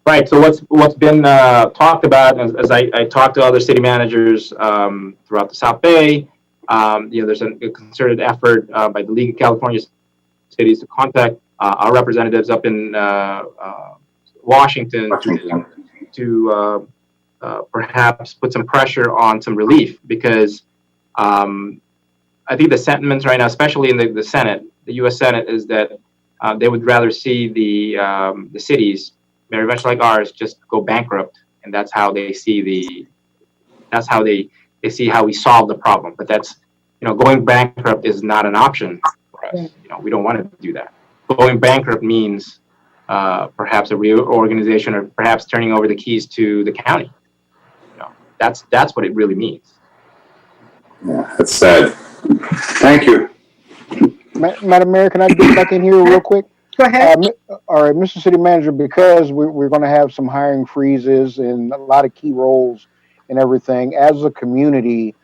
Right. So what's been talked about as I talked to other city managers throughout the South Bay, there's a concerted effort by the League of California Cities to contact our representatives up in Washington to perhaps put some pressure on some relief, because I think the sentiments right now, especially in the Senate, the U.S. Senate, is that they would rather see the cities, very much like ours, just go bankrupt, and that's how they see how we solve the problem. But that's going bankrupt is not an option for us. We don't want to do that. Going bankrupt means perhaps a reorganization, or perhaps turning over the keys to the county. That's what it really means. Yeah, that's sad. Thank you. Madam Mayor, can I get back in here real quick? Go ahead. All right, Mr. City Manager, because we're going to have some hiring freezes and a lot of key roles and everything, as a community,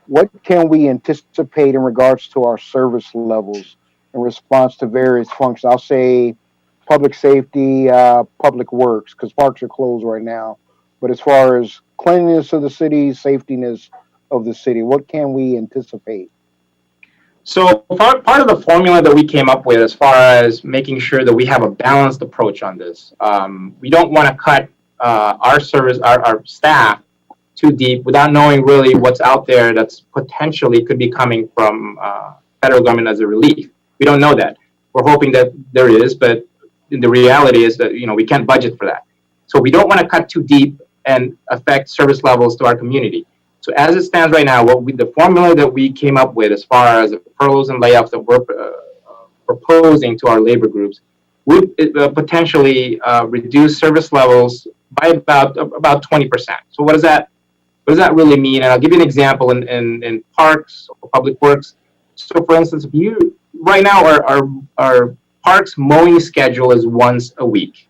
what can we anticipate in regards to our service levels in response to various functions? I'll say public safety, public works, because parks are closed right now. But as far as cleanliness of the city, safetiness of the city, what can we anticipate? So part of the formula that we came up with, as far as making sure that we have a balanced approach on this, we don't want to cut our staff too deep without knowing really what's out there that's potentially could be coming from federal government as a relief. We don't know that. We're hoping that there is, but the reality is that we can't budget for that. So we don't want to cut too deep and affect service levels to our community. So as it stands right now, the formula that we came up with as far as the furloughs and layoffs that we're proposing to our labor groups would potentially reduce service levels by about 20%. So what does that really mean? And I'll give you an example in parks or public works. So for instance, right now our parks mowing schedule is once a week.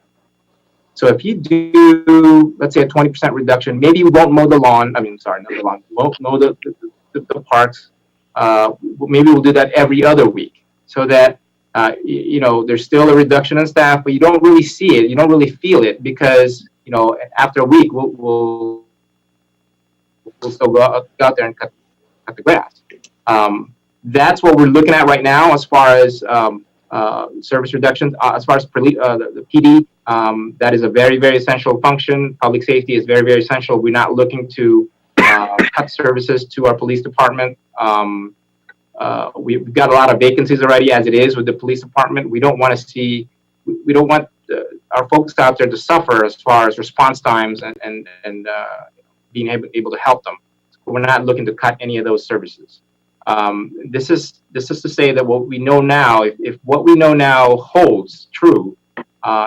So if you do, let's say, a 20% reduction, maybe you won't mow the lawn. Not the lawn. Won't mow the parks. Maybe we'll do that every other week, so that there's still a reduction in staff, but you don't really see it. You don't really feel it, because after a week we'll still go out there and cut the grass. That's what we're looking at right now as far as service reductions. As far as the PD, that is a very, very essential function. Public safety is very, very essential. We're not looking to cut services to our police department. We've got a lot of vacancies already as it is with the police department. We don't want our folks out there to suffer as far as response times and being able to help them. We're not looking to cut any of those services. This is to say that what we know now, if what we know now holds true,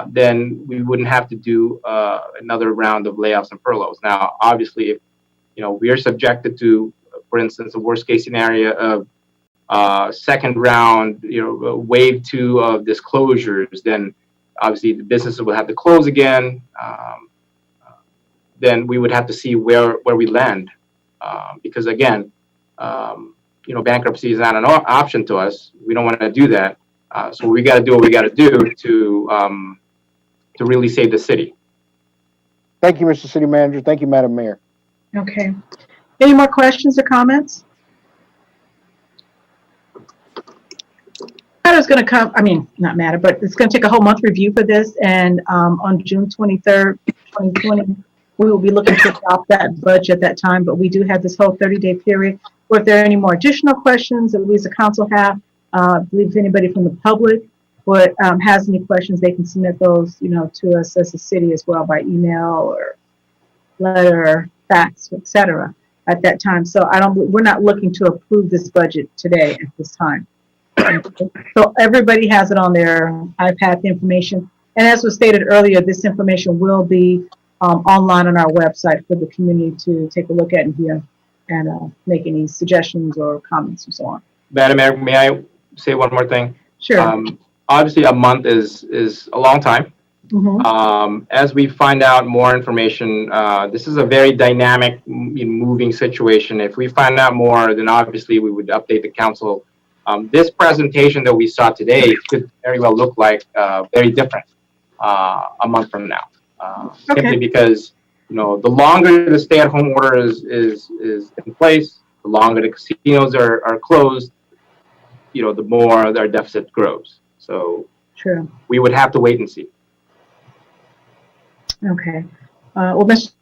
then we wouldn't have to do another round of layoffs and furloughs. Now, obviously, if we are subjected to, for instance, a worst case scenario of second round, wave 2 of disclosures, then obviously the businesses will have to close again. Then we would have to see where we land, because again, bankruptcy is not an option to us. We don't want to do that. So we got to do what we got to do to really save the city. Thank you, Mr. City Manager. Thank you, Madam Mayor. Okay. Any more questions or comments? Matter's going to come, not matter, but it's going to take a whole month review for this. And on June 23rd, 2020, we will be looking to adopt that budget at that time. But we do have this whole 30-day period. Or if there are any more additional questions that we as a council have, I believe if anybody from the public has any questions, they can submit those, to us as a city as well by email or letter, fax, etc. at that time. So we're not looking to approve this budget today at this time. So everybody has it on their iPad, the information. And as was stated earlier, this information will be online on our website for the community to take a look at and view and make any suggestions or comments and so on. Madam Mayor, may I say one more thing? Sure. Obviously, a month is a long time. Mm-hmm. As we find out more information, this is a very dynamic, moving situation. If we find out more, then obviously we would update the council. This presentation that we saw today could very well look like very different a month from now. Simply because the longer the stay-at-home order is in place, the longer the casinos are closed, the more their deficit grows. So true. We would have to wait and see. Okay. Well, Mr.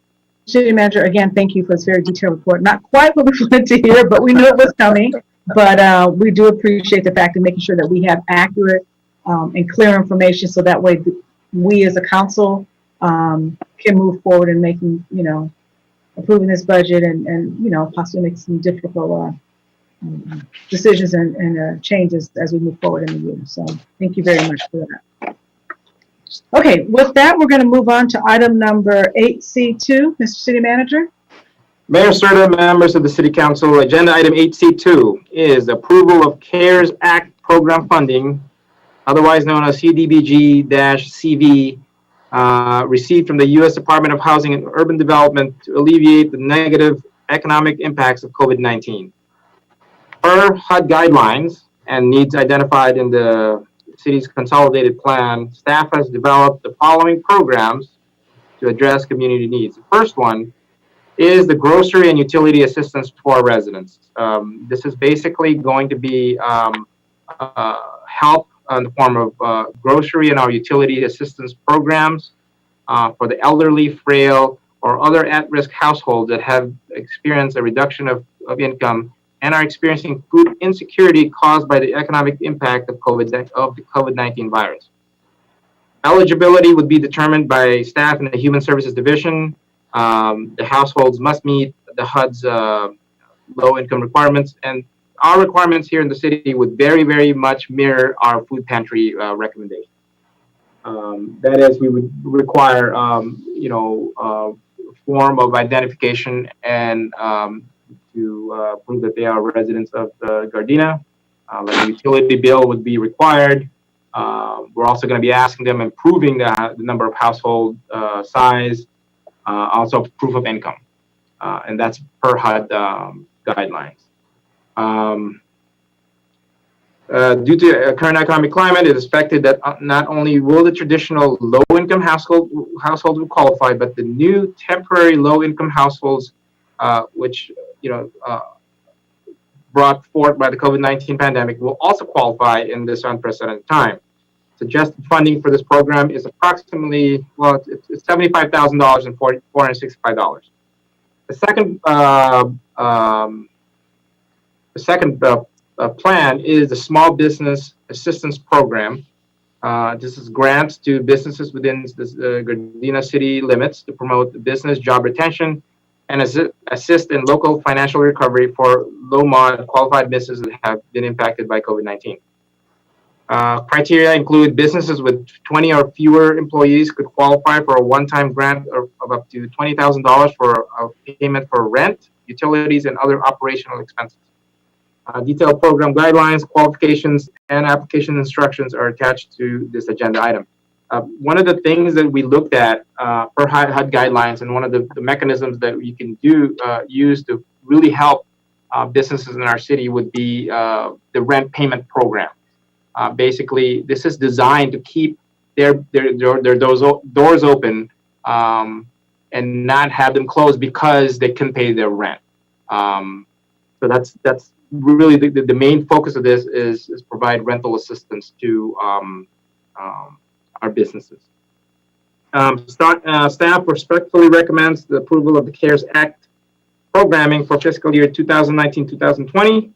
City Manager, again, thank you for this very detailed report. Not quite what we wanted to hear, but we knew it was coming. But we do appreciate the fact of making sure that we have accurate and clear information, so that way we as a council can move forward in making, approving this budget and possibly make some difficult decisions and changes as we move forward in the year. So thank you very much for that. Okay, with that, we're going to move on to item number 8C2. Mr. City Manager. Mayor Serta, members of the City Council, agenda item 8C2 is approval of CARES Act program funding, otherwise known as CDBG-CV, received from the U.S. Department of Housing and Urban Development to alleviate the negative economic impacts of COVID-19. Per HUD guidelines and needs identified in the city's consolidated plan, staff has developed the following programs to address community needs. The first one is the grocery and utility assistance for residents. This is basically going to be help in the form of grocery and our utility assistance programs for the elderly, frail, or other at-risk households that have experienced a reduction of income and are experiencing food insecurity caused by the economic impact of the COVID-19 virus. Eligibility would be determined by staff in the Human Services Division. The households must meet the HUD's low income requirements, and our requirements here in the city would very, very much mirror our food pantry recommendations. That is, we would require, form of identification and to prove that they are residents of the Gardena. Like a utility bill would be required. We're also going to be asking them and proving the number of household size, also proof of income, and that's per HUD guidelines. Due to current economic climate, it is expected that not only will the traditional low-income households will qualify, but the new temporary low-income households, which brought forth by the COVID-19 pandemic, will also qualify in this unprecedented time. Suggested funding for this program is approximately, it's $75,000 and $465. The second plan is the Small Business Assistance Program. This is grants to businesses within the Gardena city limits to promote business job retention and assist in local financial recovery for low-mod qualified businesses that have been impacted by COVID-19. Criteria include businesses with 20 or fewer employees could qualify for a one-time grant of up to $20,000 for a payment for rent, utilities, and other operational expenses. Detailed program guidelines, qualifications, and application instructions are attached to this agenda item. one of the things that we looked at for HUD guidelines, and one of the mechanisms that we can use to really help businesses in our city would be the rent payment program. Basically, this is designed to keep their doors open and not have them closed because they can pay their rent. So that's really the main focus of this is provide rental assistance to our businesses. Staff respectfully recommends the approval of the CARES Act programming for fiscal year 2019-2020.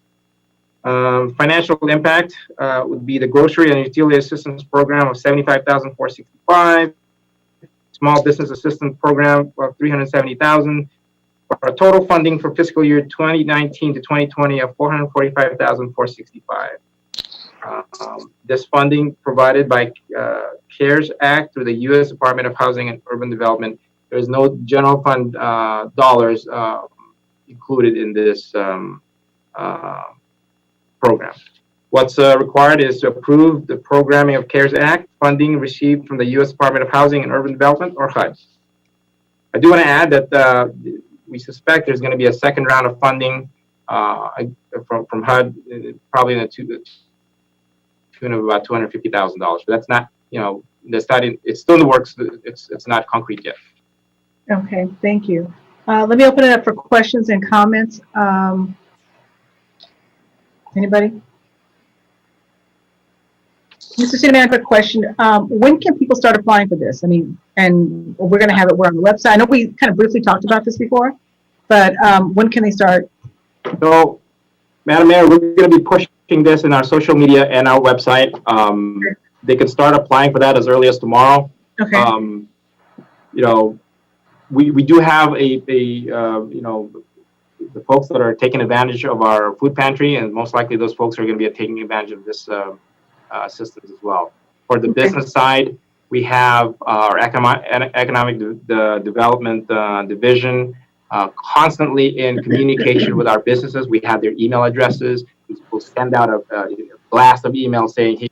Financial impact would be the grocery and utility assistance program of $75,465, small business assistance program of $370,000, for a total funding for fiscal year 2019 to 2020 of $445,465. This funding provided by CARES Act through the U.S. Department of Housing and Urban Development. There is no general fund dollars included in this program. What's required is to approve the programming of CARES Act funding received from the U.S. Department of Housing and Urban Development, or HUD. I do want to add that we suspect there's going to be a second round of funding from HUD, probably in the tune of about $250,000. But that's not, it's still in the works. It's not concrete yet. Okay, thank you. Let me open it up for questions and comments. Anybody? Mr. City Manager, question. When can people start applying for this? I mean, and we're going to have it on the website. I know we kind of briefly talked about this before, but when can they start? So, Madam Mayor, we're going to be pushing this in our social media and our website. They can start applying for that as early as tomorrow. Okay. We do have the folks that are taking advantage of our food pantry, and most likely those folks are going to be taking advantage of this assistance as well. For the business side, we have our economic development division constantly in communication with our businesses. We have their email addresses. We'll send out a blast of emails saying, hey,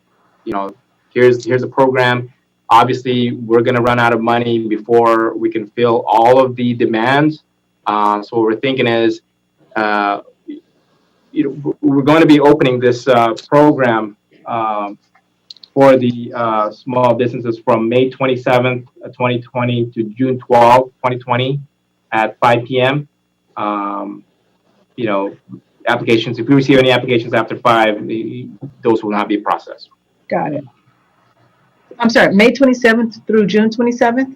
here's a program. Obviously, we're going to run out of money before we can fill all of the demands. So what we're thinking is, we're going to be opening this program for the small businesses from May 27th, 2020 to June 12th, 2020 at 5 p.m. Applications, if we receive any applications after 5, those will not be processed. Got it. I'm sorry, May 27th through June 27th?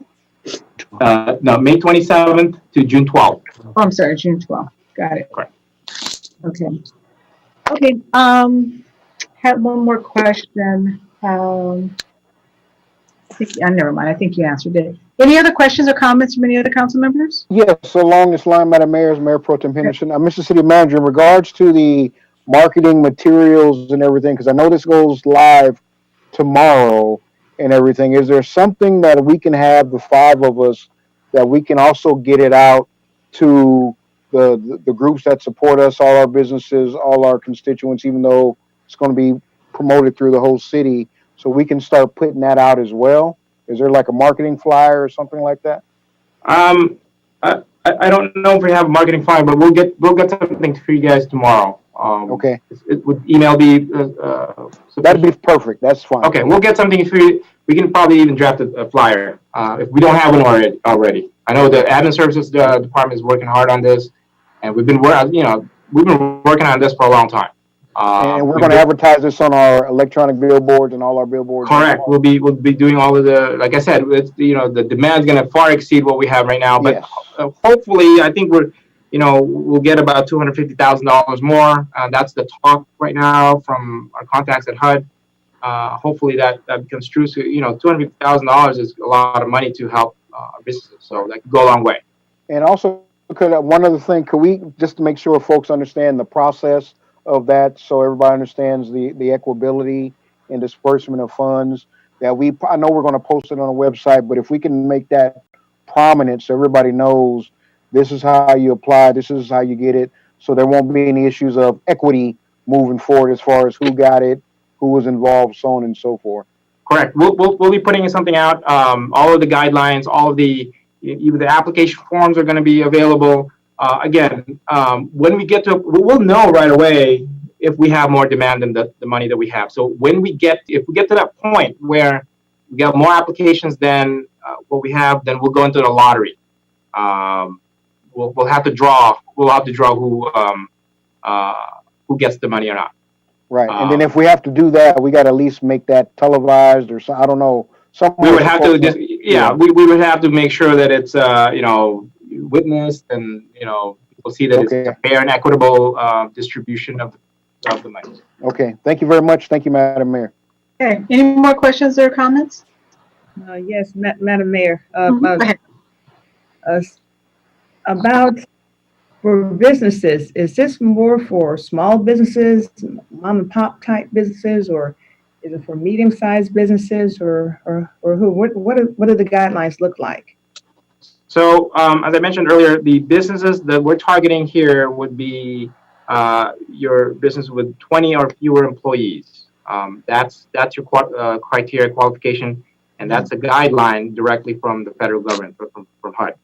No, May 27th to June 12th. Oh, I'm sorry, June 12th. Got it. Correct. Okay. Okay. Had one more question. Never mind. I think you answered it. Any other questions or comments from any other council members? Yes, along this line, Madam Mayor, is Mayor Pro Tem Henderson. Mr. City Manager, in regards to the marketing materials and everything, because I know this goes live tomorrow and everything, is there something that we can have, the 5 of us, that we can also get it out to the groups that support us, all our businesses, all our constituents, even though it's going to be promoted through the whole city, so we can start putting that out as well? Is there like a marketing flyer or something like that? I don't know if we have a marketing flyer, but we'll get something for you guys tomorrow. Okay. It would email be. That'd be perfect. That's fine. Okay, we'll get something for you. We can probably even draft a flyer if we don't have one already. I know the admin services department is working hard on this, and we've been working on this for a long time. And we're going to advertise this on our electronic billboards and all our billboards. Correct. We'll be doing all of the, like I said, it's, the demand is going to far exceed what we have right now. But yes. Hopefully, I think we'll get about $250,000 more. That's the talk right now from our contacts at HUD. Hopefully that becomes true. So, $250,000 is a lot of money to help our businesses. So that could go a long way. And also, one other thing, could we, just to make sure folks understand the process of that, so everybody understands the equitability and disbursement of funds, that I know we're going to post it on the website, but if we can make that prominent so everybody knows this is how you apply, this is how you get it, so there won't be any issues of equity moving forward as far as who got it, who was involved, so on and so forth. Correct. We'll be putting something out. All of the guidelines, all of the even the application forms are going to be available. Again, when we get to, we'll know right away if we have more demand than the money that we have. So if we get to that point where we get more applications than what we have, then we'll go into the lottery. We'll have to draw. We'll have to draw who gets the money or not. Right. And then if we have to do that, we got to at least make that televised or I don't know. We would have to just, we would have to make sure that it's, witnessed and, people see that it's a fair and equitable distribution of the money. Okay. Thank you very much. Thank you, Madam Mayor. Okay, any more questions or comments? Yes, Madam Mayor. Go ahead. About for businesses, is this more for small businesses, mom and pop type businesses, or is it for medium-sized businesses, or who? What do the guidelines look like? So, as I mentioned earlier, the businesses that we're targeting here would be your business with 20 or fewer employees. That's your criteria qualification, and that's a guideline directly from the federal government, from HUD.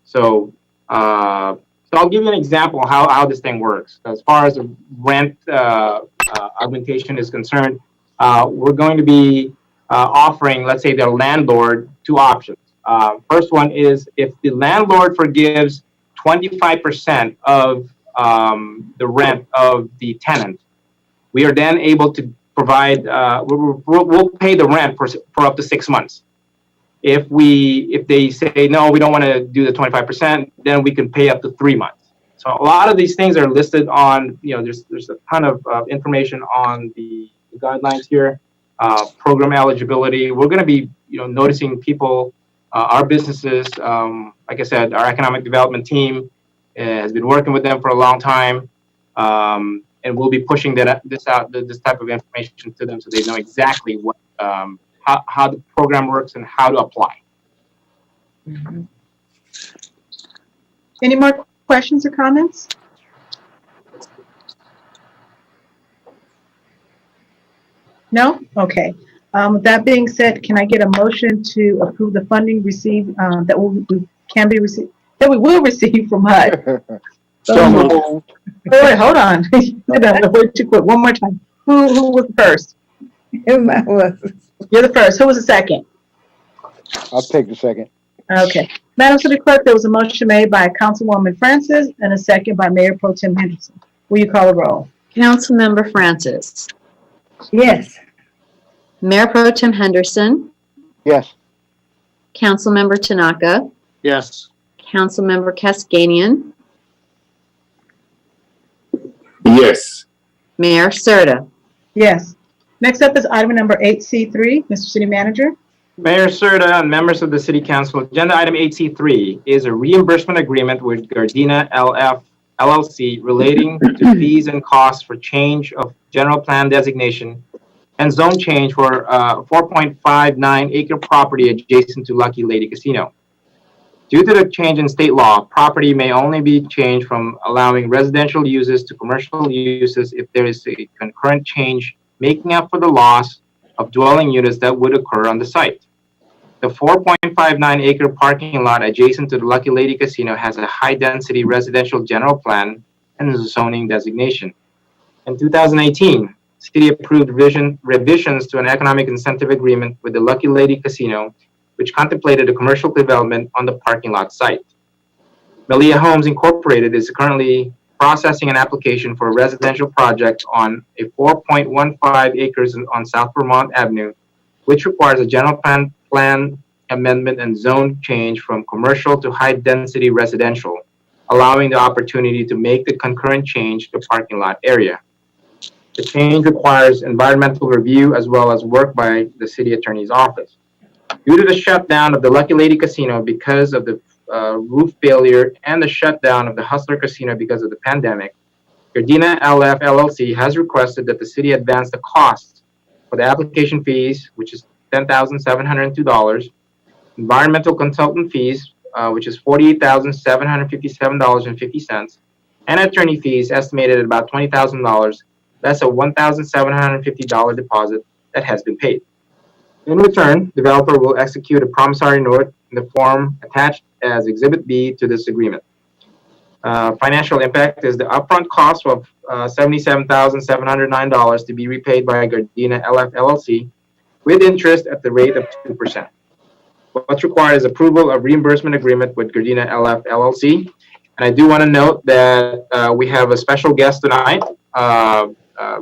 So I'll give you an example of how this thing works. As far as the rent augmentation is concerned, we're going to be offering, let's say, their landlord two options. First one is if the landlord forgives 25% of the rent of the tenant, we are then able to provide, we'll pay the rent for up to 6 months. If they say, no, we don't want to do the 25%, then we can pay up to 3 months. So a lot of these things are listed on, there's a ton of information on the guidelines here, program eligibility. We're going to be, noticing people, our businesses, like I said, our economic development team has been working with them for a long time. And we'll be pushing this type of information to them so they know exactly what, how the program works and how to apply. Mm-hmm. Any more questions or comments? No? Okay. With that being said, can I get a motion to approve the funding received that we will receive from HUD? So moved. Wait, hold on. Wait too quick. One more time. Who was first? You're the first. Who was the second? I'll take the second. Okay. Madam City Clerk, there was a motion made by Councilwoman Francis and a second by Mayor Pro Tem Henderson. Will you call the roll? Councilmember Francis. Yes. Mayor Pro Tem Henderson. Yes. Councilmember Tanaka. Yes. Councilmember Cascanian. Yes. Mayor Serta. Yes. Next up is item number 8C3, Mr. City Manager. Mayor Serta and members of the City Council, agenda item 8C3 is a reimbursement agreement with Gardena LLC relating to fees and costs for change of general plan designation and zone change for 4.59 acre property adjacent to Lucky Lady Casino. Due to the change in state law, property may only be changed from allowing residential uses to commercial uses if there is a concurrent change making up for the loss of dwelling units that would occur on the site. The 4.59 acre parking lot adjacent to the Lucky Lady Casino has a high-density residential general plan and zoning designation. In 2018, City approved revisions to an economic incentive agreement with the Lucky Lady Casino, which contemplated a commercial development on the parking lot site. Melia Homes Incorporated is currently processing an application for a residential project on a 4.15 acres on South Vermont Avenue, which requires a general plan amendment and zone change from commercial to high-density residential, allowing the opportunity to make the concurrent change to parking lot area. The change requires environmental review as well as work by the city attorney's office. Due to the shutdown of the Lucky Lady Casino because of the roof failure and the shutdown of the Hustler Casino because of the pandemic, Gardena LLC has requested that the city advance the costs for the application fees, which is $10,702, environmental consultant fees, which is $48,757.50, and attorney fees estimated at about $20,000. That's a $1,750 deposit that has been paid. In return, developer will execute a promissory note in the form attached as Exhibit B to this agreement. Financial impact is the upfront cost of $77,709 to be repaid by Gardena LF LLC with interest at the rate of 2%. What's required is approval of reimbursement agreement with Gardena LF LLC. And I do want to note that we have a special guest tonight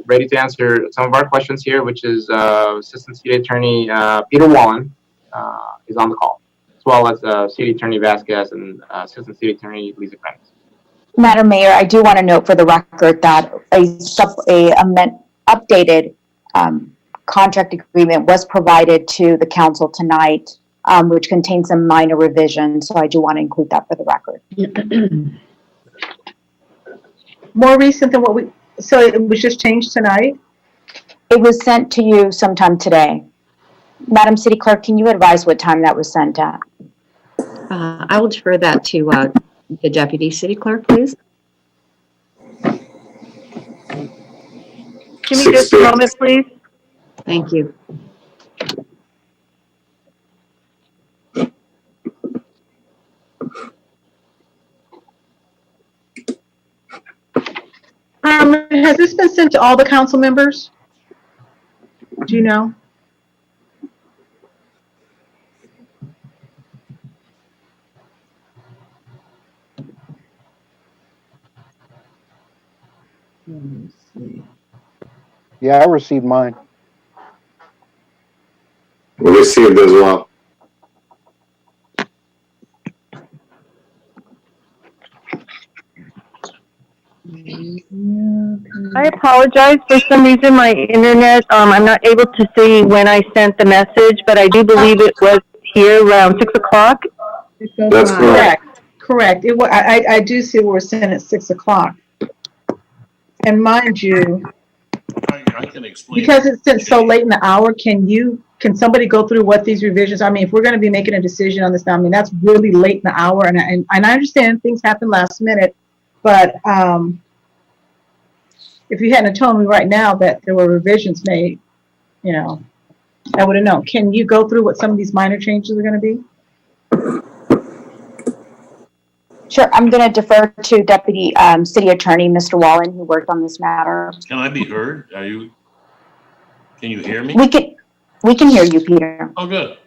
ready to answer some of our questions here, which is Assistant City Attorney Peter Wallen is on the call, as well as City Attorney Vasquez and Assistant City Attorney Lisa Krantz. Madam Mayor, I do want to note for the record that updated contract agreement was provided to the council tonight, which contains some minor revisions. So I do want to include that for the record. More recent than so it was just changed tonight? It was sent to you sometime today. Madam City Clerk, can you advise what time that was sent at? I will defer that to the Deputy City Clerk, please. Give me just a moment, please. Thank you. Has this been sent to all the council members? Do you know? Let me see. Yeah, I received mine. We received as well. I apologize. For some reason, my internet, I'm not able to see when I sent the message, but I do believe it was here around 6 o'clock. That's correct. Correct. I do see where it's sent at 6 o'clock. And mind you, I can explain. because it's sent so late in the hour, can somebody go through what these revisions? I mean, if we're going to be making a decision on this now, I mean, that's really late in the hour, and I understand things happen last minute, but if you hadn't told me right now that there were revisions made, you know, I would have known. Can you go through what some of these minor changes are going to be? Sure, I'm going to defer to Deputy City Attorney, Mr. Wallen, who worked on this matter. Can I be heard? Can you hear me? We can hear you, Peter. Oh, good.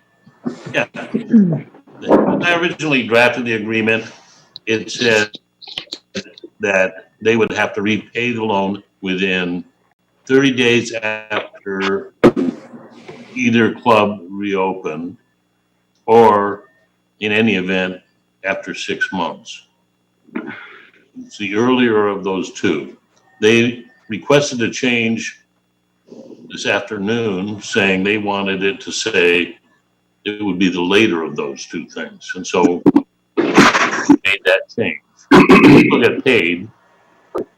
Yeah. When I originally drafted the agreement, it said that they would have to repay the loan within 30 days after either club reopened, or in any event after 6 months. It's the earlier of those two. They requested a change this afternoon, saying they wanted it to say it would be the later of those two things. And so we made that change. People get paid.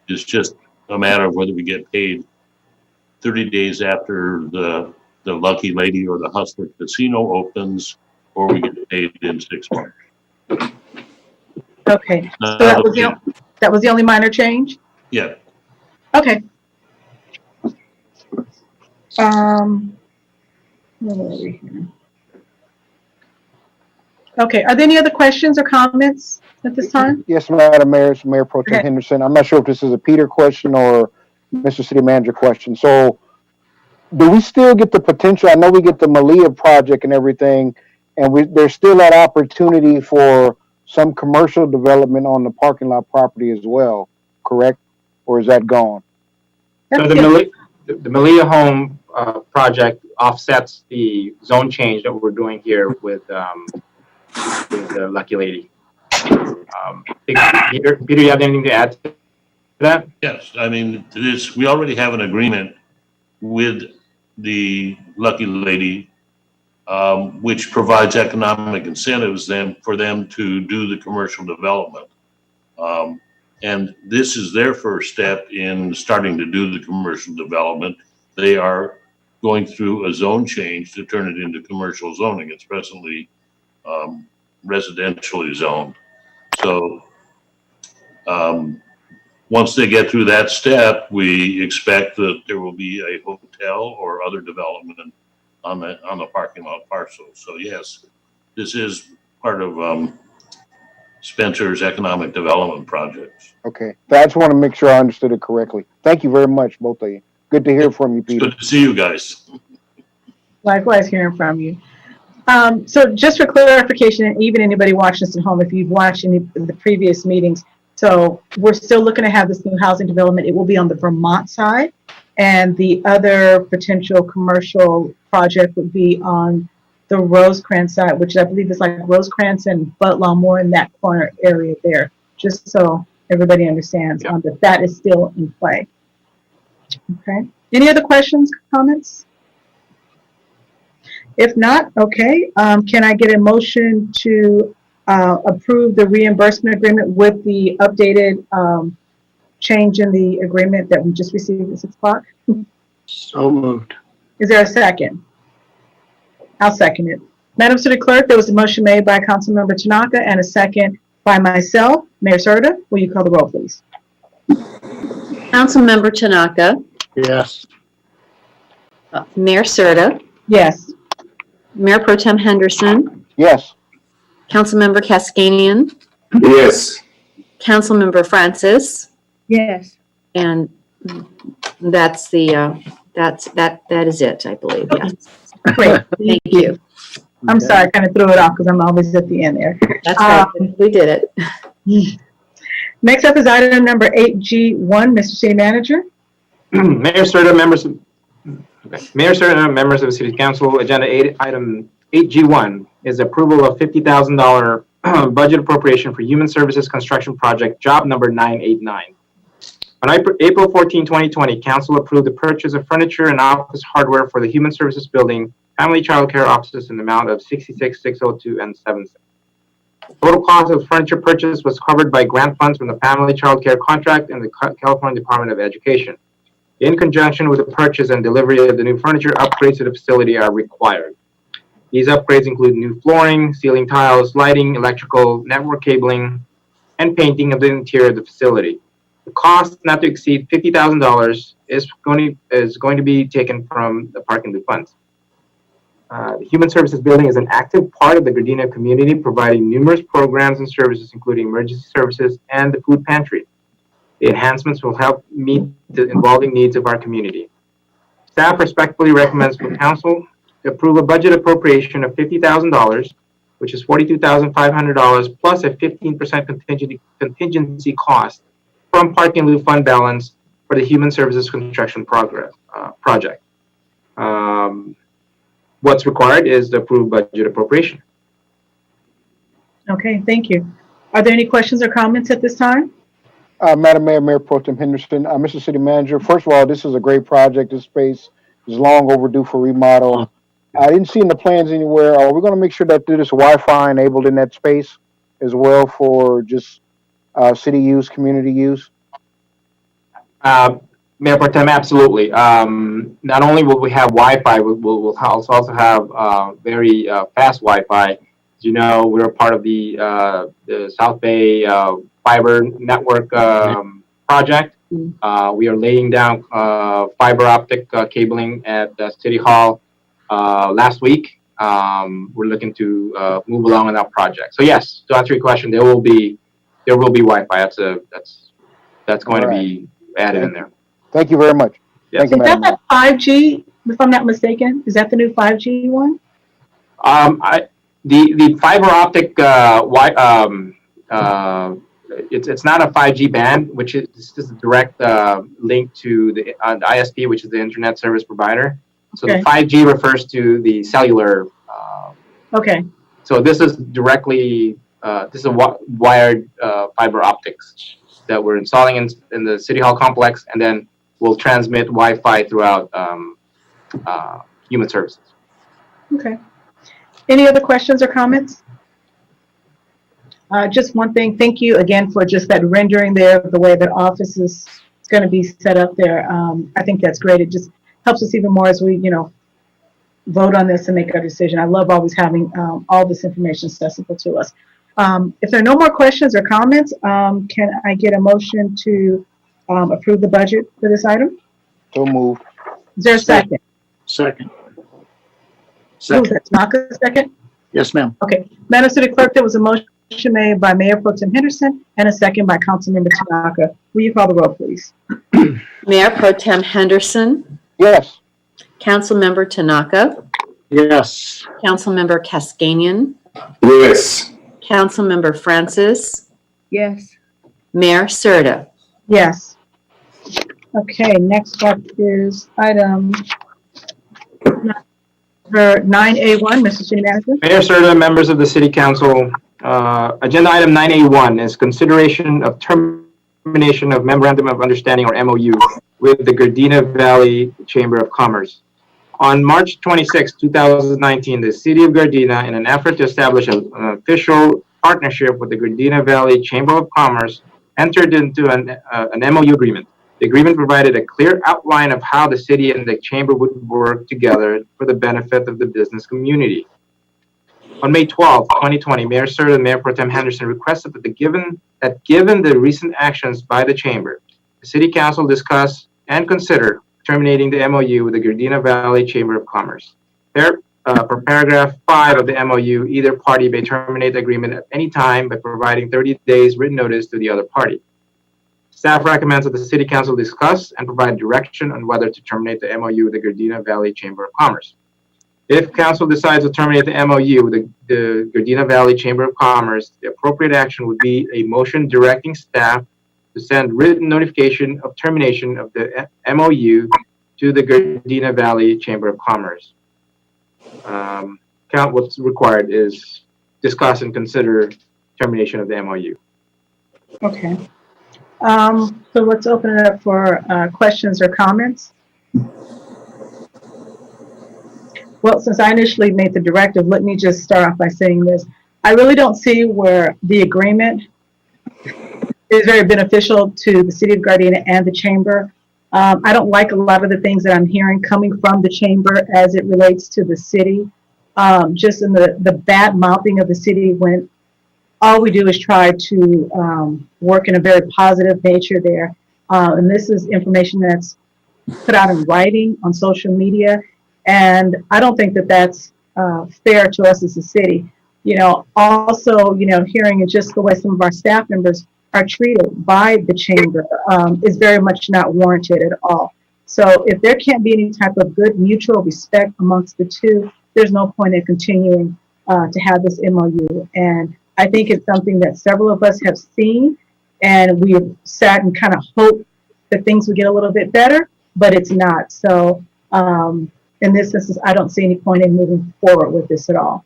It's just a matter of whether we get paid 30 days after the Lucky Lady or the Hustler Casino opens, or we get paid in 6 months. Okay, so that was the only minor change? Yeah. Okay. Where were we here? Okay, are there any other questions or comments at this time? Yes, Madam Mayor, it's Mayor Pro Tem Henderson. I'm not sure if this is a Peter question or Mr. City Manager question. So do we still get the potential? I know we get the Malia project and everything, and there's still that opportunity for some commercial development on the parking lot property as well, correct? Or is that gone? So the Malia Home project offsets the zone change that we're doing here with the Lucky Lady. Peter, you have anything to add to that? Yes, I mean, we already have an agreement with the Lucky Lady, which provides economic incentives then for them to do the commercial development. And this is their first step in starting to do the commercial development. They are going through a zone change to turn it into commercial zoning. It's presently residentially zoned. So once they get through that step, we expect that there will be a hotel or other development on the parking lot parcel. So yes, this is part of Spencer's economic development projects. Okay. I just want to make sure I understood it correctly. Thank you very much, both of you. Good to hear from you, It's Peter. good to see you guys. Likewise, hearing from you. So just for clarification, and even anybody watching this at home, if you've watched any of the previous meetings, so we're still looking to have this new housing development. It will be on the Vermont side, and the other potential commercial project would be on the Rosecrans side, which I believe is like Rosecrans and Butler, more in that corner area there, just so everybody understands that is still in play. Okay. Any other questions, comments? If not, okay, can I get a motion to approve the reimbursement agreement with the updated change in the agreement that we just received at 6 o'clock? So moved. Is there a second? I'll second it. Madam City Clerk, there was a motion made by Councilmember Tanaka and a second by myself. Mayor Serta, will you call the roll, please? Councilmember Tanaka, Yes. Mayor Serta, Yes. Mayor Pro Tem Henderson, Yes. Councilmember Cascanian, Yes. Councilmember Francis, Yes. and that's the, that is it, I believe, yes. Great. Thank you. I'm sorry, I kind of threw it off because I'm always at the end there. That's right, we did it. Next up is item number 8G1, Mr. City Manager. Mayor Serta, members of the City Council, item 8G1 is approval of $50,000 budget appropriation for Human Services Construction Project, job number 989. On April 14, 2020, Council approved the purchase of furniture and office hardware for the Human Services Building, Family Child Care Offices in the amount of $66,602.07. Total cost of furniture purchase was covered by grant funds from the Family Child Care Contract and the California Department of Education. In conjunction with the purchase and delivery of the new furniture, upgrades to the facility are required. These upgrades include new flooring, ceiling tiles, lighting, electrical, network cabling, and painting of the interior of the facility. The cost not to exceed $50,000 is going to be taken from the parking lot funds. The Human Services Building is an active part of the Gardena community, providing numerous programs and services, including emergency services and the food pantry. The enhancements will help meet the evolving needs of our community. Staff respectfully recommends for Council to approve a budget appropriation of $50,000, which is $42,500 plus a 15% contingency cost from parking lot fund balance for the Human Services Construction project. What's required is the approved budget appropriation. Okay, thank you. Are there any questions or comments at this time? Madam Mayor, Mayor Pro Tem Henderson, Mr. City Manager, first of all, this is a great project. This space is long overdue for remodel. I didn't see in the plans anywhere. Are we going to make sure that there's Wi-Fi enabled in that space as well for just city use, community use? Mayor Pro Tem, absolutely. Not only will we have Wi-Fi, we'll also have very fast Wi-Fi. As you know, we're a part of the South Bay fiber network project. We are laying down fiber optic cabling at City Hall last week. We're looking to move along on that project. So yes, to answer your question, there will be Wi-Fi. That's going to be added in there. Thank you very much. Yes. Thank you, Is that Madam the 5G, if I'm not mistaken? Is that the new 5G one? The fiber optic it's not a 5G band, which is just a direct link to the ISP, which is the Internet Service Provider. So Okay. the 5G refers to the cellular. Okay, So this is directly this is a wired fiber optics that we're installing in the City Hall complex, and then we'll transmit Wi-Fi throughout Human Services. okay. Any other questions or comments? Just one thing, thank you again for just that rendering there of the way that office is going to be set up there. I think that's great. It just helps us even more as we, vote on this and make our decision. I love always having all this information accessible to us. If there are no more questions or comments, can I get a motion to approve the budget for this item? So moved. Is there a second? Second. Who's that? Tanaka, second? Yes, ma'am. Okay. Madam City Clerk, there was a motion made by Mayor Pro Tem Henderson and a second by Councilmember Tanaka. Will you call the roll, please? Mayor Pro Tem Henderson, Yes. Councilmember Tanaka, Yes. Councilmember Cascanian, Yes. Councilmember Francis, Yes. Mayor Serta. Yes. Okay, next up is item number 9A1, Mr. City Manager. Mayor Serta, members of the City Council, agenda item 9A1 is consideration of termination of Memorandum of Understanding or MOU with the Gardena Valley Chamber of Commerce. On March 26, 2019, the City of Gardena, in an effort to establish an official partnership with the Gardena Valley Chamber of Commerce, entered into an MOU agreement. The agreement provided a clear outline of how the city and the chamber would work together for the benefit of the business community. On May 12, 2020, Mayor Serta and Mayor Pro Tem Henderson requested that given the recent actions by the chamber, the City Council discuss and consider terminating the MOU with the Gardena Valley Chamber of Commerce. Per paragraph 5 of the MOU, either party may terminate the agreement at any time by providing 30 days written notice to the other party. Staff recommends that the City Council discuss and provide direction on whether to terminate the MOU with the Gardena Valley Chamber of Commerce. If Council decides to terminate the MOU with the Gardena Valley Chamber of Commerce, the appropriate action would be a motion directing staff to send written notification of termination of the MOU to the Gardena Valley Chamber of Commerce. What's required is discuss and consider termination of the MOU. Okay. So let's open it up for questions or comments. Well, since I initially made the directive, let me just start off by saying this. I really don't see where the agreement is very beneficial to the City of Gardena and the Chamber. I don't like a lot of the things that I'm hearing coming from the Chamber as it relates to the city. Just in the bad mouthing of the city when all we do is try to work in a very positive nature there. And this is information that's put out in writing on social media. And I don't think that that's fair to us as a city. You know, also, you know, hearing just the way some of our staff members are treated by the chamber is very much not warranted at all. So if there can't be any type of good mutual respect amongst the two, there's no point in continuing to have this MOU. And I think it's something that several of us have seen, and we have sat and kind of hoped that things would get a little bit better, but it's not. So in this instance, I don't see any point in moving forward with this at all.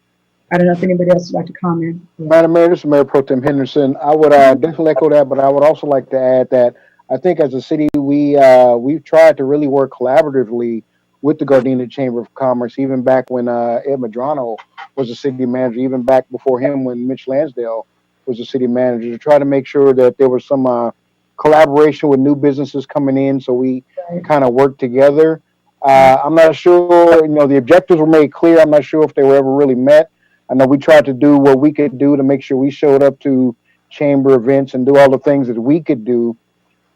I don't know if anybody else would like to comment. Madam Mayor, this is Mayor Pro Tem Henderson. I would definitely echo that, but I would also like to add that I think as a city, we've tried to really work collaboratively with the Gardena Chamber of Commerce, even back when Ed Medrano was the city manager, even back before him when Mitch Lansdale was the city manager, to try to make sure that there was some collaboration with new businesses coming in, so we kind of work together. I'm not sure, you know, the objectives were made clear. I'm not sure if they were ever really met. I know we tried to do what we could do to make sure we showed up to chamber events and do all the things that we could do,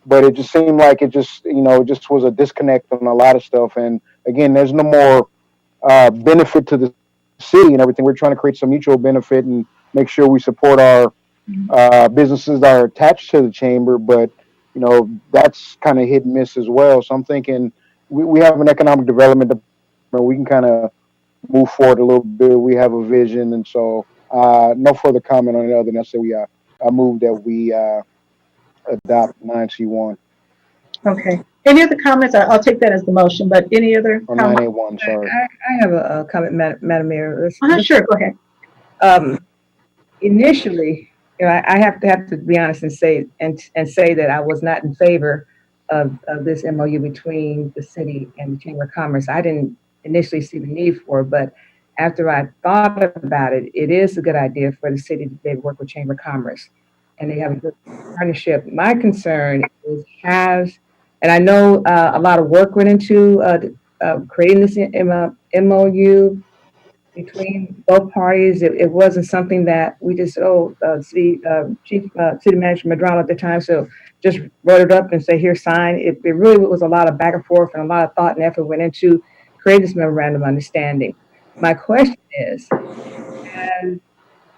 but it just seemed like it just, you know, just was a disconnect on a lot of stuff. And again, there's no more benefit to the city and everything. We're trying to create some mutual benefit and make sure we support our businesses that are attached to the chamber, but you know, that's kind of hit and miss as well. So I'm thinking we have an economic development department. We can kind of move forward a little bit. We have a vision, and so no further comment on it other than I say I move that we adopt 9C1. Okay. Any other comments? I'll take that as the motion, but any other Or comments? 9A1, sorry. I have a comment, Madam Mayor. Sure, go ahead. Initially, you know, I have to be honest and say that I was not in favor of this MOU between the city and the Chamber of Commerce. I didn't initially see the need for it, but after I thought about it, it is a good idea for the city to be able to work with Chamber of Commerce, and they have a good partnership. My concern is and I know a lot of work went into creating this MOU between both parties. It wasn't something that we just, city manager Medrano at the time, so just wrote it up and say, here, sign. It really was a lot of back and forth and a lot of thought and effort went into creating this memorandum of understanding. My question is, has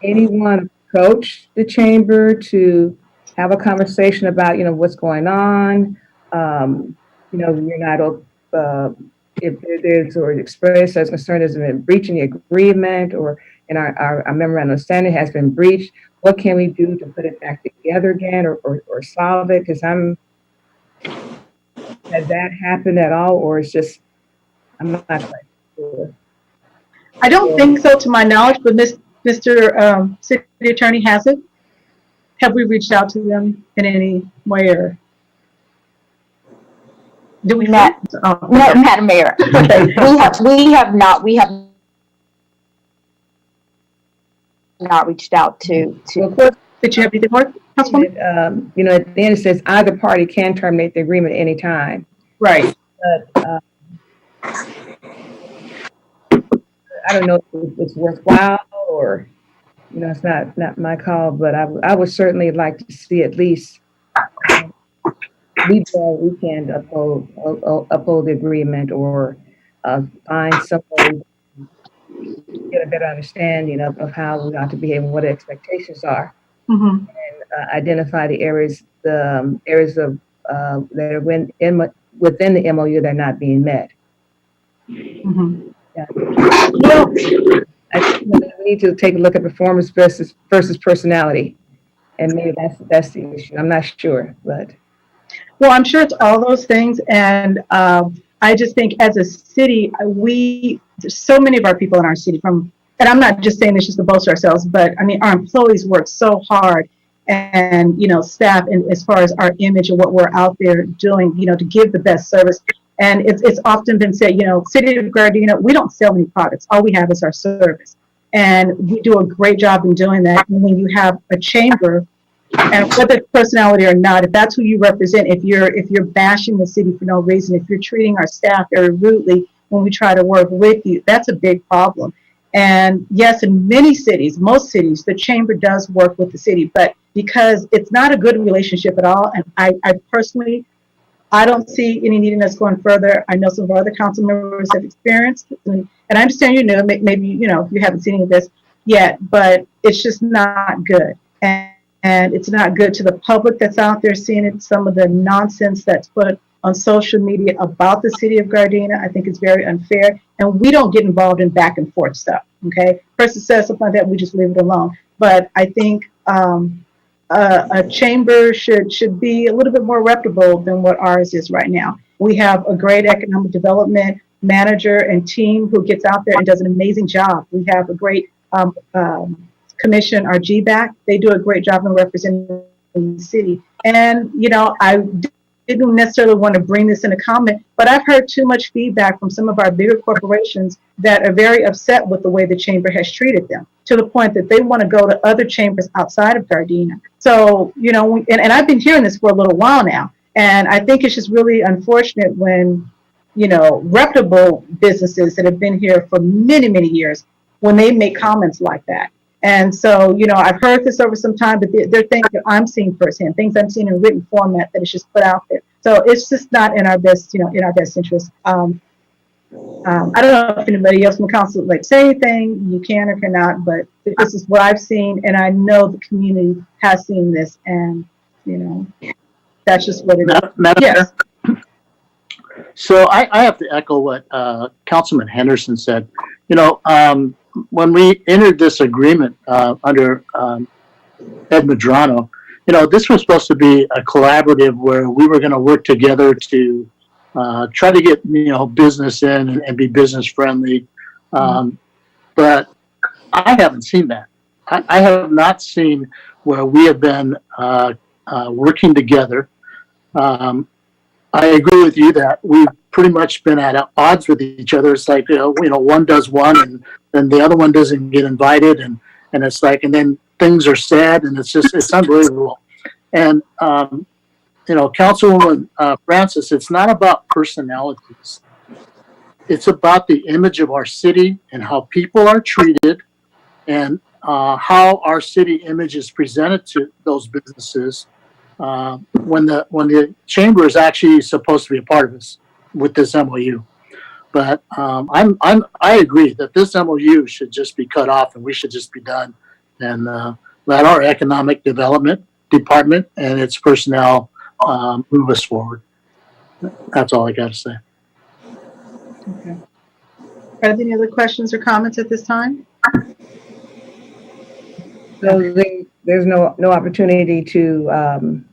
anyone approached the chamber to have a conversation about, what's going on? You're not, if there's or expressed as concerned as been breaching the agreement or in our memorandum of understanding has been breached, what can we do to put it back together again or solve it? Because has that happened at all, or it's just, I'm not quite sure. I don't think so, to my knowledge, but Mr. City Attorney has it. Have we reached out to them in any way, or do we? No, Madam Mayor. We have not reached out to. Did you have anything more, Councilwoman? At the end it says either party can terminate the agreement at any time. Right. But I don't know if it's worthwhile or, it's not my call, but I would certainly like to see at least we can uphold the agreement or find some way to get a better understanding of how we ought to behave and what the expectations are. Mm-hmm. And identify the areas of that are within the MOU that are not being met. Mm-hmm. Yeah. Well, I think we need to take a look at performance versus personality, and maybe that's the issue. I'm not sure, but well, I'm sure it's all those things, and I just think as a city, there's so many of our people in our city and I'm not just saying this just to boast ourselves, but I mean our employees work so hard, and staff, and as far as our image and what we're out there doing, to give the best service. And it's often been said, City of Gardena, we don't sell any products. All we have is our service. And we do a great job in doing that. And when you have a chamber, and whether personality or not, if that's who you represent, if you're bashing the city for no reason, if you're treating our staff very rudely when we try to work with you, that's a big problem. And yes, in many cities, most cities, the chamber does work with the city, but because it's not a good relationship at all, and I personally, I don't see any need in us going further. I know some of our other council members have experienced, and I understand maybe you haven't seen any of this yet, but it's just not good, and it's not good to the public that's out there seeing it. Some of the nonsense that's put on social media about the city of Gardena, I think is very unfair, and we don't get involved in back and forth stuff. Okay, person says something like that, we just leave it alone. But I think a chamber should be a little bit more reputable than what ours is right now. We have a great economic development manager and team who gets out there and does an amazing job. We have a great commission, our GBAC. They do a great job in representing the city. And, I didn't necessarily want to bring this in a comment, but I've heard too much feedback from some of our bigger corporations that are very upset with the way the chamber has treated them, to the point that they want to go to other chambers outside of Gardena. So, and I've been hearing this for a little while now, and I think it's just really unfortunate when, reputable businesses that have been here for many, many years, when they make comments like that. And so, I've heard this over some time, but they're things that I'm seeing firsthand, things I'm seeing in written format that is just put out there. So it's just not in our best, in our best interest. I don't know if anybody else in the council would like to say anything. You can or cannot, but this is what I've seen, and I know the community has seen this, and that's just what it is. Madam Yes. Mayor? So I have to echo what Councilman Henderson said. When we entered this agreement under Ed Medrano, this was supposed to be a collaborative where we were going to work together to try to get business in and be business friendly. But I haven't seen that. I have not seen where we have been working together. I agree with you that we've pretty much been at odds with each other. It's like, one does one and then the other one doesn't get invited. And it's like, and then things are said and it's unbelievable. And, Councilwoman Francis, it's not about personalities. It's about the image of our city and how people are treated and how our city image is presented to those businesses. when the chamber is actually supposed to be a part of this with this MOU. But I agree that this MOU should just be cut off and we should just be done, and let our economic development department and its personnel move us forward. That's all I got to say. Okay. Are there any other questions or comments at this time? So there's no opportunity to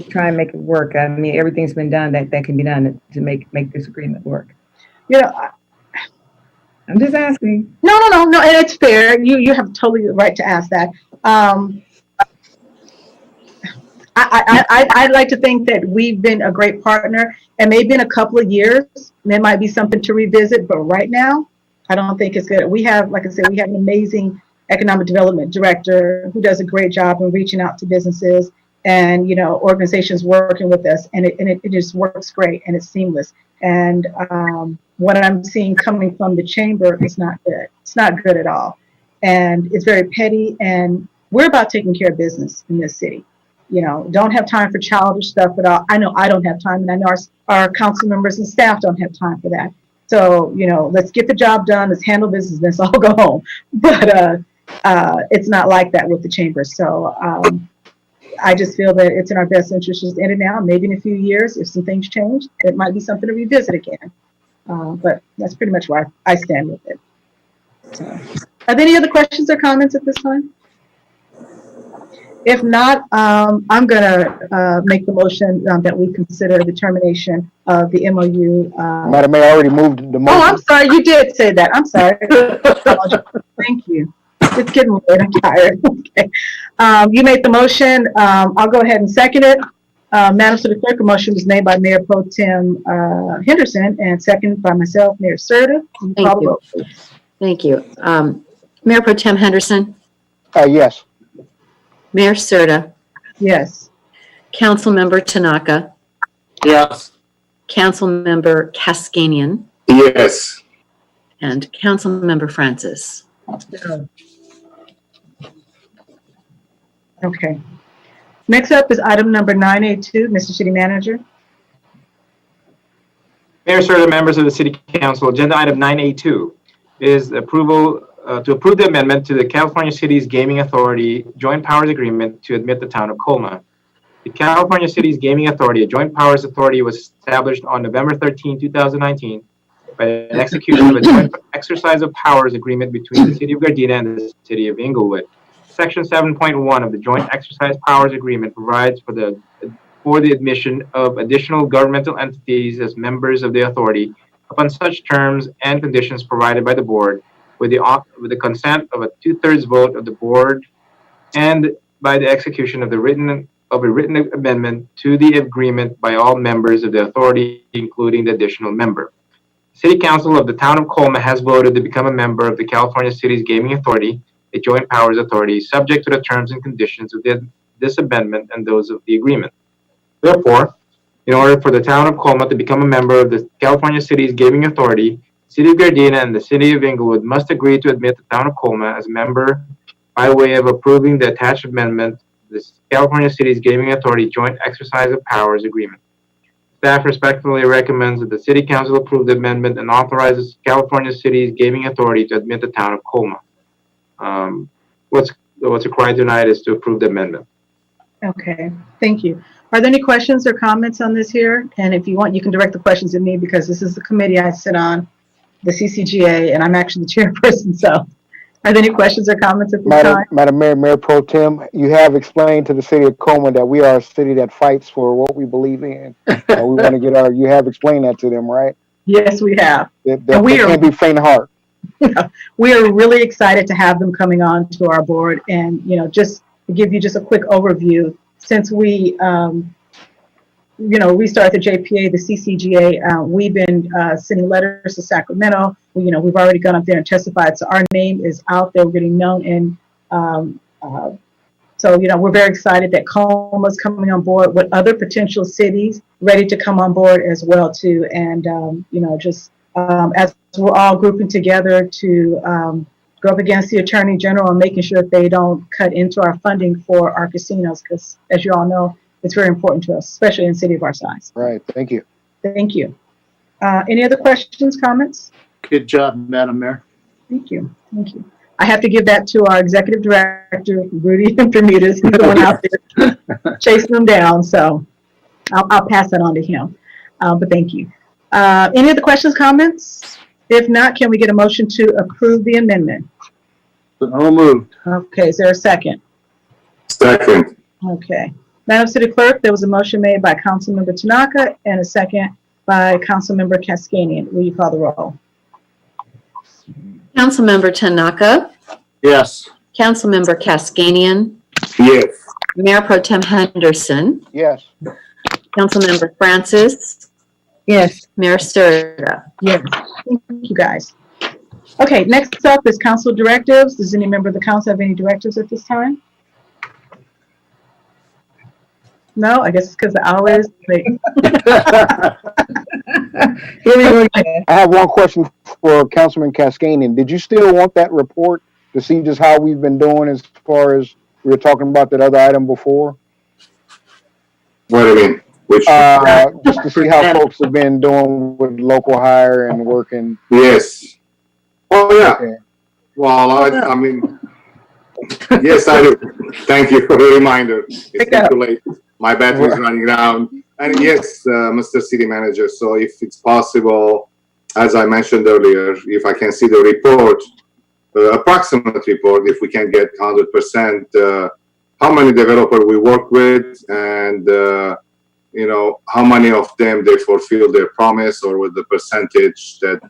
try and make it work. I mean, everything's been done that can be done to make this agreement work. Yeah, I'm just asking. no, and it's fair. You have totally the right to ask that. I'd like to think that we've been a great partner, and maybe in a couple of years, there might be something to revisit, but right now, I don't think it's good. We have, like I said, we have an amazing economic development director who does a great job in reaching out to businesses and, organizations working with us, and it just works great, and it's seamless. And what I'm seeing coming from the chamber is not good. It's not good at all. And it's very petty, and we're about taking care of business in this city. Don't have time for childish stuff at all. I know I don't have time, and I know our council members and staff don't have time for that. So, let's get the job done. Let's handle business. Let's all go home. But it's not like that with the chamber. So I just feel that it's in our best interest to end it now. Maybe in a few years, if some things change, it might be something to revisit again. But that's pretty much where I stand with it. So, are there any other questions or comments at this time? If not, I'm going to make the motion that we consider the termination of the MOU. Madam Mayor, I already moved the motion. Oh, I'm sorry. You did say that. I'm sorry. Thank you. It's getting late. I'm tired. Okay. You made the motion. I'll go ahead and second it. Madam City Clerk, a motion was made by Mayor Pro Tem Henderson and seconded by myself, Mayor Serta. Thank you. Thank you. Mayor Pro Tem Henderson? Yes. Mayor Serta? Yes. Councilmember Tanaka? Yes. Councilmember Kaskanian? Yes. And Councilmember Francis? No. Okay. Next up is item number 982, Mr. City Manager. Mayor, sir, members of the City Council, agenda item 982 is approval to approve the amendment to the California Cities Gaming Authority Joint Powers Agreement to admit the town of Colma. The California Cities Gaming Authority, a joint powers authority, was established on November 13, 2019 by an execution of a joint exercise of powers agreement between the City of Gardena and the City of Inglewood. Section 7.1 of the Joint Exercise Powers Agreement provides for the admission of additional governmental entities as members of the authority upon such terms and conditions provided by the board, with the consent of a 2/3 vote of the board, and by the execution of a written amendment to the agreement by all members of the authority, including the additional member. The City Council of the Town of Colma has voted to become a member of the California Cities Gaming Authority, a joint powers authority, subject to the terms and conditions of this amendment and those of the agreement. Therefore, in order for the Town of Colma to become a member of the California Cities Gaming Authority, City of Gardena and the City of Inglewood must agree to admit the Town of Colma as a member by way of approving the attached amendment to the California Cities Gaming Authority Joint Exercise of Powers Agreement. Staff respectfully recommends that the City Council approve the amendment and authorizes California Cities Gaming Authority to admit the Town of Colma. What's required tonight is to approve the amendment. Okay, thank you. Are there any questions or comments on this here? And if you want, you can direct the questions at me because this is the committee I sit on, the CCGA, and I'm actually the chairperson. So are there any questions or comments at this time? Madam Mayor, Mayor Pro Tem, you have explained to the City of Colma that we are a city that fights for what we believe in. We want to get you have explained that to them, right? Yes, we have. They can't be faint of heart. We are really excited to have them coming on to our board. And, just to give you just a quick overview, since we, restarted the JPA, the CCGA, we've been sending letters to Sacramento. We've already gone up there and testified. So our name is out there, we're getting known. And so, we're very excited that Colma's coming on board with other potential cities ready to come on board as well, too. And, as we're all grouping together to go up against the Attorney General and making sure that they don't cut into our funding for our casinos, because as you all know, it's very important to us, especially in a city of our size. Right, thank you. Thank you. Any other questions, comments? Good job, Madam Mayor. Thank you. Thank you. I have to give that to our executive director, Rudy Intermediate. He's going out there chasing them down. So I'll pass that on to him. But thank you. Any other questions, comments? If not, can we get a motion to approve the amendment? So moved. Okay, is there a second? Second. Okay. Madam City Clerk, there was a motion made by Councilmember Tanaka and a second by Councilmember Kaskanian. Will you call the roll? Councilmember Tanaka, Yes. Councilmember Kaskanian, Yes. Mayor Pro Tem Henderson, Yes. Councilmember Francis, Yes. Mayor Sturda. Yes. Thank you, guys. Okay, next up is council directives. Does any member of the council have any directives at this time? No, I guess it's because the hour is late. Here we go again. I have one question for Councilman Kaskanian. Did you still want that report to see just how we've been doing as far as we were talking about that other item before? What do you mean? Which? Just to see how folks have been doing with local hire and working. Yes. Oh, yeah. Okay. Well, I mean, yes, I do. Thank you for the reminder. It's not too late. My battery is running down. And yes, Mr. City Manager, so if it's possible, as I mentioned earlier, if I can see the report, approximate report, if we can get 100%, how many developers we work with and, you know, how many of them they fulfill their promise or with the percentage that,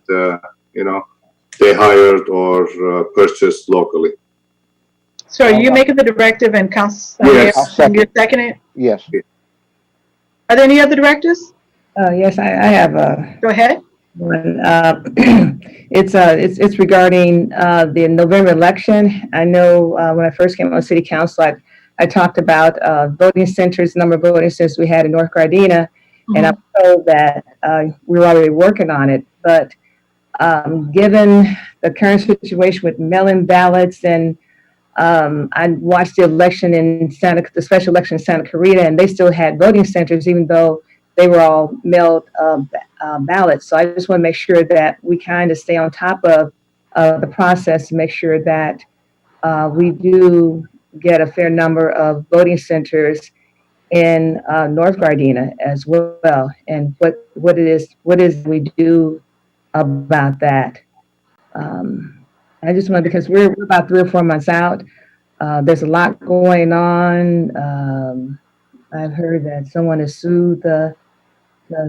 you know, they hired or purchased locally. So are you making the directive and council? Yes. I'll second. You're seconding it? Yes. Are there any other directives? Yes, I have a Go ahead. one. It's regarding the November election. I know when I first came on city council, I talked about voting centers, number of voting centers we had in North Gardena, and I was told that we were already working on it. But given the current situation with mail-in ballots and I watched the election in the special election in Santa Clarita, and they still had voting centers, even though they were all mailed ballots. So I just want to make sure that we kind of stay on top of the process to make sure that we do get a fair number of voting centers in North Gardena as well, and what is we do about that. I just want, because we're about 3 or 4 months out. There's a lot going on. I've heard that someone has sued the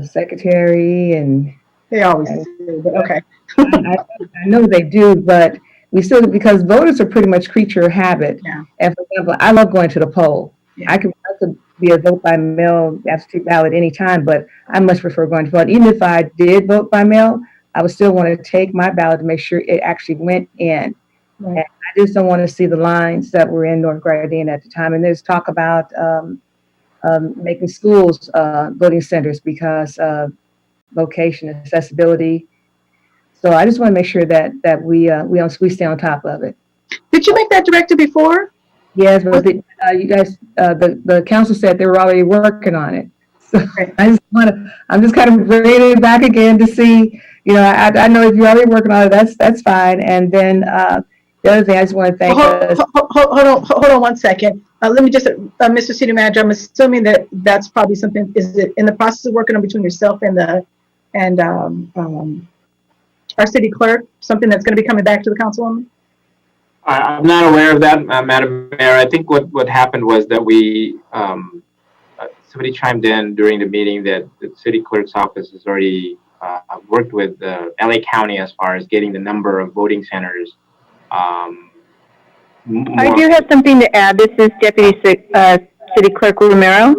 secretary, and They always do, but okay. I know they do, but we still, because voters are pretty much creature of habit. Yeah. And for example, I love going to the poll. Yeah. I could be a vote by mail, absentee ballot anytime, but I much prefer going to vote. Even if I did vote by mail, I would still want to take my ballot to make sure it actually went in. Right. And I just don't want to see the lines that were in North Gardena at the time. And there's talk about making schools voting centers because of location accessibility. So I just want to make sure that we stay on top of it. Did you make that directive before? Yes, but you guys, the council said they were already working on it. So I'm just kind of bringing it back again to see, you know, I know if you're already working on it, that's fine. And then the other thing I just want to thank hold on 1 second. Let me just, Mr. City Manager, I'm assuming that that's probably something, is it in the process of working on between yourself and our city clerk, something that's going to be coming back to the councilwoman? I'm not aware of that, Madam Mayor. I think what happened was that we, somebody chimed in during the meeting that the city clerk's office has already worked with LA County as far as getting the number of voting centers. I do have something to add. This is Deputy City Clerk Romero.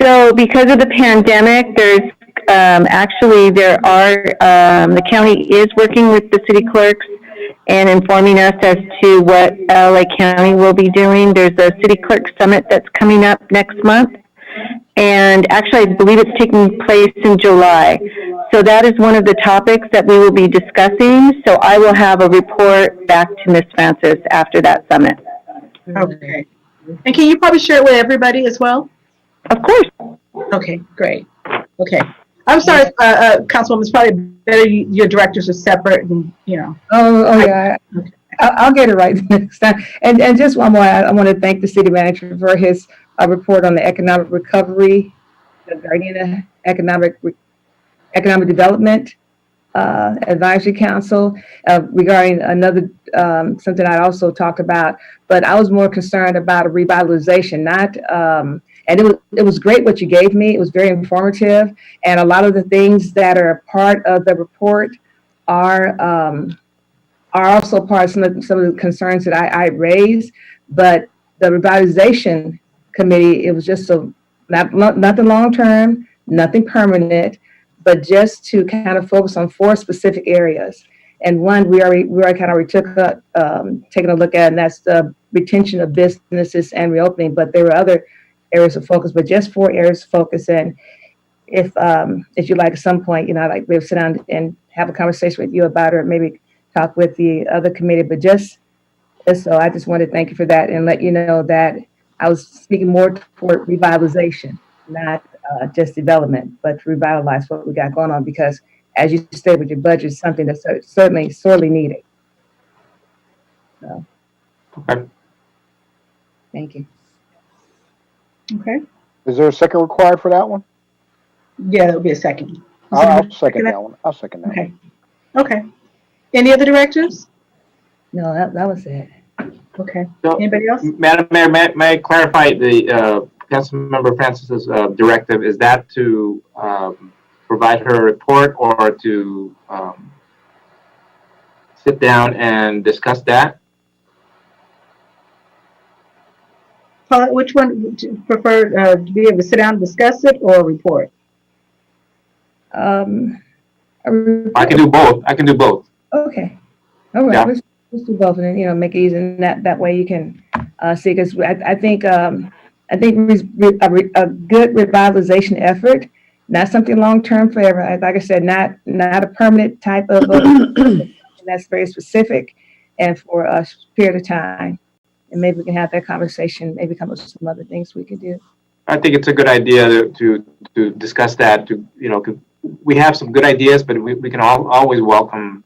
So because of the pandemic, there's the county is working with the city clerks and informing us as to what LA County will be doing. There's a city clerk summit that's coming up next month. And actually, I believe it's taking place in July. So that is one of the topics that we will be discussing. So I will have a report back to Ms. Francis after that summit. Okay. And can you probably share it with everybody as well? Of course. Okay, great. Okay. I'm sorry, Councilwoman, it's probably better your directors are separate and, you know. Oh yeah. I'll get it right next time. And just one more, I want to thank the city manager for his report on the economic recovery, the Gardena Economic Development Advisory Council regarding another something I also talked about, but I was more concerned about a revitalization, not and it was great what you gave me. It was very informative, and a lot of the things that are part of the report are also part of some of the concerns that I raised. But the revitalization committee, it was just nothing long term, nothing permanent, but just to kind of focus on 4 specific areas. And one we already taking a look at, and that's the retention of businesses and reopening. But there were other areas of focus, but just 4 areas of focus. And if you'd like at some point, you know, I'd like to be able to sit down and have a conversation with you about it, or maybe talk with the other committee. But just so I just wanted to thank you for that and let you know that I was speaking more toward revitalization, not just development, but to revitalize what we got going on, because as you stated with your budget, it's something that's certainly sorely needed. So, Okay. thank you. Okay. Is there a second required for that one? Yeah, there'll be a second. I'll second that one. I'll second that one. Okay. Okay. Any other directors? No, that was it. Okay. So, Anybody else? Madam Mayor, may I clarify the Councilmember Francis's directive? Is that to provide her a report or to sit down and discuss that? Paula, which one would you prefer, to be able to sit down and discuss it, or report? I can do both. I can do both. Okay. All right. Yeah. Let's do both, and then, you know, make it easy, and that way you can see. Because I think a good revitalization effort, not something long term forever. Like I said, not a permanent type of that's very specific and for a period of time. And maybe we can have that conversation. Maybe come up with some other things we can do. I think it's a good idea to discuss that. We have some good ideas, but we can always welcome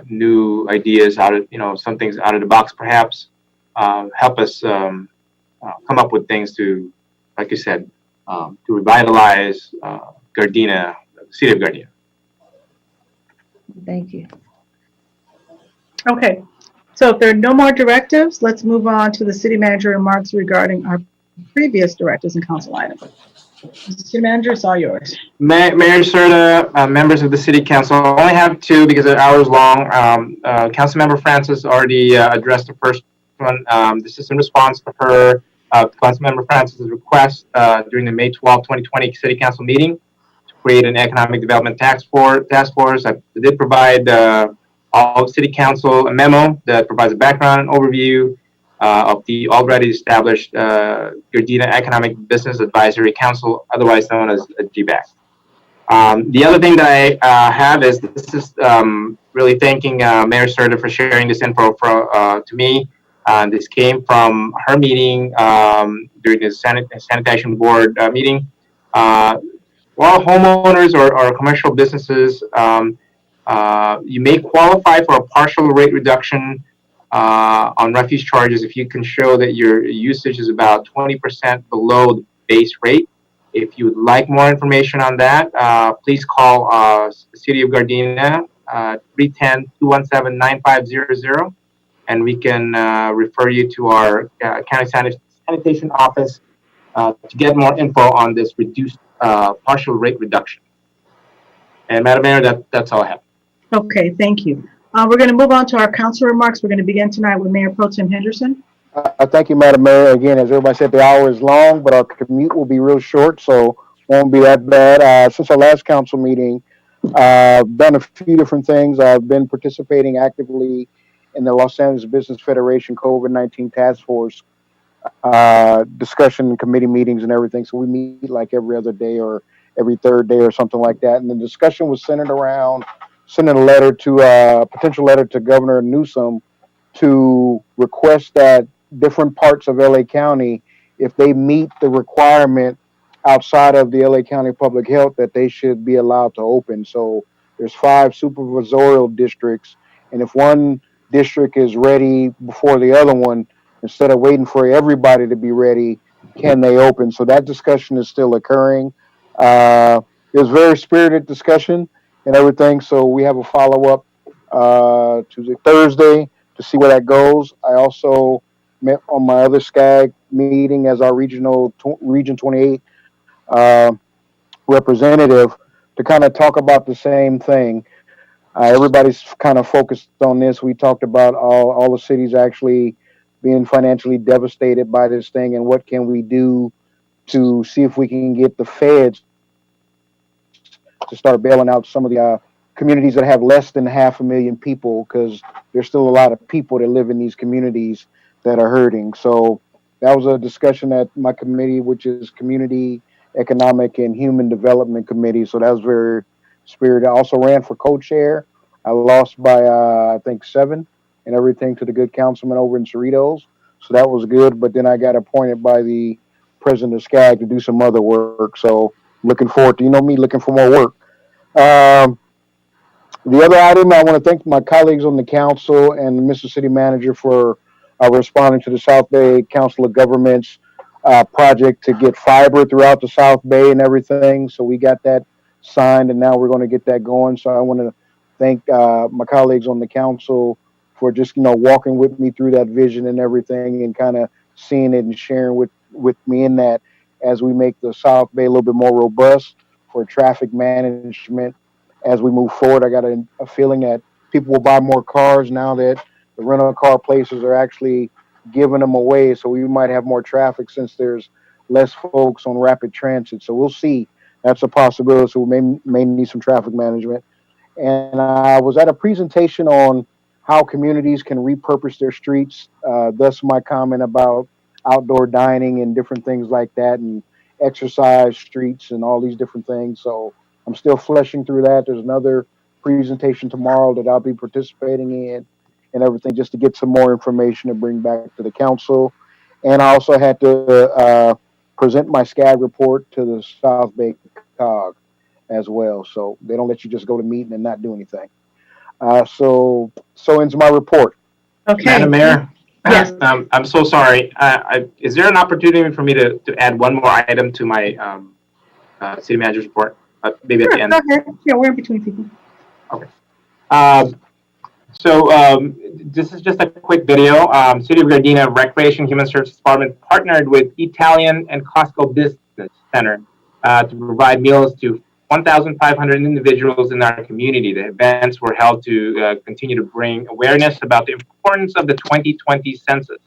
new ideas out of, some things out of the box, perhaps help us come up with things to, like you said, to revitalize Gardena, the city of Gardena. Thank you. Okay. So if there are no more directives, let's move on to the city manager remarks regarding our previous directives and council items. City manager, it's all yours. Mayor Serta, members of the city council, I only have 2 because they're hours long. Councilmember Francis already addressed the first one. This is in response to her, Councilmember Francis's request during the May 12, 2020 city council meeting to create an economic development task force. I did provide all city council a memo that provides a background and overview of the already established Gardena Economic Business Advisory Council, otherwise known as GBAC. The other thing that I have is this is really thanking Mayor Serta for sharing this info to me. This came from her meeting during the sanitation board meeting. All homeowners or commercial businesses, you may qualify for a partial rate reduction on refuse charges if you can show that your usage is about 20% below the base rate. If you would like more information on that, please call the City of Gardena 310-217-9500, and we can refer you to our county sanitation office to get more info on this reduced partial rate reduction. And Madam Mayor, that's all I have. Okay, thank you. We're going to move on to our council remarks. We're going to begin tonight with Mayor Pro Tem Henderson. Thank you, Madam Mayor. Again, as everybody said, the hour is long, but our commute will be real short, so won't be that bad. Since our last council meeting, I've done a few different things. I've been participating actively in the Los Angeles Business Federation COVID-19 Task Force discussion and committee meetings and everything. So we meet like every other day or every third day or something like that. And the discussion was centered around sending a letter to potential letter to Governor Newsom to request that different parts of LA County, if they meet the requirement outside of the LA County Public Health, that they should be allowed to open. So there's 5 supervisorial districts, and if one district is ready before the other one, instead of waiting for everybody to be ready, can they open? So that discussion is still occurring. It was very spirited discussion and everything. So we have a follow up Tuesday, Thursday to see where that goes. I also met on my other SCAG meeting as our Region 28 uh, representative to kind of talk about the same thing. Everybody's kind of focused on this. We talked about all the cities actually being financially devastated by this thing and what can we do to see if we can get the feds to start bailing out some of the communities that have less than 500,000 people, because there's still a lot of people that live in these communities that are hurting. So that was a discussion at my committee, which is Community Economic and Human Development Committee. So that was very spirited. I also ran for co-chair. I lost by I think 7 and everything to the good councilman over in Cerritos. So that was good. But then I got appointed by the president of SCAG to do some other work. So looking forward to, me looking for more work. The other item, I want to thank my colleagues on the council and Mr. City Manager for responding to the South Bay Council of Governments project to get fiber throughout the South Bay and everything. So we got that signed, and now we're going to get that going. So I want to thank my colleagues on the council for just walking with me through that vision and everything, and kind of seeing it and sharing with me in that as we make the South Bay a little bit more robust for traffic management. As we move forward, I got a feeling that people will buy more cars now that the rental car places are actually giving them away. So we might have more traffic since there's less folks on rapid transit. So we'll see. That's a possibility. So we may need some traffic management. And I was at a presentation on how communities can repurpose their streets. Thus my comment about outdoor dining and different things like that, and exercise streets and all these different things. So I'm still fleshing through that. There's another presentation tomorrow that I'll be participating in and everything, just to get some more information to bring back to the council. And I also had to present my SCAG report to the South Bay COG as well. So they don't let you just go to meeting and not do anything. So ends my report. Okay. Madam Mayor? Yes. I'm so sorry. Is there an opportunity for me to add one more item to my city manager's report? Maybe at the end. Okay. Yeah, we're in between people. Okay. This is just a quick video. City of Gardena Recreation Human Services Department partnered with Italian and Costco Business Center to provide meals to 1,500 individuals in our community. The events were held to continue to bring awareness about the importance of the 2020 census.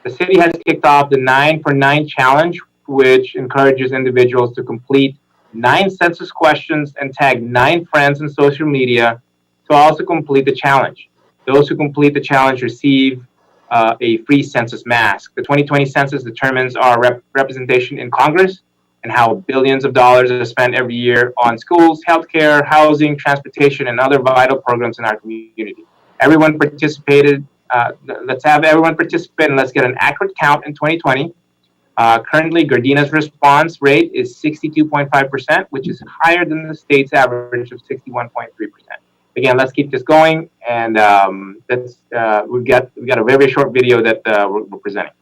The city has kicked off the 9 for 9 challenge, which encourages individuals to complete 9 census questions and tag 9 friends in social media to also complete the challenge. Those who complete the challenge receive a free census mask. The 2020 census determines our representation in Congress and how billions of dollars are spent every year on schools, healthcare, housing, transportation, and other vital programs in our community. Everyone participated. Let's have everyone participate, and let's get an accurate count in 2020. Currently, Gardena's response rate is 62.5%, which is higher than the state's average of 61.3%. Again, let's keep this going, and we've got a very short video that we're presenting.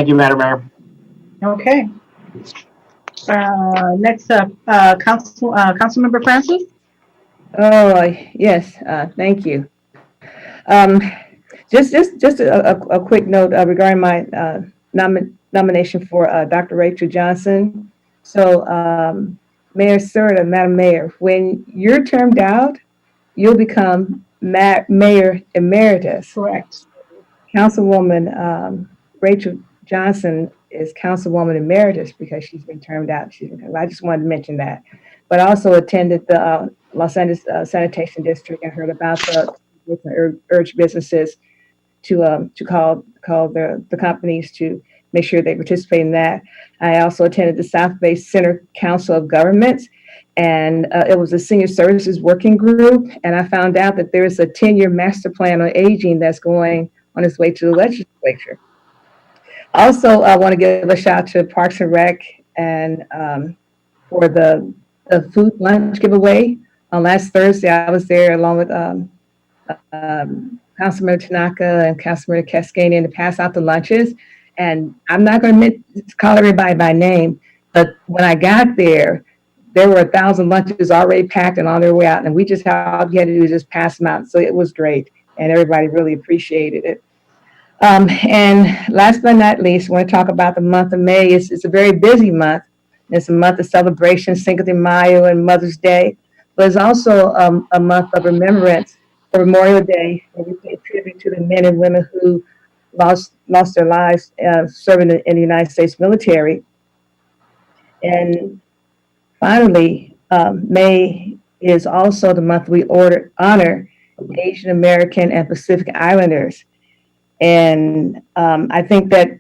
you, Madam Mayor. Okay. Next up, Councilmember Francis? Oh, yes, thank you. Um, just a quick note regarding my nomination for Dr. Rachel Johnson. So, Mayor Serta, Madam Mayor, when you're termed out, you'll become Mayor Emeritus. Correct. Councilwoman Rachel Johnson is Councilwoman Emeritus because she's been termed out. I just wanted to mention that. But I also attended the Los Angeles Sanitation District and heard about the urge businesses to call the companies to make sure they participate in that. I also attended the South Bay Center Council of Governments, and it was a senior services working group. And I found out that there's a 10-year master plan on aging that's going on its way to the legislature. Also, I want to give a shout out to Parks and Rec and for the food lunch giveaway. On last Thursday, I was there along with Councilmember Tanaka and Councilmember Cascadian to pass out the lunches. And I'm not going to call everybody by name, but when I got there were 1,000 lunches already packed and on their way out. And we just all you had to do was just pass them out. So it was great. And everybody really appreciated it. And last but not least, I want to talk about the month of May. It's a very busy month. It's a month of celebration, Cinco de Mayo and Mother's Day. But it's also a month of remembrance for Memorial Day, where we pay tribute to the men and women who lost their lives serving in the United States military. And finally, May is also the month we honor Asian American and Pacific Islanders. And I think that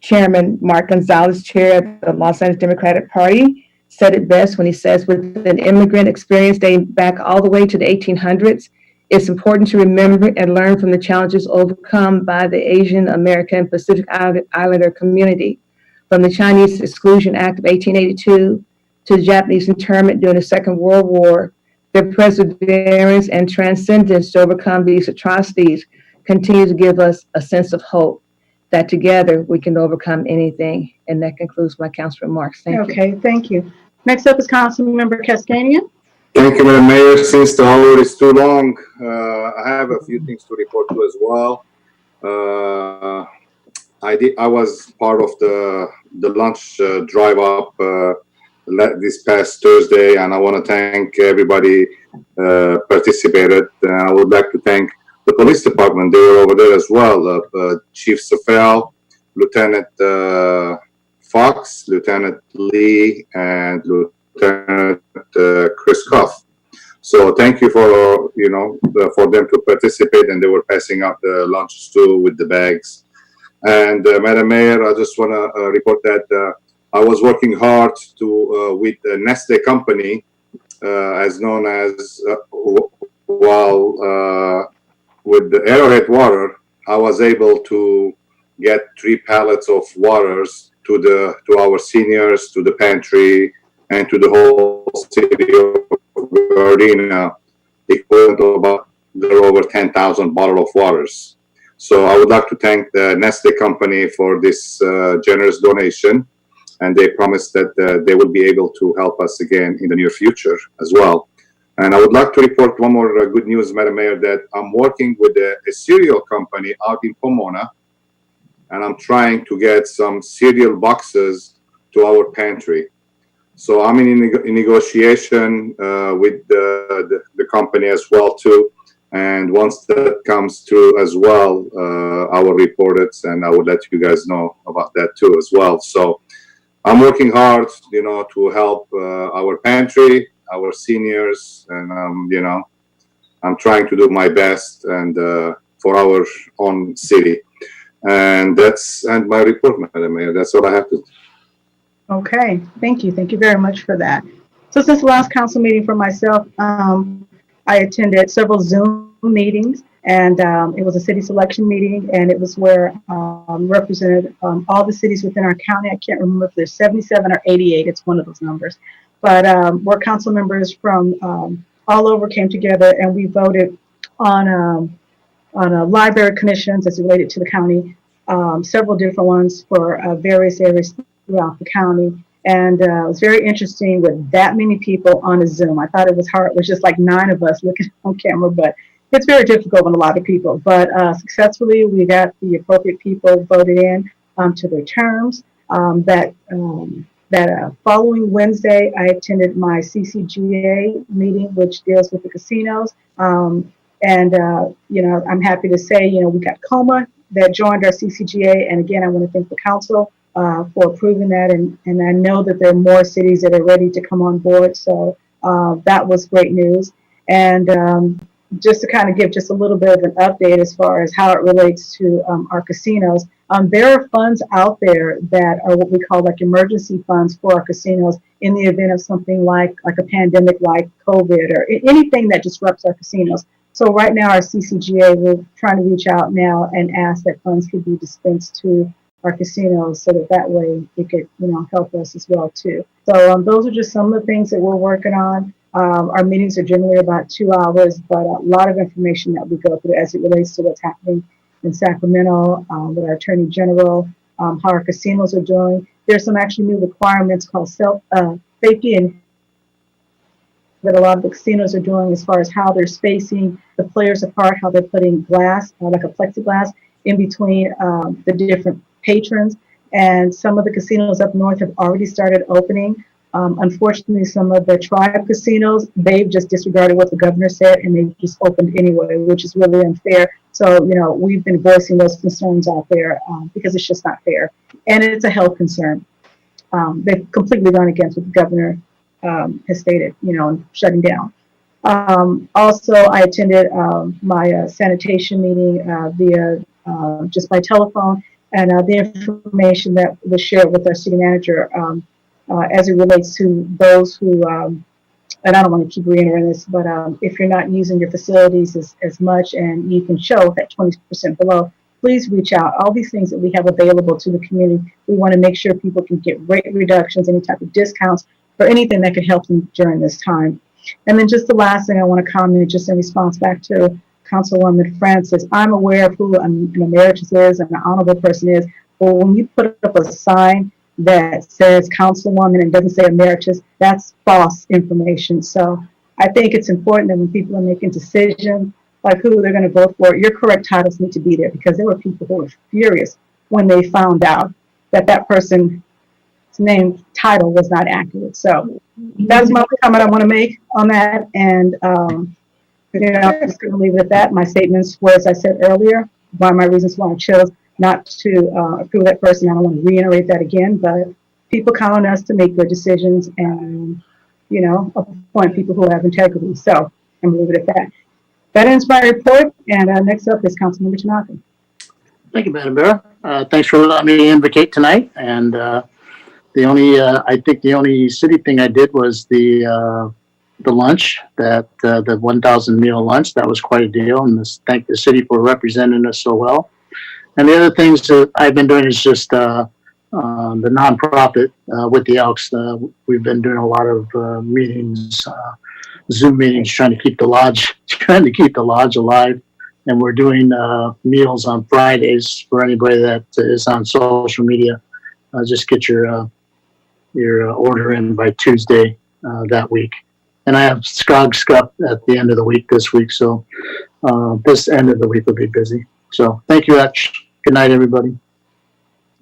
Chairman Mark Gonzalez, chair of the Los Angeles Democratic Party, said it best when he says, with an immigrant experience dating back all the way to the 1800s, it's important to remember and learn from the challenges overcome by the Asian American and Pacific Islander community. From the Chinese Exclusion Act of 1882 to the Japanese internment during the Second World War, their perseverance and transcendence to overcome these atrocities continue to give us a sense of hope that together we can overcome anything. And that concludes my council remarks. Thank you. Okay, thank you. Next up is Councilmember Cascadian. Thank you, Madam Mayor. Since the hour is too long, I have a few things to report to as well. I was part of the lunch drive up this past Thursday, and I want to thank everybody participated. I would like to thank the police department. They were over there as well. Chief Safel, Lieutenant Fox, Lieutenant Lee, and Lieutenant Chris Cuff. So thank you for for them to participate, and they were passing out the lunches too with the bags. And Madam Mayor, I just want to report that I was working hard to with the Nestle company, as known as with the Arrowhead Water, I was able to get 3 pallets of waters to our seniors, to the pantry, and to the whole city of Gardena, equivalent to about over 10,000 bottles of waters. So I would like to thank the Nestle company for this generous donation, and they promised that they will be able to help us again in the near future as well. And I would like to report one more good news, Madam Mayor, that I'm working with a cereal company out in Pomona, and I'm trying to get some cereal boxes to our pantry. So I'm in negotiation with the company as well too. And once that comes through as well, I will report it, and I will let you guys know about that too as well. So I'm working hard, to help our pantry, our seniors, and I'm trying to do my best and for our own city. And that's my report, Madam Mayor. That's all I have to. Okay, thank you. Thank you very much for that. So since the last council meeting for myself, I attended several Zoom meetings, and it was a city selection meeting, and it was where represented all the cities within our county. I can't remember if there's 77 or 88. It's one of those numbers. But where council members from all over came together, and we voted on library commissions as related to the county, several different ones for various areas throughout the county. And it was very interesting with that many people on a Zoom. I thought it was hard. It was just like 9 of us looking on camera, but it's very difficult with a lot of people. But successfully, we got the appropriate people voted in to their terms. That following Wednesday, I attended my CCGA meeting, which deals with the casinos. I'm happy to say, we got Coma that joined our CCGA. And again, I want to thank the council for approving that. And I know that there are more cities that are ready to come on board. So that was great news. And just to kind of give just a little bit of an update as far as how it relates to our casinos, there are funds out there that are what we call like emergency funds for our casinos in the event of something like a pandemic like COVID or anything that disrupts our casinos. So right now, our CCGA, we're trying to reach out now and ask that funds could be dispensed to our casinos so that way it could, help us as well too. So those are just some of the things that we're working on. Our meetings are generally about 2 hours, but a lot of information that we go through as it relates to what's happening in Sacramento with our Attorney General, how our casinos are doing. There's some actually new requirements called safety and that a lot of the casinos are doing as far as how they're spacing the players apart, how they're putting glass, like a plexiglass, in between the different patrons. And some of the casinos up north have already started opening. Unfortunately, some of the tribe casinos, they've just disregarded what the governor said and they've just opened anyway, which is really unfair. So, we've been voicing those concerns out there because it's just not fair. And it's a health concern. They've completely gone against what the governor has stated, shutting down. Also, I attended my sanitation meeting via just by telephone, and the information that was shared with our city manager as it relates to those who, and I don't want to keep reiterating this, but if you're not using your facilities as much and you can show that 20% below, please reach out. All these things that we have available to the community, we want to make sure people can get rate reductions, any type of discounts, or anything that could help them during this time. And then just the last thing I want to comment, just in response back to Councilwoman Francis, I'm aware of who an emeritus is and an honorable person is, but when you put up a sign that says Councilwoman and doesn't say emeritus, that's false information. So I think it's important that when people are making decisions like who they're going to vote for, your correct titles need to be there, because there were people who were furious when they found out that person's name title was not accurate. So that's my comment I want to make on that. And I'm just going to leave it at that. My statements were, as I said earlier, one of my reasons why I chose not to approve that person. I don't want to reiterate that again, but people count on us to make good decisions and, appoint people who have integrity. So I'm going to leave it at that. That ends my report. And next up is Councilmember Tanaka. Thank you, Madam Mayor. Thanks for letting me invocate tonight. And I think the only city thing I did was the lunch, the 1,000 meal lunch. That was quite a deal. And thank the city for representing us so well. And the other things that I've been doing is just the nonprofit with the Elks. We've been doing a lot of meetings, Zoom meetings, trying to keep the lodge alive. And we're doing meals on Fridays for anybody that is on social media. Just get your order in by Tuesday that week. And I have Skog Scup at the end of the week this week. So this end of the week will be busy. So thank you, Etch. Good night, everybody.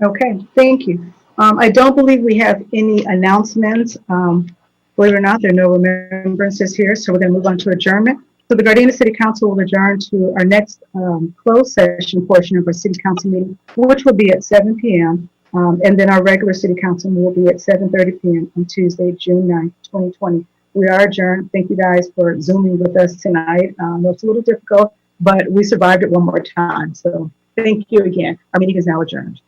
Okay, thank you. I don't believe we have any announcements. Believe it or not, there are no remembrances here, so we're going to move on to adjournment. So the Gardena City Council will adjourn to our next closed session portion of our City Council meeting, which will be at 7 p.m. And then our regular City Council will be at 7:30 p.m. on Tuesday, June 9th, 2020. We are adjourned. Thank you guys for Zooming with us tonight. It's a little difficult, but we survived it one more time. So thank you again. Our meeting is now adjourned.